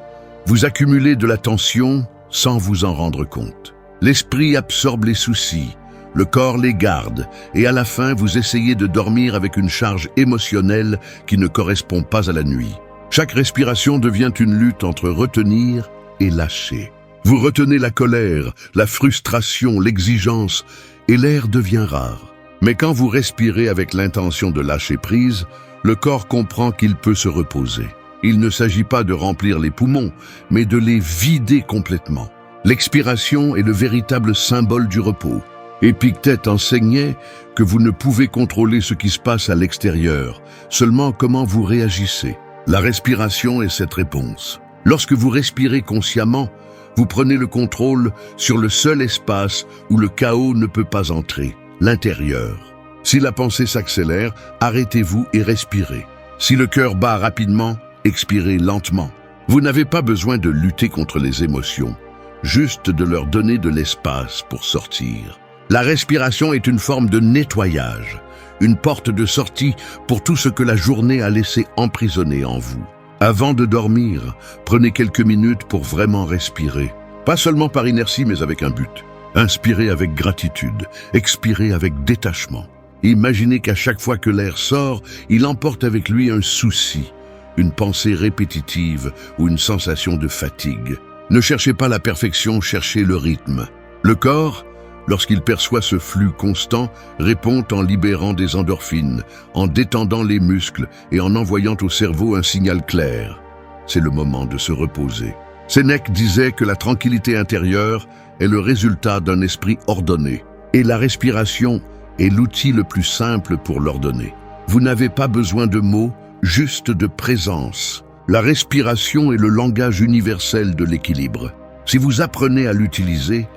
vous accumulez de la tension sans vous en rendre compte. L'esprit absorbe les soucis, le corps les garde, et à la fin, vous essayez de dormir avec une charge émotionnelle qui ne correspond pas à la nuit. Chaque respiration devient une lutte entre retenir et lâcher. Vous retenez la colère, la frustration, l'exigence, et l'air devient rare. Mais quand vous respirez avec l'intention de lâcher prise, le corps comprend qu'il peut se reposer. Il ne s'agit pas de remplir les poumons, mais de les vider complètement. L'expiration est le véritable symbole du repos. Épictète enseignait que vous ne pouvez contrôler ce qui se passe à l'extérieur, seulement comment vous réagissez. La respiration est cette réponse. Lorsque vous respirez consciemment, vous prenez le contrôle sur le seul espace où le chaos ne peut pas entrer, l'intérieur. Si la pensée s'accélère, arrêtez-vous et respirez. Si le cœur bat rapidement, expirez lentement. Vous n'avez pas besoin de lutter contre les émotions, juste de leur donner de l'espace pour sortir. La respiration est une forme de nettoyage, une porte de sortie pour tout ce que la journée a laissé emprisonner en vous. Avant de dormir, prenez quelques minutes pour vraiment respirer. Pas seulement par inertie, mais avec un but. Inspirez avec gratitude, expirez avec détachement. Imaginez qu'à chaque fois que l'air sort, il emporte avec lui un souci, une pensée répétitive ou une sensation de fatigue. Ne cherchez pas la perfection, cherchez le rythme. Le corps, lorsqu'il perçoit ce flux constant, répond en libérant des endorphines, en détendant les muscles et en envoyant au cerveau un signal clair. C'est le moment de se reposer. Sénèque disait que la tranquillité intérieure est le résultat d'un esprit ordonné, et la respiration est l'outil le plus simple pour l'ordonner. Vous n'avez pas besoin de mots, juste de présence. La respiration est le langage universel de l'équilibre. Si vous apprenez à l'utiliser,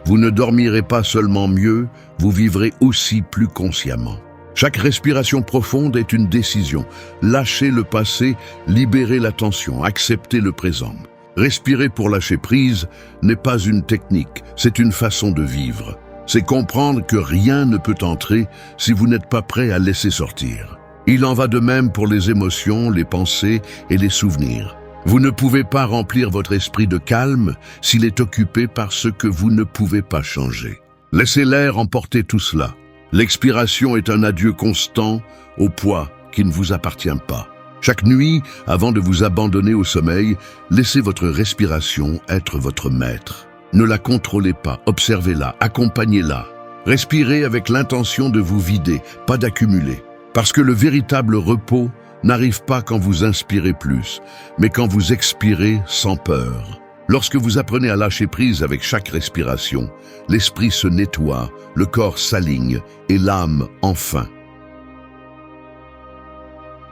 Vous ne dormirez pas seulement mieux, vous vivrez aussi plus consciemment. Chaque respiration profonde est une décision. Lâchez le passé, libérez la tension, acceptez le présent. Respirer pour lâcher prise n'est pas une technique, c'est une façon de vivre. C'est comprendre que rien ne peut entrer si vous n'êtes pas prêt à laisser sortir. Il en va de même pour les émotions, les pensées et les souvenirs. Vous ne pouvez pas remplir votre esprit de calme s'il est occupé par ce que vous ne pouvez pas changer. Laissez l'air emporter tout cela. L'expiration est un adieu constant au poids qui ne vous appartient pas. Chaque nuit, avant de vous abandonner au sommeil, laissez votre respiration être votre maître. Ne la contrôlez pas, observez-la, accompagnez-la. Respirez avec l'intention de vous vider, pas d'accumuler. Parce que le véritable repos n'arrive pas quand vous inspirez plus, mais quand vous expirez sans peur. Lorsque vous apprenez à lâcher prise avec chaque respiration, l'esprit se nettoie, le corps s'aligne et l'âme enfin.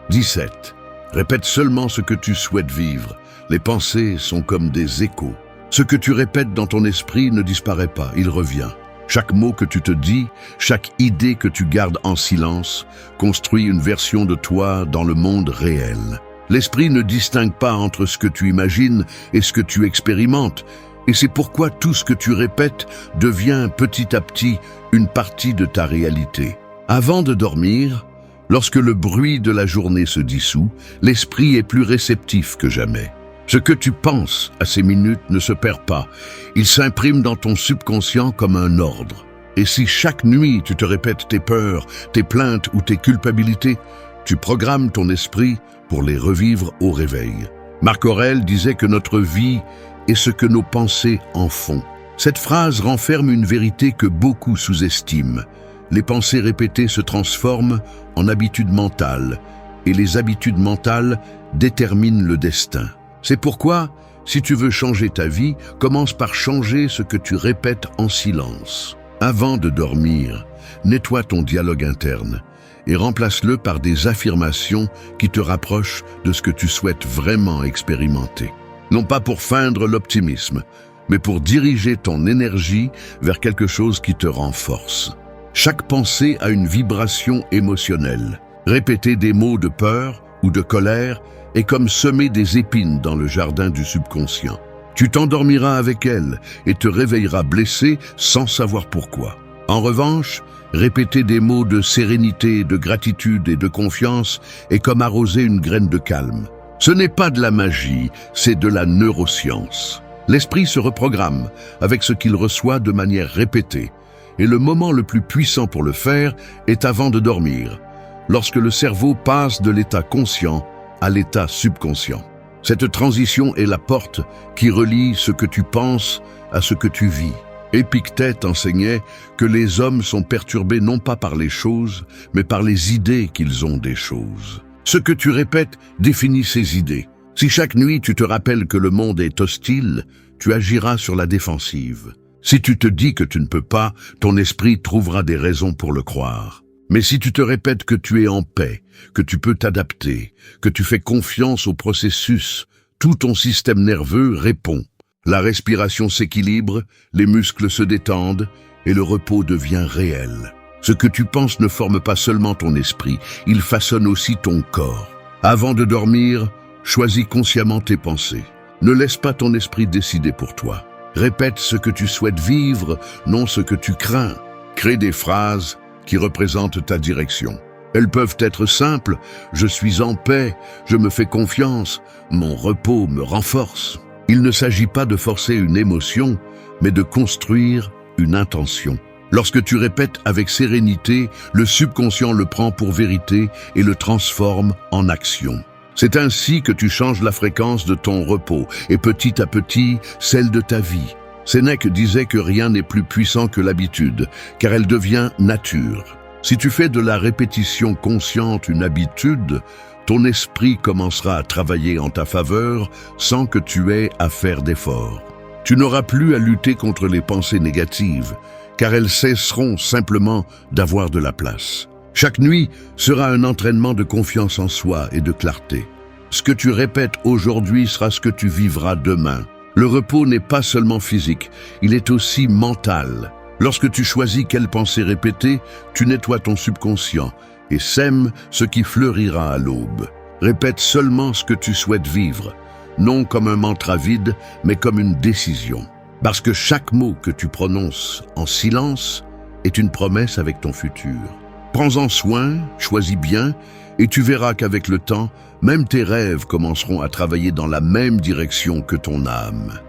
17. Répète seulement ce que tu souhaites vivre. Les pensées sont comme des échos. Ce que tu répètes dans ton esprit ne disparaît pas, il revient. Chaque mot que tu te dis, chaque idée que tu gardes en silence, construit une version de toi dans le monde réel. L'esprit ne distingue pas entre ce que tu imagines et ce que tu expérimentes, et c'est pourquoi tout ce que tu répètes devient petit à petit une partie de ta réalité. Avant de dormir, lorsque le bruit de la journée se dissout, l'esprit est plus réceptif que jamais. Ce que tu penses à ces minutes ne se perd pas. Il s'imprime dans ton subconscient comme un ordre. Et si chaque nuit tu te répètes tes peurs, tes plaintes ou tes culpabilités, tu programmes ton esprit pour les revivre au réveil. Marc Aurèle disait que notre vie est ce que nos pensées en font. Cette phrase renferme une vérité que beaucoup sous-estiment. Les pensées répétées se transforment en habitudes mentales, et les habitudes mentales déterminent le destin. C'est pourquoi, si tu veux changer ta vie, commence par changer ce que tu répètes en silence. Avant de dormir, nettoie ton dialogue interne et remplace-le par des affirmations qui te rapprochent de ce que tu souhaites vraiment expérimenter. Non pas pour feindre l'optimisme, mais pour diriger ton énergie vers quelque chose qui te renforce. Chaque pensée a une vibration émotionnelle. Répéter des mots de peur ou de colère est comme semer des épines dans le jardin du subconscient. Tu t'endormiras avec elles et te réveilleras blessé sans savoir pourquoi. En revanche, répéter des mots de sérénité, de gratitude et de confiance est comme arroser une graine de calme. Ce n'est pas de la magie, c'est de la neuroscience. L'esprit se reprogramme avec ce qu'il reçoit de manière répétée, et le moment le plus puissant pour le faire est avant de dormir, lorsque le cerveau passe de l'état conscient à l'état subconscient. Cette transition est la porte qui relie ce que tu penses à ce que tu vis. Épictète enseignait que les hommes sont perturbés non pas par les choses, mais par les idées qu'ils ont des choses. Ce que tu répètes définit ces idées. Si chaque nuit tu te rappelles que le monde est hostile, tu agiras sur la défensive. Si tu te dis que tu ne peux pas, ton esprit trouvera des raisons pour le croire. Mais si tu te répètes que tu es en paix, que tu peux t'adapter, que tu fais confiance au processus, tout ton système nerveux répond. La respiration s'équilibre, les muscles se détendent et le repos devient réel. Ce que tu penses ne forme pas seulement ton esprit, il façonne aussi ton corps. Avant de dormir, choisis consciemment tes pensées. Ne laisse pas ton esprit décider pour toi. Répète ce que tu souhaites vivre, non ce que tu crains. Crée des phrases qui représentent ta direction. Elles peuvent être simples, je suis en paix, je me fais confiance, mon repos me renforce. Il ne s'agit pas de forcer une émotion, mais de construire une intention. Lorsque tu répètes avec sérénité, le subconscient le prend pour vérité et le transforme en action. C'est ainsi que tu changes la fréquence de ton repos et petit à petit, celle de ta vie. Sénèque disait que rien n'est plus puissant que l'habitude, car elle devient nature. Si tu fais de la répétition consciente une habitude, ton esprit commencera à travailler en ta faveur sans que tu aies à faire d'efforts. Tu n'auras plus à lutter contre les pensées négatives, car elles cesseront simplement d'avoir de la place. Chaque nuit sera un entraînement de confiance en soi et de clarté. Ce que tu répètes aujourd'hui sera ce que tu vivras demain. Le repos n'est pas seulement physique, il est aussi mental. Lorsque tu choisis quelle pensée répéter, tu nettoies ton subconscient et sèmes ce qui fleurira à l'aube. Répète seulement ce que tu souhaites vivre, non comme un mantra vide, mais comme une décision. Parce que chaque mot que tu prononces en silence est une promesse avec ton futur. Prends-en soin, choisis bien, et tu verras qu'avec le temps, même tes rêves commenceront à travailler dans la même direction que ton âme.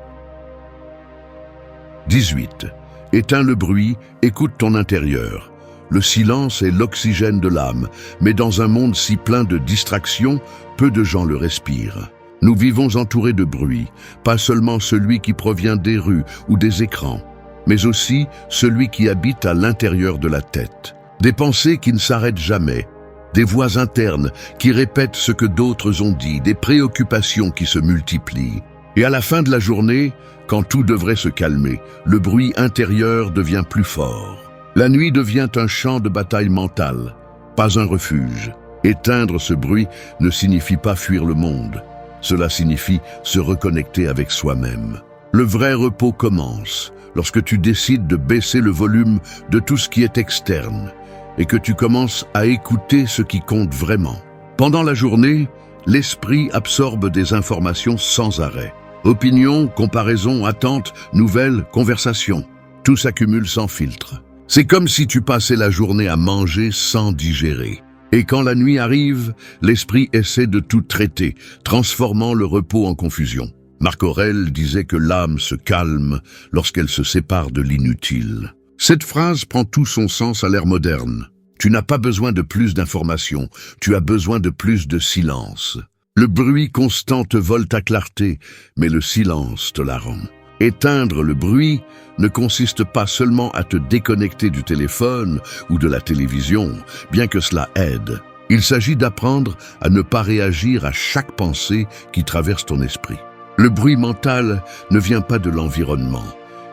18. Éteins le bruit, écoute ton intérieur. Le silence est l'oxygène de l'âme, mais dans un monde si plein de distractions, peu de gens le respirent. Nous vivons entourés de bruit, pas seulement celui qui provient des rues ou des écrans, mais aussi celui qui habite à l'intérieur de la tête. Des pensées qui ne s'arrêtent jamais, des voix internes qui répètent ce que d'autres ont dit, des préoccupations qui se multiplient. Et à la fin de la journée, quand tout devrait se calmer, le bruit intérieur devient plus fort. La nuit devient un champ de bataille mentale, pas un refuge. Éteindre ce bruit ne signifie pas fuir le monde. Cela signifie se reconnecter avec soi-même. Le vrai repos commence lorsque tu décides de baisser le volume de tout ce qui est externe et que tu commences à écouter ce qui compte vraiment. Pendant la journée, l'esprit absorbe des informations sans arrêt. Opinions, comparaisons, attentes, nouvelles, conversations. Tout s'accumule sans filtre. C'est comme si tu passais la journée à manger sans digérer. Et quand la nuit arrive, l'esprit essaie de tout traiter, transformant le repos en confusion. Marc Aurèle disait que l'âme se calme lorsqu'elle se sépare de l'inutile. Cette phrase prend tout son sens à l'ère moderne. Tu n'as pas besoin de plus d'informations, tu as besoin de plus de silence. Le bruit constant te vole ta clarté, mais le silence te la rend. Éteindre le bruit ne consiste pas seulement à te déconnecter du téléphone ou de la télévision, bien que cela aide. Il s'agit d'apprendre à ne pas réagir à chaque pensée qui traverse ton esprit. Le bruit mental ne vient pas de l'environnement,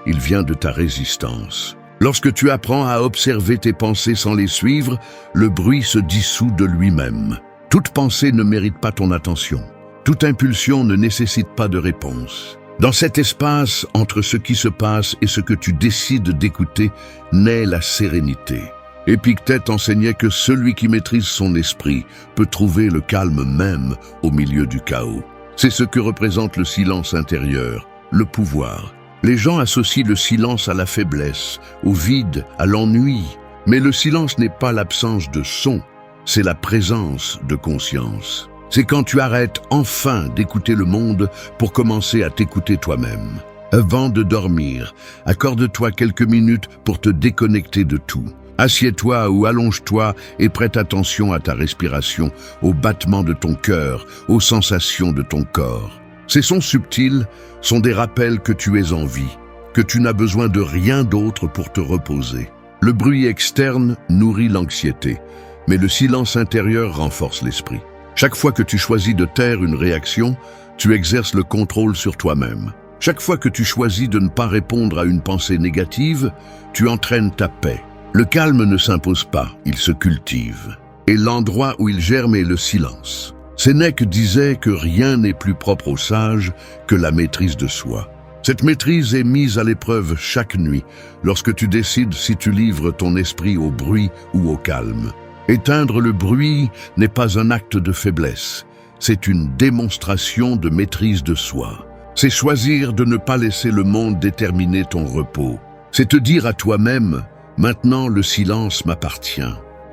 il vient de ta résistance. Lorsque tu apprends à observer tes pensées sans les suivre, le bruit se dissout de lui-même. Toute pensée ne mérite pas ton attention. Toute impulsion ne nécessite pas de réponse. Dans cet espace entre ce qui se passe et ce que tu décides d'écouter, naît la sérénité. Épictète enseignait que celui qui maîtrise son esprit peut trouver le calme même au milieu du chaos. C'est ce que représente le silence intérieur, le pouvoir. Les gens associent le silence à la faiblesse, au vide, à l'ennui. Mais le silence n'est pas l'absence de son, c'est la présence de conscience. C'est quand tu arrêtes enfin d'écouter le monde pour commencer à t'écouter toi-même. Avant de dormir, accorde-toi quelques minutes pour te déconnecter de tout. Assieds-toi ou allonge-toi et prête attention à ta respiration, aux battements de ton cœur, aux sensations de ton corps. Ces sons subtils sont des rappels que tu es en vie, que tu n'as besoin de rien d'autre pour te reposer. Le bruit externe nourrit l'anxiété, mais le silence intérieur renforce l'esprit. Chaque fois que tu choisis de taire une réaction, tu exerces le contrôle sur toi-même. Chaque fois que tu choisis de ne pas répondre à une pensée négative, tu entraînes ta paix. Le calme ne s'impose pas, il se cultive. Et l'endroit où il germe est le silence. Sénèque disait que rien n'est plus propre aux sages que la maîtrise de soi. Cette maîtrise est mise à l'épreuve chaque nuit, lorsque tu décides si tu livres ton esprit au bruit ou au calme. Éteindre le bruit n'est pas un acte de faiblesse, c'est une démonstration de maîtrise de soi. C'est choisir de ne pas laisser le monde déterminer ton repos. C'est te dire à toi-même, maintenant le silence m'appartient.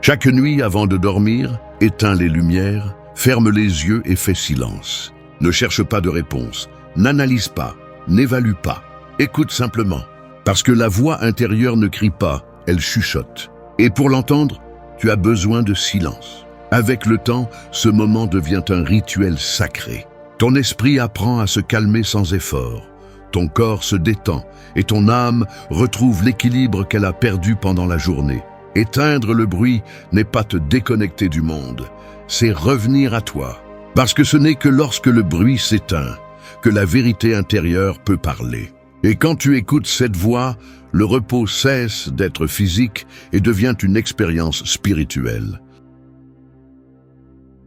Chaque nuit avant de dormir, éteins les lumières, ferme les yeux et fais silence. Ne cherche pas de réponse, n'analyse pas, n'évalue pas, écoute simplement. Parce que la voix intérieure ne crie pas, elle chuchote. Et pour l'entendre, tu as besoin de silence. Avec le temps, ce moment devient un rituel sacré. Ton esprit apprend à se calmer sans effort. Ton corps se détend et ton âme retrouve l'équilibre qu'elle a perdu pendant la journée. Éteindre le bruit n'est pas te déconnecter du monde, c'est revenir à toi. Parce que ce n'est que lorsque le bruit s'éteint que la vérité intérieure peut parler. Et quand tu écoutes cette voix, le repos cesse d'être physique et devient une expérience spirituelle.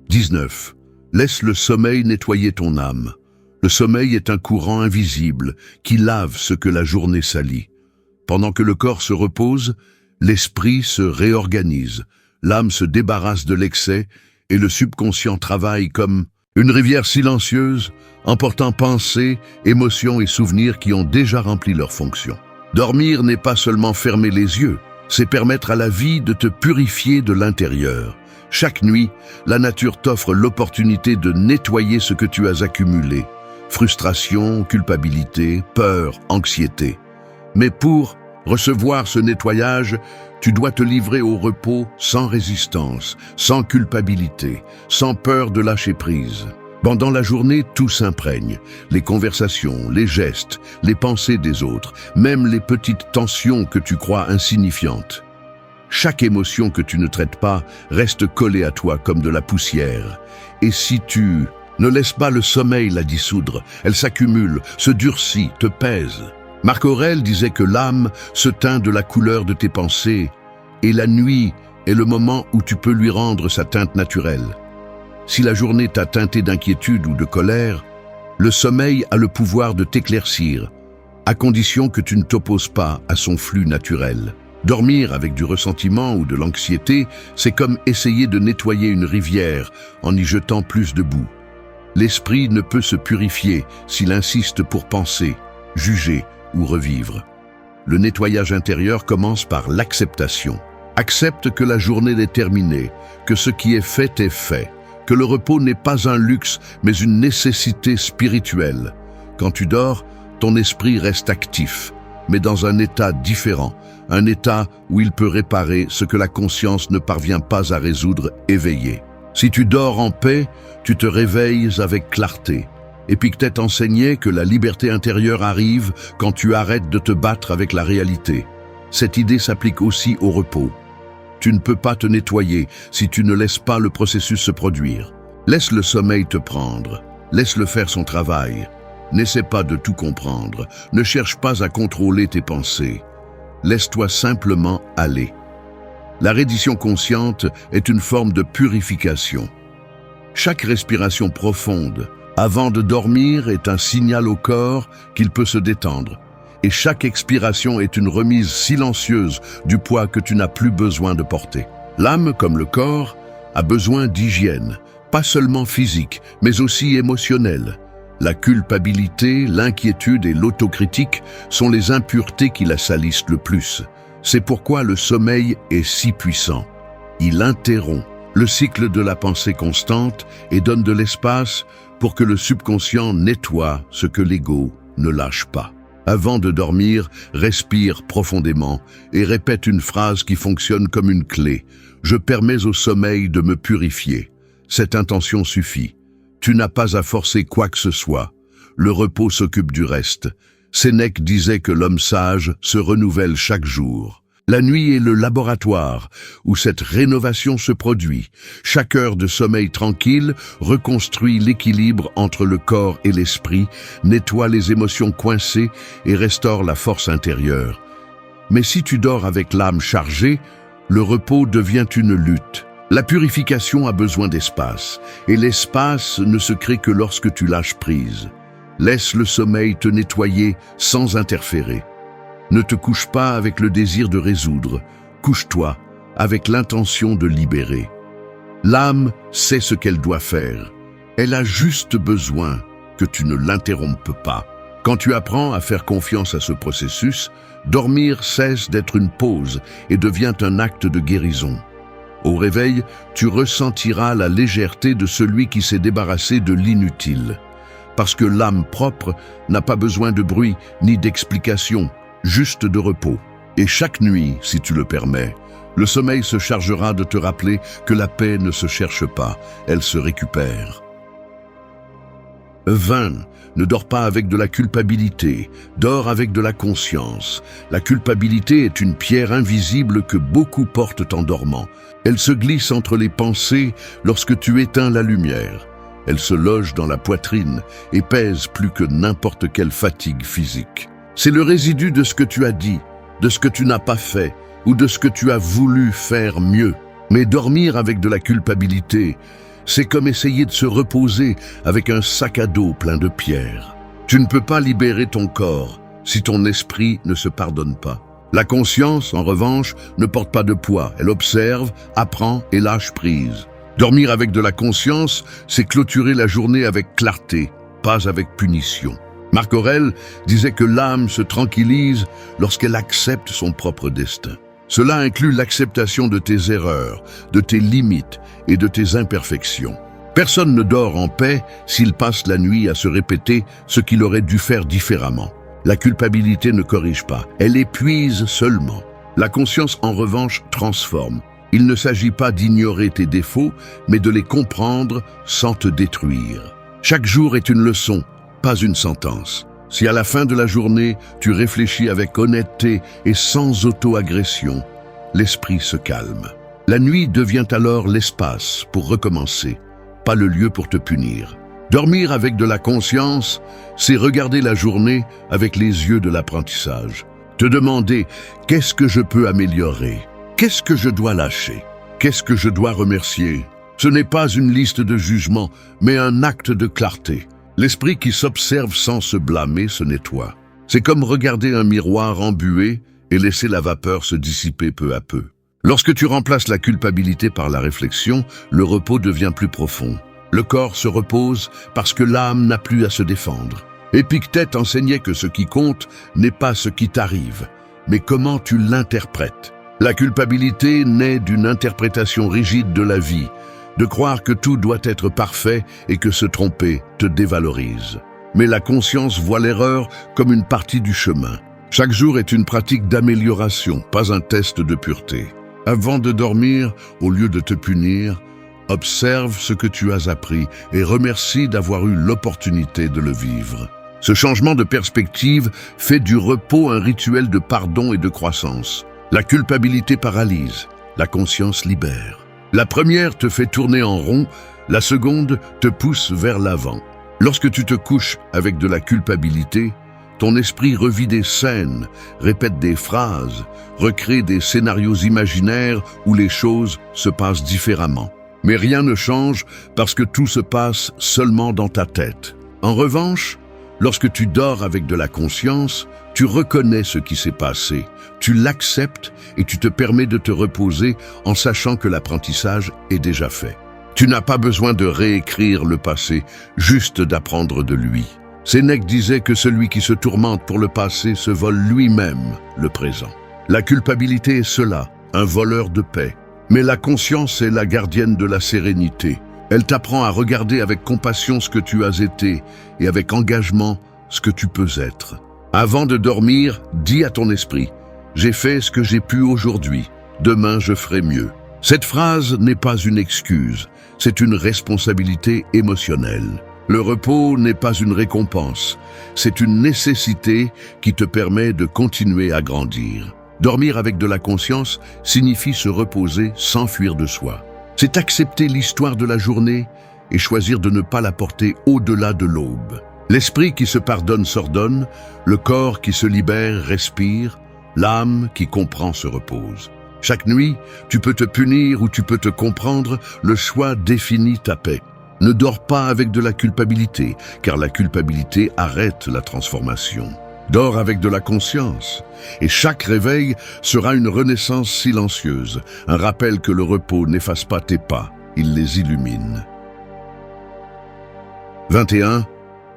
19. Laisse le sommeil nettoyer ton âme. Le sommeil est un courant invisible qui lave ce que la journée salit. Pendant que le corps se repose, l'esprit se réorganise, l'âme se débarrasse de l'excès et le subconscient travaille comme une rivière silencieuse, emportant pensées, émotions et souvenirs qui ont déjà rempli leur fonction. Dormir n'est pas seulement fermer les yeux, c'est permettre à la vie de te purifier de l'intérieur. Chaque nuit, la nature t'offre l'opportunité de nettoyer ce que tu as accumulé. Frustration, culpabilité, peur, anxiété. Mais pour recevoir ce nettoyage, tu dois te livrer au repos sans résistance, sans culpabilité, sans peur de lâcher prise. Pendant la journée, tout s'imprègne. Les conversations, les gestes, les pensées des autres, même les petites tensions que tu crois insignifiantes. Chaque émotion que tu ne traites pas reste collée à toi comme de la poussière. Et si tu ne laisses pas le sommeil la dissoudre, elle s'accumule, se durcit, te pèse. Marc Aurèle disait que l'âme se teint de la couleur de tes pensées, et la nuit est le moment où tu peux lui rendre sa teinte naturelle. Si la journée t'a teinté d'inquiétude ou de colère, le sommeil a le pouvoir de t'éclaircir, à condition que tu ne t'opposes pas à son flux naturel. Dormir avec du ressentiment ou de l'anxiété, c'est comme essayer de nettoyer une rivière en y jetant plus de boue. L'esprit ne peut se purifier s'il insiste pour penser, juger ou revivre. Le nettoyage intérieur commence par l'acceptation. Accepte que la journée est terminée, que ce qui est fait, que le repos n'est pas un luxe mais une nécessité spirituelle. Quand tu dors, ton esprit reste actif, mais dans un état différent, un état où il peut réparer ce que la conscience ne parvient pas à résoudre éveillé. Si tu dors en paix, tu te réveilles avec clarté. Épictète enseignait que la liberté intérieure arrive quand tu arrêtes de te battre avec la réalité. Cette idée s'applique aussi au repos. Tu ne peux pas te nettoyer si tu ne laisses pas le processus se produire. Laisse le sommeil te prendre, laisse-le faire son travail. N'essaie pas de tout comprendre, ne cherche pas à contrôler tes pensées. Laisse-toi simplement aller. La reddition consciente est une forme de purification. Chaque respiration profonde, avant de dormir, est un signal au corps qu'il peut se détendre. Et chaque expiration est une remise silencieuse du poids que tu n'as plus besoin de porter. L'âme, comme le corps, a besoin d'hygiène, pas seulement physique, mais aussi émotionnelle. La culpabilité, l'inquiétude et l'autocritique sont les impuretés qui la salissent le plus. C'est pourquoi le sommeil est si puissant. Il interrompt le cycle de la pensée constante et donne de l'espace pour que le subconscient nettoie ce que l'ego ne lâche pas. Avant de dormir, respire profondément et répète une phrase qui fonctionne comme une clé. Je permets au sommeil de me purifier. Cette intention suffit. Tu n'as pas à forcer quoi que ce soit. Le repos s'occupe du reste. Sénèque disait que l'homme sage se renouvelle chaque jour. La nuit est le laboratoire où cette rénovation se produit. Chaque heure de sommeil tranquille reconstruit l'équilibre entre le corps et l'esprit, nettoie les émotions coincées et restaure la force intérieure. Mais si tu dors avec l'âme chargée, le repos devient une lutte. La purification a besoin d'espace, et l'espace ne se crée que lorsque tu lâches prise. Laisse le sommeil te nettoyer sans interférer. Ne te couche pas avec le désir de résoudre, couche-toi avec l'intention de libérer. L'âme sait ce qu'elle doit faire. Elle a juste besoin que tu ne l'interrompes pas. Quand tu apprends à faire confiance à ce processus, dormir cesse d'être une pause et devient un acte de guérison. Au réveil, tu ressentiras la légèreté de celui qui s'est débarrassé de l'inutile. Parce que l'âme propre n'a pas besoin de bruit ni d'explication, juste de repos. Et chaque nuit, si tu le permets, le sommeil se chargera de te rappeler que la paix ne se cherche pas, elle se récupère. 20. Ne dors pas avec de la culpabilité, dors avec de la conscience. La culpabilité est une pierre invisible que beaucoup portent en dormant. Elle se glisse entre les pensées lorsque tu éteins la lumière. Elle se loge dans la poitrine et pèse plus que n'importe quelle fatigue physique. C'est le résidu de ce que tu as dit, de ce que tu n'as pas fait ou de ce que tu as voulu faire mieux. Mais dormir avec de la culpabilité C'est comme essayer de se reposer avec un sac à dos plein de pierres. Tu ne peux pas libérer ton corps si ton esprit ne se pardonne pas. La conscience, en revanche, ne porte pas de poids. Elle observe, apprend et lâche prise. Dormir avec de la conscience, c'est clôturer la journée avec clarté, pas avec punition. Marc Aurèle disait que l'âme se tranquillise lorsqu'elle accepte son propre destin. Cela inclut l'acceptation de tes erreurs, de tes limites et de tes imperfections. Personne ne dort en paix s'il passe la nuit à se répéter ce qu'il aurait dû faire différemment. La culpabilité ne corrige pas, elle épuise seulement. La conscience, en revanche, transforme. Il ne s'agit pas d'ignorer tes défauts, mais de les comprendre sans te détruire. Chaque jour est une leçon, pas une sentence. Si à la fin de la journée, tu réfléchis avec honnêteté et sans auto-agression, l'esprit se calme. La nuit devient alors l'espace pour recommencer, pas le lieu pour te punir. Dormir avec de la conscience, c'est regarder la journée avec les yeux de l'apprentissage. Te demander « Qu'est-ce que je peux améliorer ? Qu'est-ce que je dois lâcher ? Qu'est-ce que je dois remercier ?» Ce n'est pas une liste de jugements, mais un acte de clarté. L'esprit qui s'observe sans se blâmer se nettoie. C'est comme regarder un miroir embué et laisser la vapeur se dissiper peu à peu. Lorsque tu remplaces la culpabilité par la réflexion, le repos devient plus profond. Le corps se repose parce que l'âme n'a plus à se défendre. Épictète enseignait que ce qui compte n'est pas ce qui t'arrive, mais comment tu l'interprètes. La culpabilité naît d'une interprétation rigide de la vie, de croire que tout doit être parfait et que se tromper te dévalorise. Mais la conscience voit l'erreur comme une partie du chemin. Chaque jour est une pratique d'amélioration, pas un test de pureté. Avant de dormir, au lieu de te punir, observe ce que tu as appris et remercie d'avoir eu l'opportunité de le vivre. Ce changement de perspective fait du repos un rituel de pardon et de croissance. La culpabilité paralyse, la conscience libère. La première te fait tourner en rond, la seconde te pousse vers l'avant. Lorsque tu te couches avec de la culpabilité, ton esprit revit des scènes, répète des phrases, recrée des scénarios imaginaires où les choses se passent différemment. Mais rien ne change parce que tout se passe seulement dans ta tête. En revanche, lorsque tu dors avec de la conscience, tu reconnais ce qui s'est passé, tu l'acceptes et tu te permets de te reposer en sachant que l'apprentissage est déjà fait. Tu n'as pas besoin de réécrire le passé, juste d'apprendre de lui. Sénèque disait que celui qui se tourmente pour le passé se vole lui-même le présent. La culpabilité est cela, un voleur de paix. Mais la conscience est la gardienne de la sérénité. Elle t'apprend à regarder avec compassion ce que tu as été et avec engagement ce que tu peux être. Avant de dormir, dis à ton esprit « J'ai fait ce que j'ai pu aujourd'hui, demain je ferai mieux ». Cette phrase n'est pas une excuse, c'est une responsabilité émotionnelle. Le repos n'est pas une récompense, c'est une nécessité qui te permet de continuer à grandir. Dormir avec de la conscience signifie se reposer sans fuir de soi. C'est accepter l'histoire de la journée et choisir de ne pas la porter au-delà de l'aube. L'esprit qui se pardonne s'ordonne, le corps qui se libère respire, l'âme qui comprend se repose. Chaque nuit, tu peux te punir ou tu peux te comprendre, le choix définit ta paix. Ne dors pas avec de la culpabilité, car la culpabilité arrête la transformation. Dors avec de la conscience, et chaque réveil sera une renaissance silencieuse, un rappel que le repos n'efface pas tes pas, il les illumine. 21.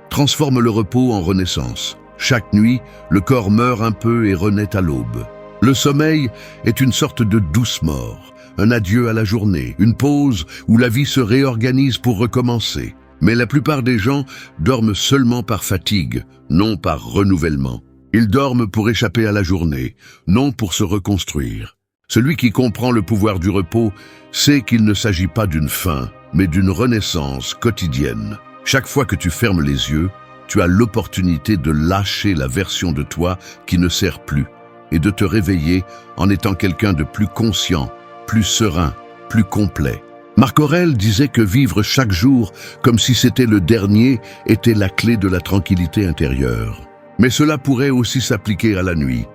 Transforme le repos en renaissance. Chaque nuit, le corps meurt un peu et renaît à l'aube. Le sommeil est une sorte de douce mort, un adieu à la journée, une pause où la vie se réorganise pour recommencer. Mais la plupart des gens dorment seulement par fatigue, non par renouvellement. Ils dorment pour échapper à la journée, non pour se reconstruire. Celui qui comprend le pouvoir du repos sait qu'il ne s'agit pas d'une fin, mais d'une renaissance quotidienne. Chaque fois que tu fermes les yeux, tu as l'opportunité de lâcher la version de toi qui ne sert plus et de te réveiller en étant quelqu'un de plus conscient, plus serein, plus complet. Marc Aurèle disait que vivre chaque jour comme si c'était le dernier était la clé de la tranquillité intérieure. Mais cela pourrait aussi s'appliquer à la nuit.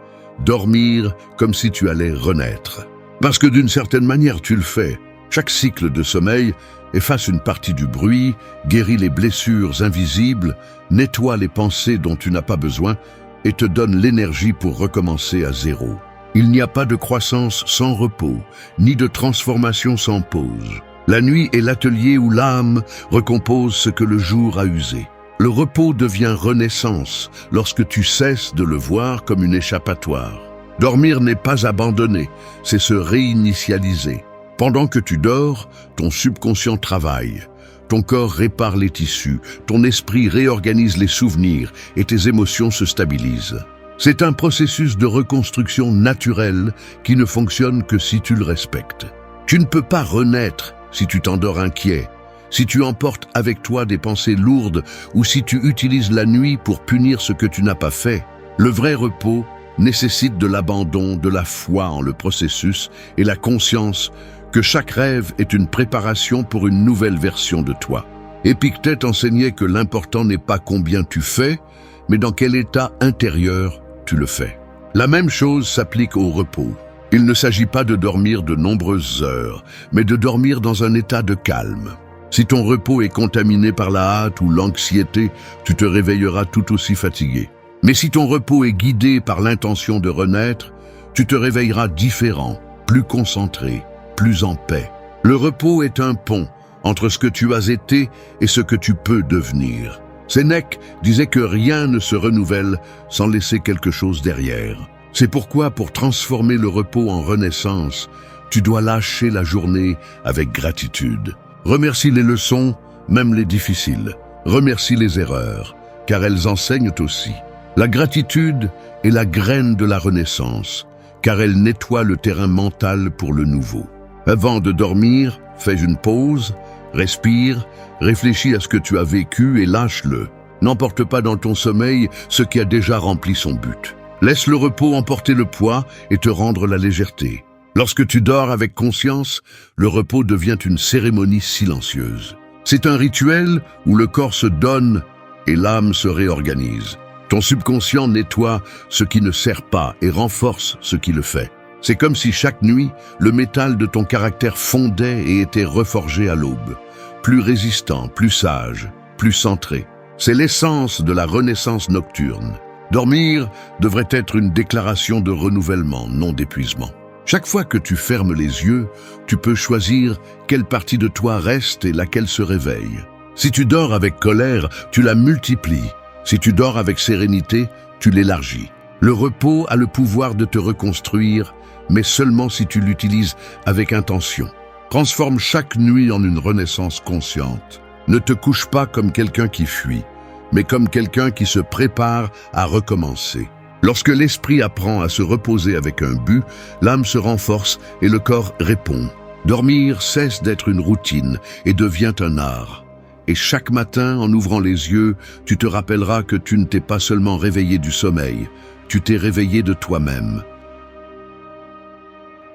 Dormir comme si tu allais renaître. Parce que d'une certaine manière tu le fais. Chaque cycle de sommeil efface une partie du bruit, guérit les blessures invisibles, nettoie les pensées dont tu n'as pas besoin et te donne l'énergie pour recommencer à zéro. Il n'y a pas de croissance sans repos, ni de transformation sans pause. La nuit est l'atelier où l'âme recompose ce que le jour a usé. Le repos devient renaissance lorsque tu cesses de le voir comme une échappatoire. Dormir n'est pas abandonner, c'est se réinitialiser. Pendant que tu dors, ton subconscient travaille. Ton corps répare les tissus, ton esprit réorganise les souvenirs et tes émotions se stabilisent. C'est un processus de reconstruction naturelle qui ne fonctionne que si tu le respectes. Tu ne peux pas renaître si tu t'endors inquiet, si tu emportes avec toi des pensées lourdes ou si tu utilises la nuit pour punir ce que tu n'as pas fait. Le vrai repos nécessite de l'abandon, de la foi en le processus et la conscience que chaque rêve est une préparation pour une nouvelle version de toi. Épictète enseignait que l'important n'est pas combien tu fais, mais dans quel état intérieur tu le fais. La même chose s'applique au repos. Il ne s'agit pas de dormir de nombreuses heures, mais de dormir dans un état de calme. Si ton repos est contaminé par la hâte ou l'anxiété, tu te réveilleras tout aussi fatigué. Mais si ton repos est guidé par l'intention de renaître, tu te réveilleras différent, plus concentré, plus en paix. Le repos est un pont entre ce que tu as été et ce que tu peux devenir. Sénèque disait que rien ne se renouvelle sans laisser quelque chose derrière. C'est pourquoi, pour transformer le repos en renaissance, tu dois lâcher la journée avec gratitude. Remercie les leçons, même les difficiles. Remercie les erreurs, car elles enseignent aussi. La gratitude est la graine de la renaissance, car elle nettoie le terrain mental pour le nouveau. Avant de dormir, fais une pause, respire, réfléchis à ce que tu as vécu et lâche-le. N'emporte pas dans ton sommeil ce qui a déjà rempli son but. Laisse le repos emporter le poids et te rendre la légèreté. Lorsque tu dors avec conscience, le repos devient une cérémonie silencieuse. C'est un rituel où le corps se donne et l'âme se réorganise. Ton subconscient nettoie ce qui ne sert pas et renforce ce qui le fait. C'est comme si chaque nuit, le métal de ton caractère fondait et était reforgé à l'aube. Plus résistant, plus sage, plus centré. C'est l'essence de la renaissance nocturne. Dormir devrait être une déclaration de renouvellement, non d'épuisement. Chaque fois que tu fermes les yeux, tu peux choisir quelle partie de toi reste et laquelle se réveille. Si tu dors avec colère, tu la multiplies. Si tu dors avec sérénité, tu l'élargis. Le repos a le pouvoir de te reconstruire, mais seulement si tu l'utilises avec intention. Transforme chaque nuit en une renaissance consciente. Ne te couche pas comme quelqu'un qui fuit, mais comme quelqu'un qui se prépare à recommencer. Lorsque l'esprit apprend à se reposer avec un but, l'âme se renforce et le corps répond. Dormir cesse d'être une routine et devient un art. Et chaque matin, en ouvrant les yeux, tu te rappelleras que tu ne t'es pas seulement réveillé du sommeil, tu t'es réveillé de toi-même.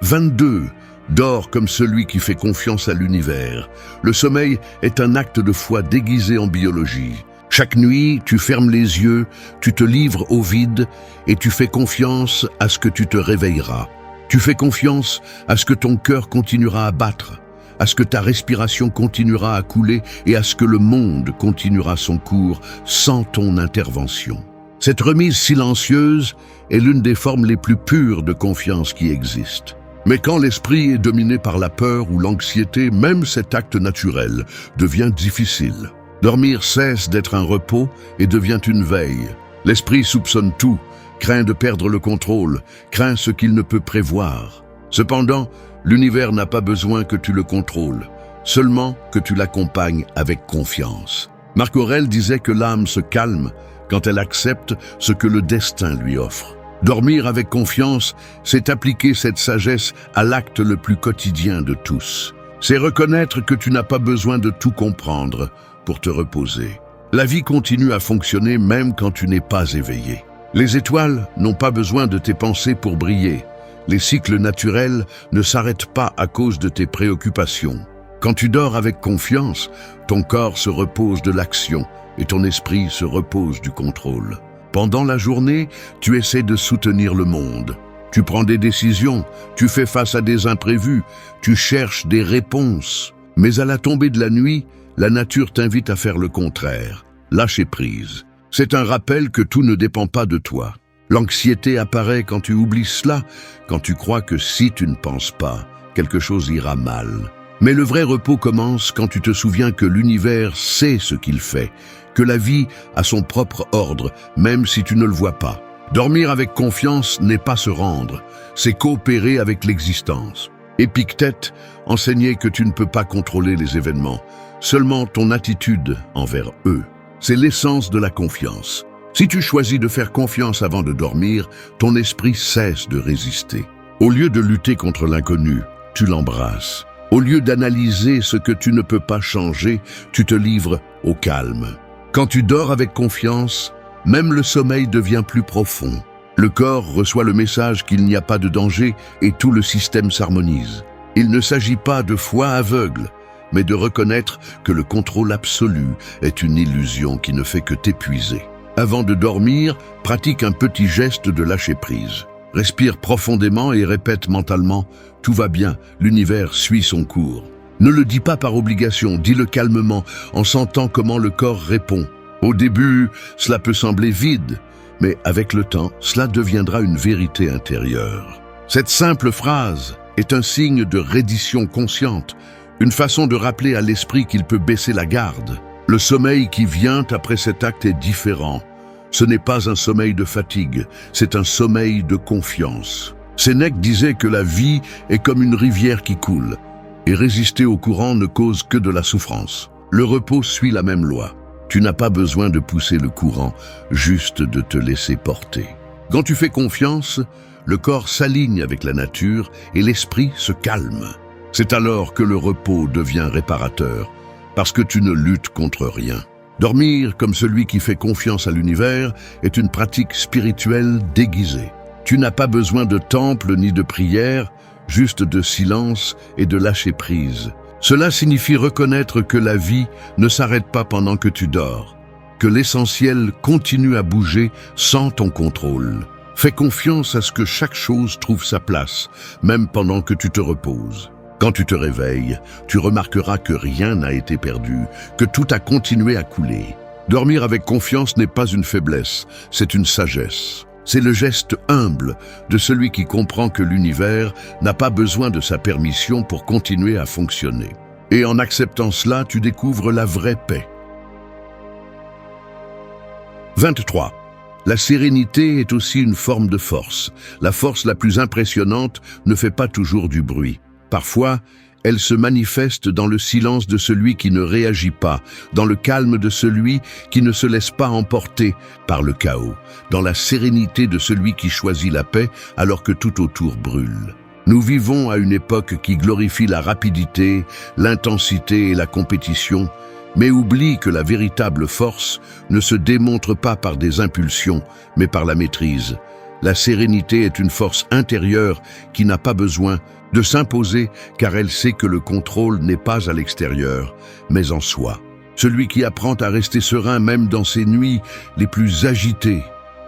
22. Dors comme celui qui fait confiance à l'univers. Le sommeil est un acte de foi déguisé en biologie. Chaque nuit, tu fermes les yeux, tu te livres au vide et tu fais confiance à ce que tu te réveilleras. Tu fais confiance à ce que ton cœur continuera à battre, à ce que ta respiration continuera à couler et à ce que le monde continuera son cours sans ton intervention. Cette remise silencieuse est l'une des formes les plus pures de confiance qui existent. Mais quand l'esprit est dominé par la peur ou l'anxiété, même cet acte naturel devient difficile. Dormir cesse d'être un repos et devient une veille. L'esprit soupçonne tout, craint de perdre le contrôle, craint ce qu'il ne peut prévoir. Cependant, l'univers n'a pas besoin que tu le contrôles, seulement que tu l'accompagnes avec confiance. Marc Aurèle disait que l'âme se calme quand elle accepte ce que le destin lui offre. Dormir avec confiance, c'est appliquer cette sagesse à l'acte le plus quotidien de tous. C'est reconnaître que tu n'as pas besoin de tout comprendre pour te reposer. La vie continue à fonctionner même quand tu n'es pas éveillé. Les étoiles n'ont pas besoin de tes pensées pour briller. Les cycles naturels ne s'arrêtent pas à cause de tes préoccupations. Quand tu dors avec confiance, ton corps se repose de l'action et ton esprit se repose du contrôle. Pendant la journée, tu essaies de soutenir le monde. Tu prends des décisions, tu fais face à des imprévus, tu cherches des réponses. Mais à la tombée de la nuit, la nature t'invite à faire le contraire. Lâcher prise. C'est un rappel que tout ne dépend pas de toi. L'anxiété apparaît quand tu oublies cela, quand tu crois que si tu ne penses pas, quelque chose ira mal. Mais le vrai repos commence quand tu te souviens que l'univers sait ce qu'il fait, que la vie a son propre ordre, même si tu ne le vois pas. Dormir avec confiance n'est pas se rendre, c'est coopérer avec l'existence. Épictète enseignait que tu ne peux pas contrôler les événements, seulement ton attitude envers eux. C'est l'essence de la confiance. Si tu choisis de faire confiance avant de dormir, ton esprit cesse de résister. Au lieu de lutter contre l'inconnu, tu l'embrasses. Au lieu d'analyser ce que tu ne peux pas changer, tu te livres au calme. Quand tu dors avec confiance, même le sommeil devient plus profond. Le corps reçoit le message qu'il n'y a pas de danger et tout le système s'harmonise. Il ne s'agit pas de foi aveugle, mais de reconnaître que le contrôle absolu est une illusion qui ne fait que t'épuiser. Avant de dormir, pratique un petit geste de lâcher prise. Respire profondément et répète mentalement « Tout va bien, l'univers suit son cours ». Ne le dis pas par obligation, dis-le calmement en sentant comment le corps répond. Au début, cela peut sembler vide, mais avec le temps, cela deviendra une vérité intérieure. Cette simple phrase est un signe de reddition consciente, une façon de rappeler à l'esprit qu'il peut baisser la garde. Le sommeil qui vient après cet acte est différent. Ce n'est pas un sommeil de fatigue, c'est un sommeil de confiance. Sénèque disait que la vie est comme une rivière qui coule, et résister au courant ne cause que de la souffrance. Le repos suit la même loi. Tu n'as pas besoin de pousser le courant, juste de te laisser porter. Quand tu fais confiance, le corps s'aligne avec la nature et l'esprit se calme. C'est alors que le repos devient réparateur, parce que tu ne luttes contre rien. Dormir comme celui qui fait confiance à l'univers est une pratique spirituelle déguisée. Tu n'as pas besoin de temple ni de prière, juste de silence et de lâcher prise. Cela signifie reconnaître que la vie ne s'arrête pas pendant que tu dors, que l'essentiel continue à bouger sans ton contrôle. Fais confiance à ce que chaque chose trouve sa place, même pendant que tu te reposes. Quand tu te réveilles, tu remarqueras que rien n'a été perdu, que tout a continué à couler. Dormir avec confiance n'est pas une faiblesse, c'est une sagesse. C'est le geste humble de celui qui comprend que l'univers n'a pas besoin de sa permission pour continuer à fonctionner. Et en acceptant cela, tu découvres la vraie paix. 23. La sérénité est aussi une forme de force. La force la plus impressionnante ne fait pas toujours du bruit. Parfois, elle se manifeste dans le silence de celui qui ne réagit pas, dans le calme de celui qui ne se laisse pas emporter par le chaos, dans la sérénité de celui qui choisit la paix alors que tout autour brûle. Nous vivons à une époque qui glorifie la rapidité, l'intensité et la compétition, mais oublie que la véritable force ne se démontre pas par des impulsions, mais par la maîtrise. La sérénité est une force intérieure qui n'a pas besoin de s'imposer car elle sait que le contrôle n'est pas à l'extérieur, mais en soi. Celui qui apprend à rester serein même dans ses nuits les plus agitées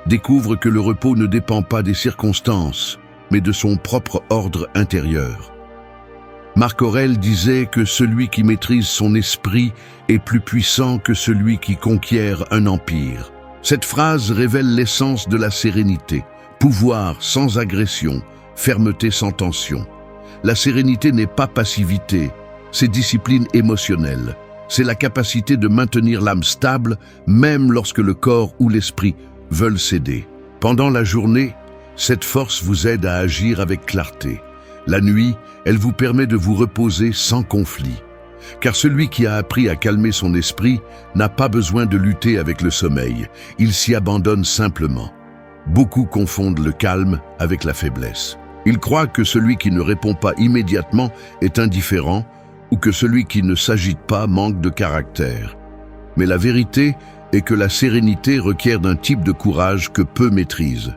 découvre que le repos ne dépend pas des circonstances, mais de son propre ordre intérieur. Marc Aurèle disait que celui qui maîtrise son esprit est plus puissant que celui qui conquiert un empire. Cette phrase révèle l'essence de la sérénité. Pouvoir sans agression, fermeté sans tension. La sérénité n'est pas passivité, c'est discipline émotionnelle. C'est la capacité de maintenir l'âme stable, même lorsque le corps ou l'esprit veulent céder. Pendant la journée, cette force vous aide à agir avec clarté. La nuit, elle vous permet de vous reposer sans conflit. Car celui qui a appris à calmer son esprit n'a pas besoin de lutter avec le sommeil, il s'y abandonne simplement. Beaucoup confondent le calme avec la faiblesse. Ils croient que celui qui ne répond pas immédiatement est indifférent ou que celui qui ne s'agite pas manque de caractère. Mais la vérité est que la sérénité requiert d'un type de courage que peu maîtrisent,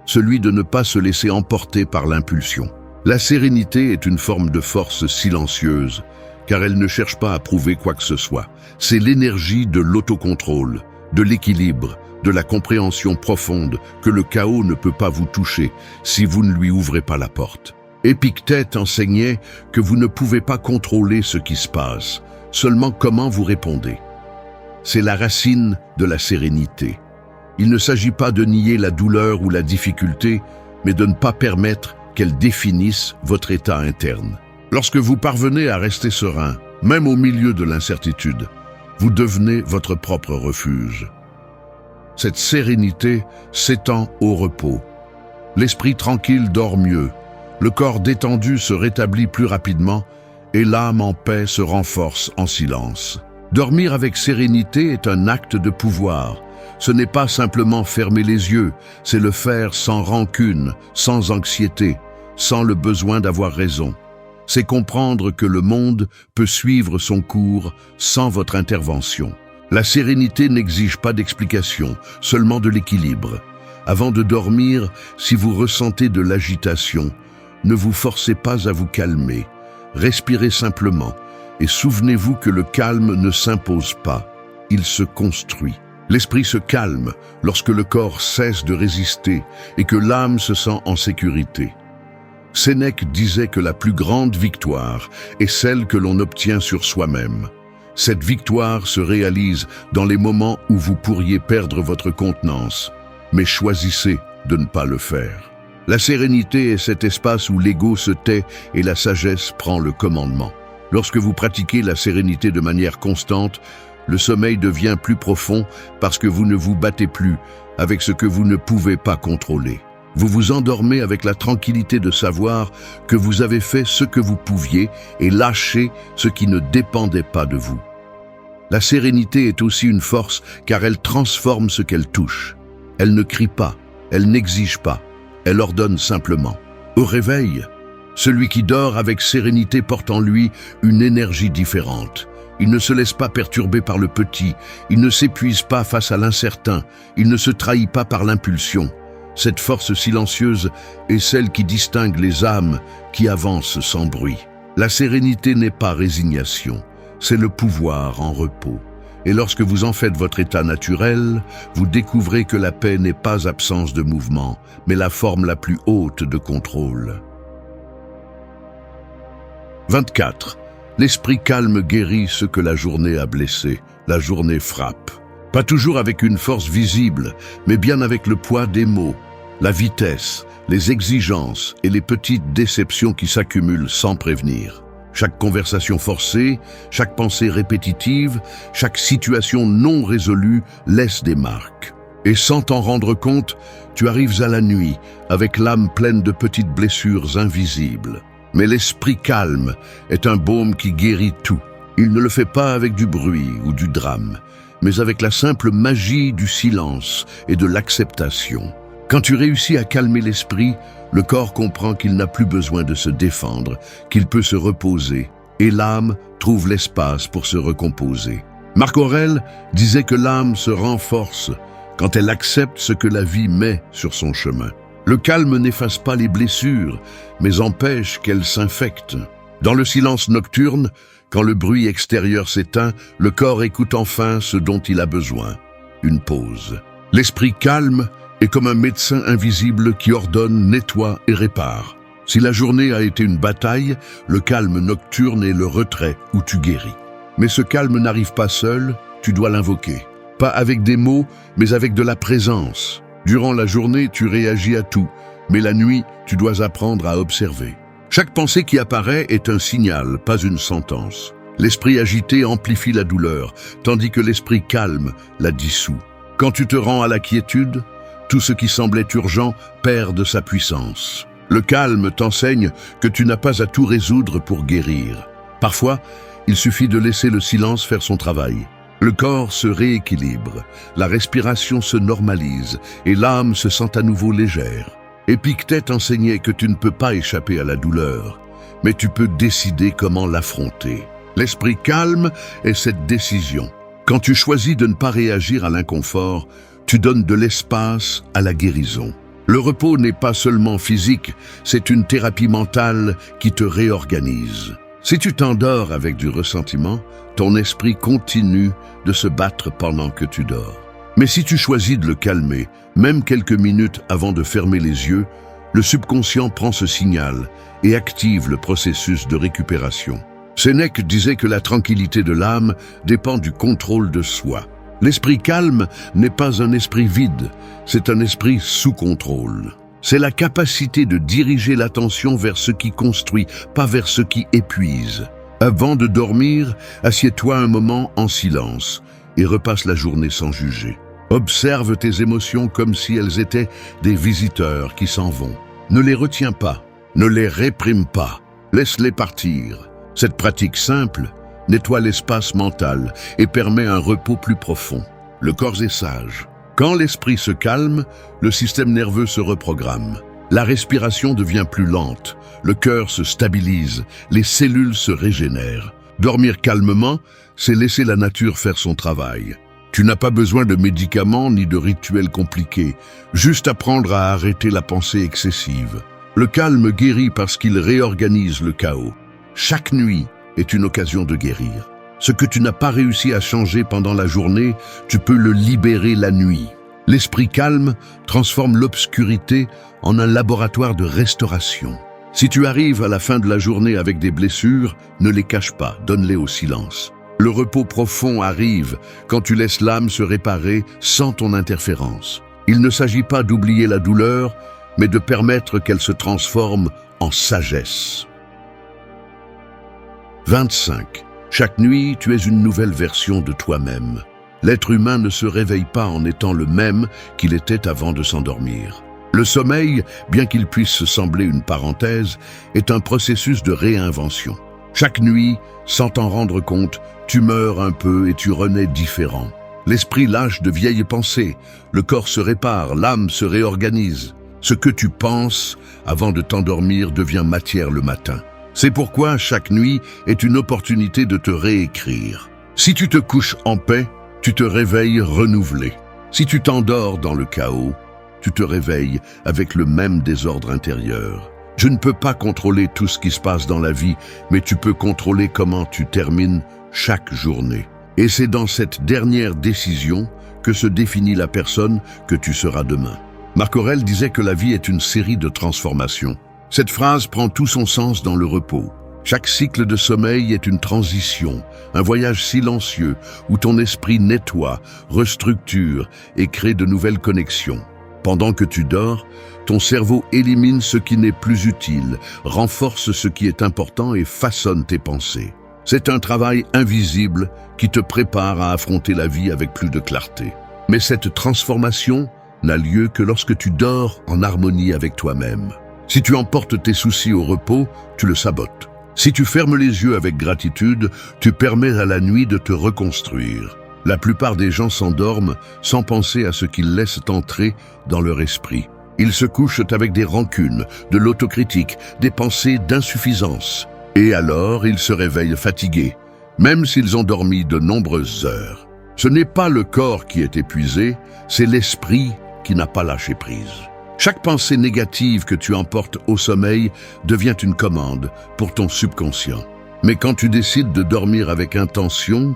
celui de ne pas se laisser emporter par l'impulsion. La sérénité est une forme de force silencieuse, car elle ne cherche pas à prouver quoi que ce soit. C'est l'énergie de l'autocontrôle, de l'équilibre, de la compréhension profonde que le chaos ne peut pas vous toucher si vous ne lui ouvrez pas la porte. Épictète enseignait que vous ne pouvez pas contrôler ce qui se passe, seulement comment vous répondez. C'est la racine de la sérénité. Il ne s'agit pas de nier la douleur ou la difficulté, mais de ne pas permettre qu'elle définisse votre état interne. Lorsque vous parvenez à rester serein, même au milieu de l'incertitude, vous devenez votre propre refuge. Cette sérénité s'étend au repos. L'esprit tranquille dort mieux, le corps détendu se rétablit plus rapidement et l'âme en paix se renforce en silence. Dormir avec sérénité est un acte de pouvoir. Ce n'est pas simplement fermer les yeux, c'est le faire sans rancune, sans anxiété, sans le besoin d'avoir raison. C'est comprendre que le monde peut suivre son cours sans votre intervention. La sérénité n'exige pas d'explication, seulement de l'équilibre. Avant de dormir, si vous ressentez de l'agitation, ne vous forcez pas à vous calmer. Respirez simplement et souvenez-vous que le calme ne s'impose pas, il se construit. L'esprit se calme lorsque le corps cesse de résister et que l'âme se sent en sécurité. Sénèque disait que la plus grande victoire est celle que l'on obtient sur soi-même. Cette victoire se réalise dans les moments où vous pourriez perdre votre contenance, mais choisissez de ne pas le faire. La sérénité est cet espace où l'ego se tait et la sagesse prend le commandement. Lorsque vous pratiquez la sérénité de manière constante, le sommeil devient plus profond parce que vous ne vous battez plus avec ce que vous ne pouvez pas contrôler. Vous vous endormez avec la tranquillité de savoir que vous avez fait ce que vous pouviez et lâché ce qui ne dépendait pas de vous. La sérénité est aussi une force car elle transforme ce qu'elle touche. Elle ne crie pas, elle n'exige pas, elle ordonne simplement. Au réveil, celui qui dort avec sérénité porte en lui une énergie différente. Il ne se laisse pas perturber par le petit, il ne s'épuise pas face à l'incertain, il ne se trahit pas par l'impulsion. Cette force silencieuse est celle qui distingue les âmes qui avancent sans bruit. La sérénité n'est pas résignation, c'est le pouvoir en repos. Et lorsque vous en faites votre état naturel, vous découvrez que la paix n'est pas absence de mouvement, mais la forme la plus haute de contrôle. 24. L'esprit calme guérit ce que la journée a blessé, la journée frappe. Pas toujours avec une force visible, mais bien avec le poids des mots, la vitesse, les exigences et les petites déceptions qui s'accumulent sans prévenir. Chaque conversation forcée, chaque pensée répétitive, chaque situation non résolue laisse des marques. Et sans t'en rendre compte, tu arrives à la nuit avec l'âme pleine de petites blessures invisibles. Mais l'esprit calme est un baume qui guérit tout. Il ne le fait pas avec du bruit ou du drame, mais avec la simple magie du silence et de l'acceptation. Quand tu réussis à calmer l'esprit, le corps comprend qu'il n'a plus besoin de se défendre, qu'il peut se reposer, et l'âme trouve l'espace pour se recomposer. Marc Aurèle disait que l'âme se renforce quand elle accepte ce que la vie met sur son chemin. Le calme n'efface pas les blessures, mais empêche qu'elles s'infectent. Dans le silence nocturne, quand le bruit extérieur s'éteint, le corps écoute enfin ce dont il a besoin, une pause. L'esprit calme est comme un médecin invisible qui ordonne, nettoie et répare. Si la journée a été une bataille, le calme nocturne est le retrait où tu guéris. Mais ce calme n'arrive pas seul, tu dois l'invoquer. Pas avec des mots, mais avec de la présence. Durant la journée, tu réagis à tout, mais la nuit, tu dois apprendre à observer. Chaque pensée qui apparaît est un signal, pas une sentence. L'esprit agité amplifie la douleur, tandis que l'esprit calme la dissout. Quand tu te rends à la quiétude, tout ce qui semblait urgent perd de sa puissance. Le calme t'enseigne que tu n'as pas à tout résoudre pour guérir. Parfois, il suffit de laisser le silence faire son travail. Le corps se rééquilibre, la respiration se normalise et l'âme se sent à nouveau légère. Épictète enseignait que tu ne peux pas échapper à la douleur, mais tu peux décider comment l'affronter. L'esprit calme est cette décision. Quand tu choisis de ne pas réagir à l'inconfort, tu donnes de l'espace à la guérison. Le repos n'est pas seulement physique, c'est une thérapie mentale qui te réorganise. Si tu t'endors avec du ressentiment, ton esprit continue de se battre pendant que tu dors. Mais si tu choisis de le calmer, même quelques minutes avant de fermer les yeux, le subconscient prend ce signal et active le processus de récupération. Sénèque disait que la tranquillité de l'âme dépend du contrôle de soi. L'esprit calme n'est pas un esprit vide, c'est un esprit sous contrôle. C'est la capacité de diriger l'attention vers ce qui construit, pas vers ce qui épuise. Avant de dormir, assieds-toi un moment en silence et repasse la journée sans juger. Observe tes émotions comme si elles étaient des visiteurs qui s'en vont. Ne les retiens pas, ne les réprime pas, laisse-les partir. Cette pratique simple nettoie l'espace mental et permet un repos plus profond. Le corps est sage. Quand l'esprit se calme, le système nerveux se reprogramme. La respiration devient plus lente, le cœur se stabilise, les cellules se régénèrent. Dormir calmement, c'est laisser la nature faire son travail. Tu n'as pas besoin de médicaments ni de rituels compliqués, juste apprendre à arrêter la pensée excessive. Le calme guérit parce qu'il réorganise le chaos. Chaque nuit est une occasion de guérir. Ce que tu n'as pas réussi à changer pendant la journée, tu peux le libérer la nuit. L'esprit calme transforme l'obscurité en un laboratoire de restauration. Si tu arrives à la fin de la journée avec des blessures, ne les cache pas, donne-les au silence. Le repos profond arrive quand tu laisses l'âme se réparer sans ton interférence. Il ne s'agit pas d'oublier la douleur, mais de permettre qu'elle se transforme en sagesse. 25. Chaque nuit, tu es une nouvelle version de toi-même. L'être humain ne se réveille pas en étant le même qu'il était avant de s'endormir. Le sommeil, bien qu'il puisse sembler une parenthèse, est un processus de réinvention. Chaque nuit, sans t'en rendre compte, tu meurs un peu et tu renais différent. L'esprit lâche de vieilles pensées, le corps se répare, l'âme se réorganise. Ce que tu penses avant de t'endormir devient matière le matin. C'est pourquoi chaque nuit est une opportunité de te réécrire. Si tu te couches en paix, tu te réveilles renouvelé. Si tu t'endors dans le chaos, tu te réveilles avec le même désordre intérieur. Je ne peux pas contrôler tout ce qui se passe dans la vie, mais tu peux contrôler comment tu termines chaque journée. Et c'est dans cette dernière décision que se définit la personne que tu seras demain. Marc Aurèle disait que la vie est une série de transformations. Cette phrase prend tout son sens dans le repos. Chaque cycle de sommeil est une transition, un voyage silencieux où ton esprit nettoie, restructure et crée de nouvelles connexions. Pendant que tu dors, ton cerveau élimine ce qui n'est plus utile, renforce ce qui est important et façonne tes pensées. C'est un travail invisible qui te prépare à affronter la vie avec plus de clarté. Mais cette transformation n'a lieu que lorsque tu dors en harmonie avec toi-même. Si tu emportes tes soucis au repos, tu le sabotes. Si tu fermes les yeux avec gratitude, tu permets à la nuit de te reconstruire. La plupart des gens s'endorment sans penser à ce qu'ils laissent entrer dans leur esprit. Ils se couchent avec des rancunes, de l'autocritique, des pensées d'insuffisance. Et alors, ils se réveillent fatigués, même s'ils ont dormi de nombreuses heures. Ce n'est pas le corps qui est épuisé, c'est l'esprit qui n'a pas lâché prise. Chaque pensée négative que tu emportes au sommeil devient une commande pour ton subconscient. Mais quand tu décides de dormir avec intention,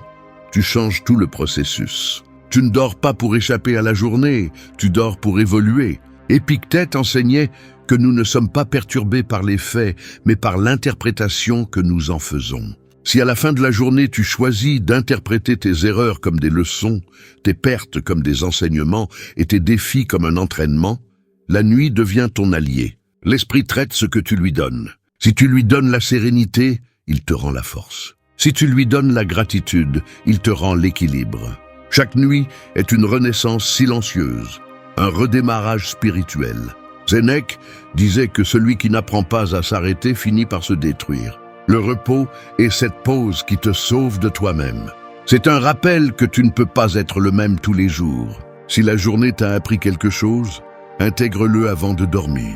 tu changes tout le processus. Tu ne dors pas pour échapper à la journée, tu dors pour évoluer. Épictète enseignait que nous ne sommes pas perturbés par les faits, mais par l'interprétation que nous en faisons. Si à la fin de la journée tu choisis d'interpréter tes erreurs comme des leçons, tes pertes comme des enseignements et tes défis comme un entraînement, la nuit devient ton allié. L'esprit traite ce que tu lui donnes. Si tu lui donnes la sérénité, il te rend la force. Si tu lui donnes la gratitude, il te rend l'équilibre. Chaque nuit est une renaissance silencieuse, un redémarrage spirituel. Sénèque disait que celui qui n'apprend pas à s'arrêter finit par se détruire. Le repos est cette pause qui te sauve de toi-même. C'est un rappel que tu ne peux pas être le même tous les jours. Si la journée t'a appris quelque chose, intègre-le avant de dormir.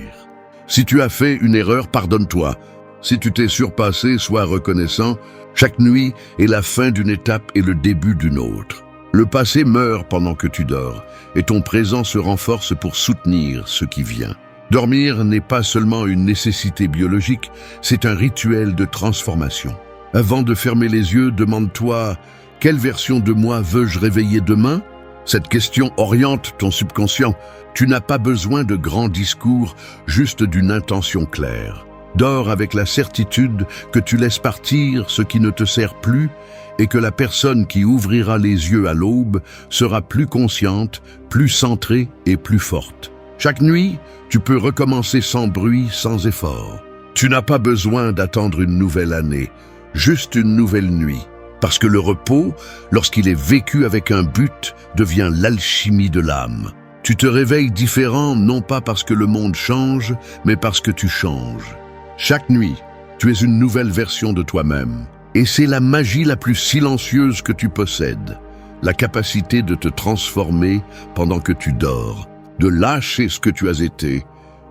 Si tu as fait une erreur, pardonne-toi. Si tu t'es surpassé, sois reconnaissant. Chaque nuit est la fin d'une étape et le début d'une autre. Le passé meurt pendant que tu dors, et ton présent se renforce pour soutenir ce qui vient. Dormir n'est pas seulement une nécessité biologique, c'est un rituel de transformation. Avant de fermer les yeux, demande-toi « Quelle version de moi veux-je réveiller demain ?» Cette question oriente ton subconscient. Tu n'as pas besoin de grands discours, juste d'une intention claire. Dors avec la certitude que tu laisses partir ce qui ne te sert plus et que la personne qui ouvrira les yeux à l'aube sera plus consciente, plus centrée et plus forte. Chaque nuit, tu peux recommencer sans bruit, sans effort. Tu n'as pas besoin d'attendre une nouvelle année, juste une nouvelle nuit. Parce que le repos, lorsqu'il est vécu avec un but, devient l'alchimie de l'âme. Tu te réveilles différent non pas parce que le monde change, mais parce que tu changes. Chaque nuit, tu es une nouvelle version de toi-même. Et c'est la magie la plus silencieuse que tu possèdes. La capacité de te transformer pendant que tu dors, de lâcher ce que tu as été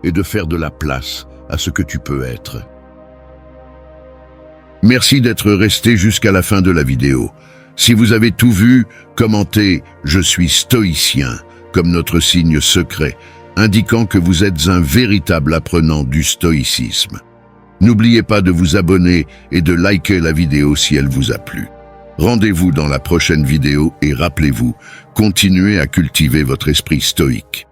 et de faire de la place à ce que tu peux être. Merci d'être resté jusqu'à la fin de la vidéo. Si vous avez tout vu, commentez « Je suis stoïcien » comme notre signe secret, indiquant que vous êtes un véritable apprenant du stoïcisme. N'oubliez pas de vous abonner et de liker la vidéo si elle vous a plu. Rendez-vous dans la prochaine vidéo et rappelez-vous, continuez à cultiver votre esprit stoïque.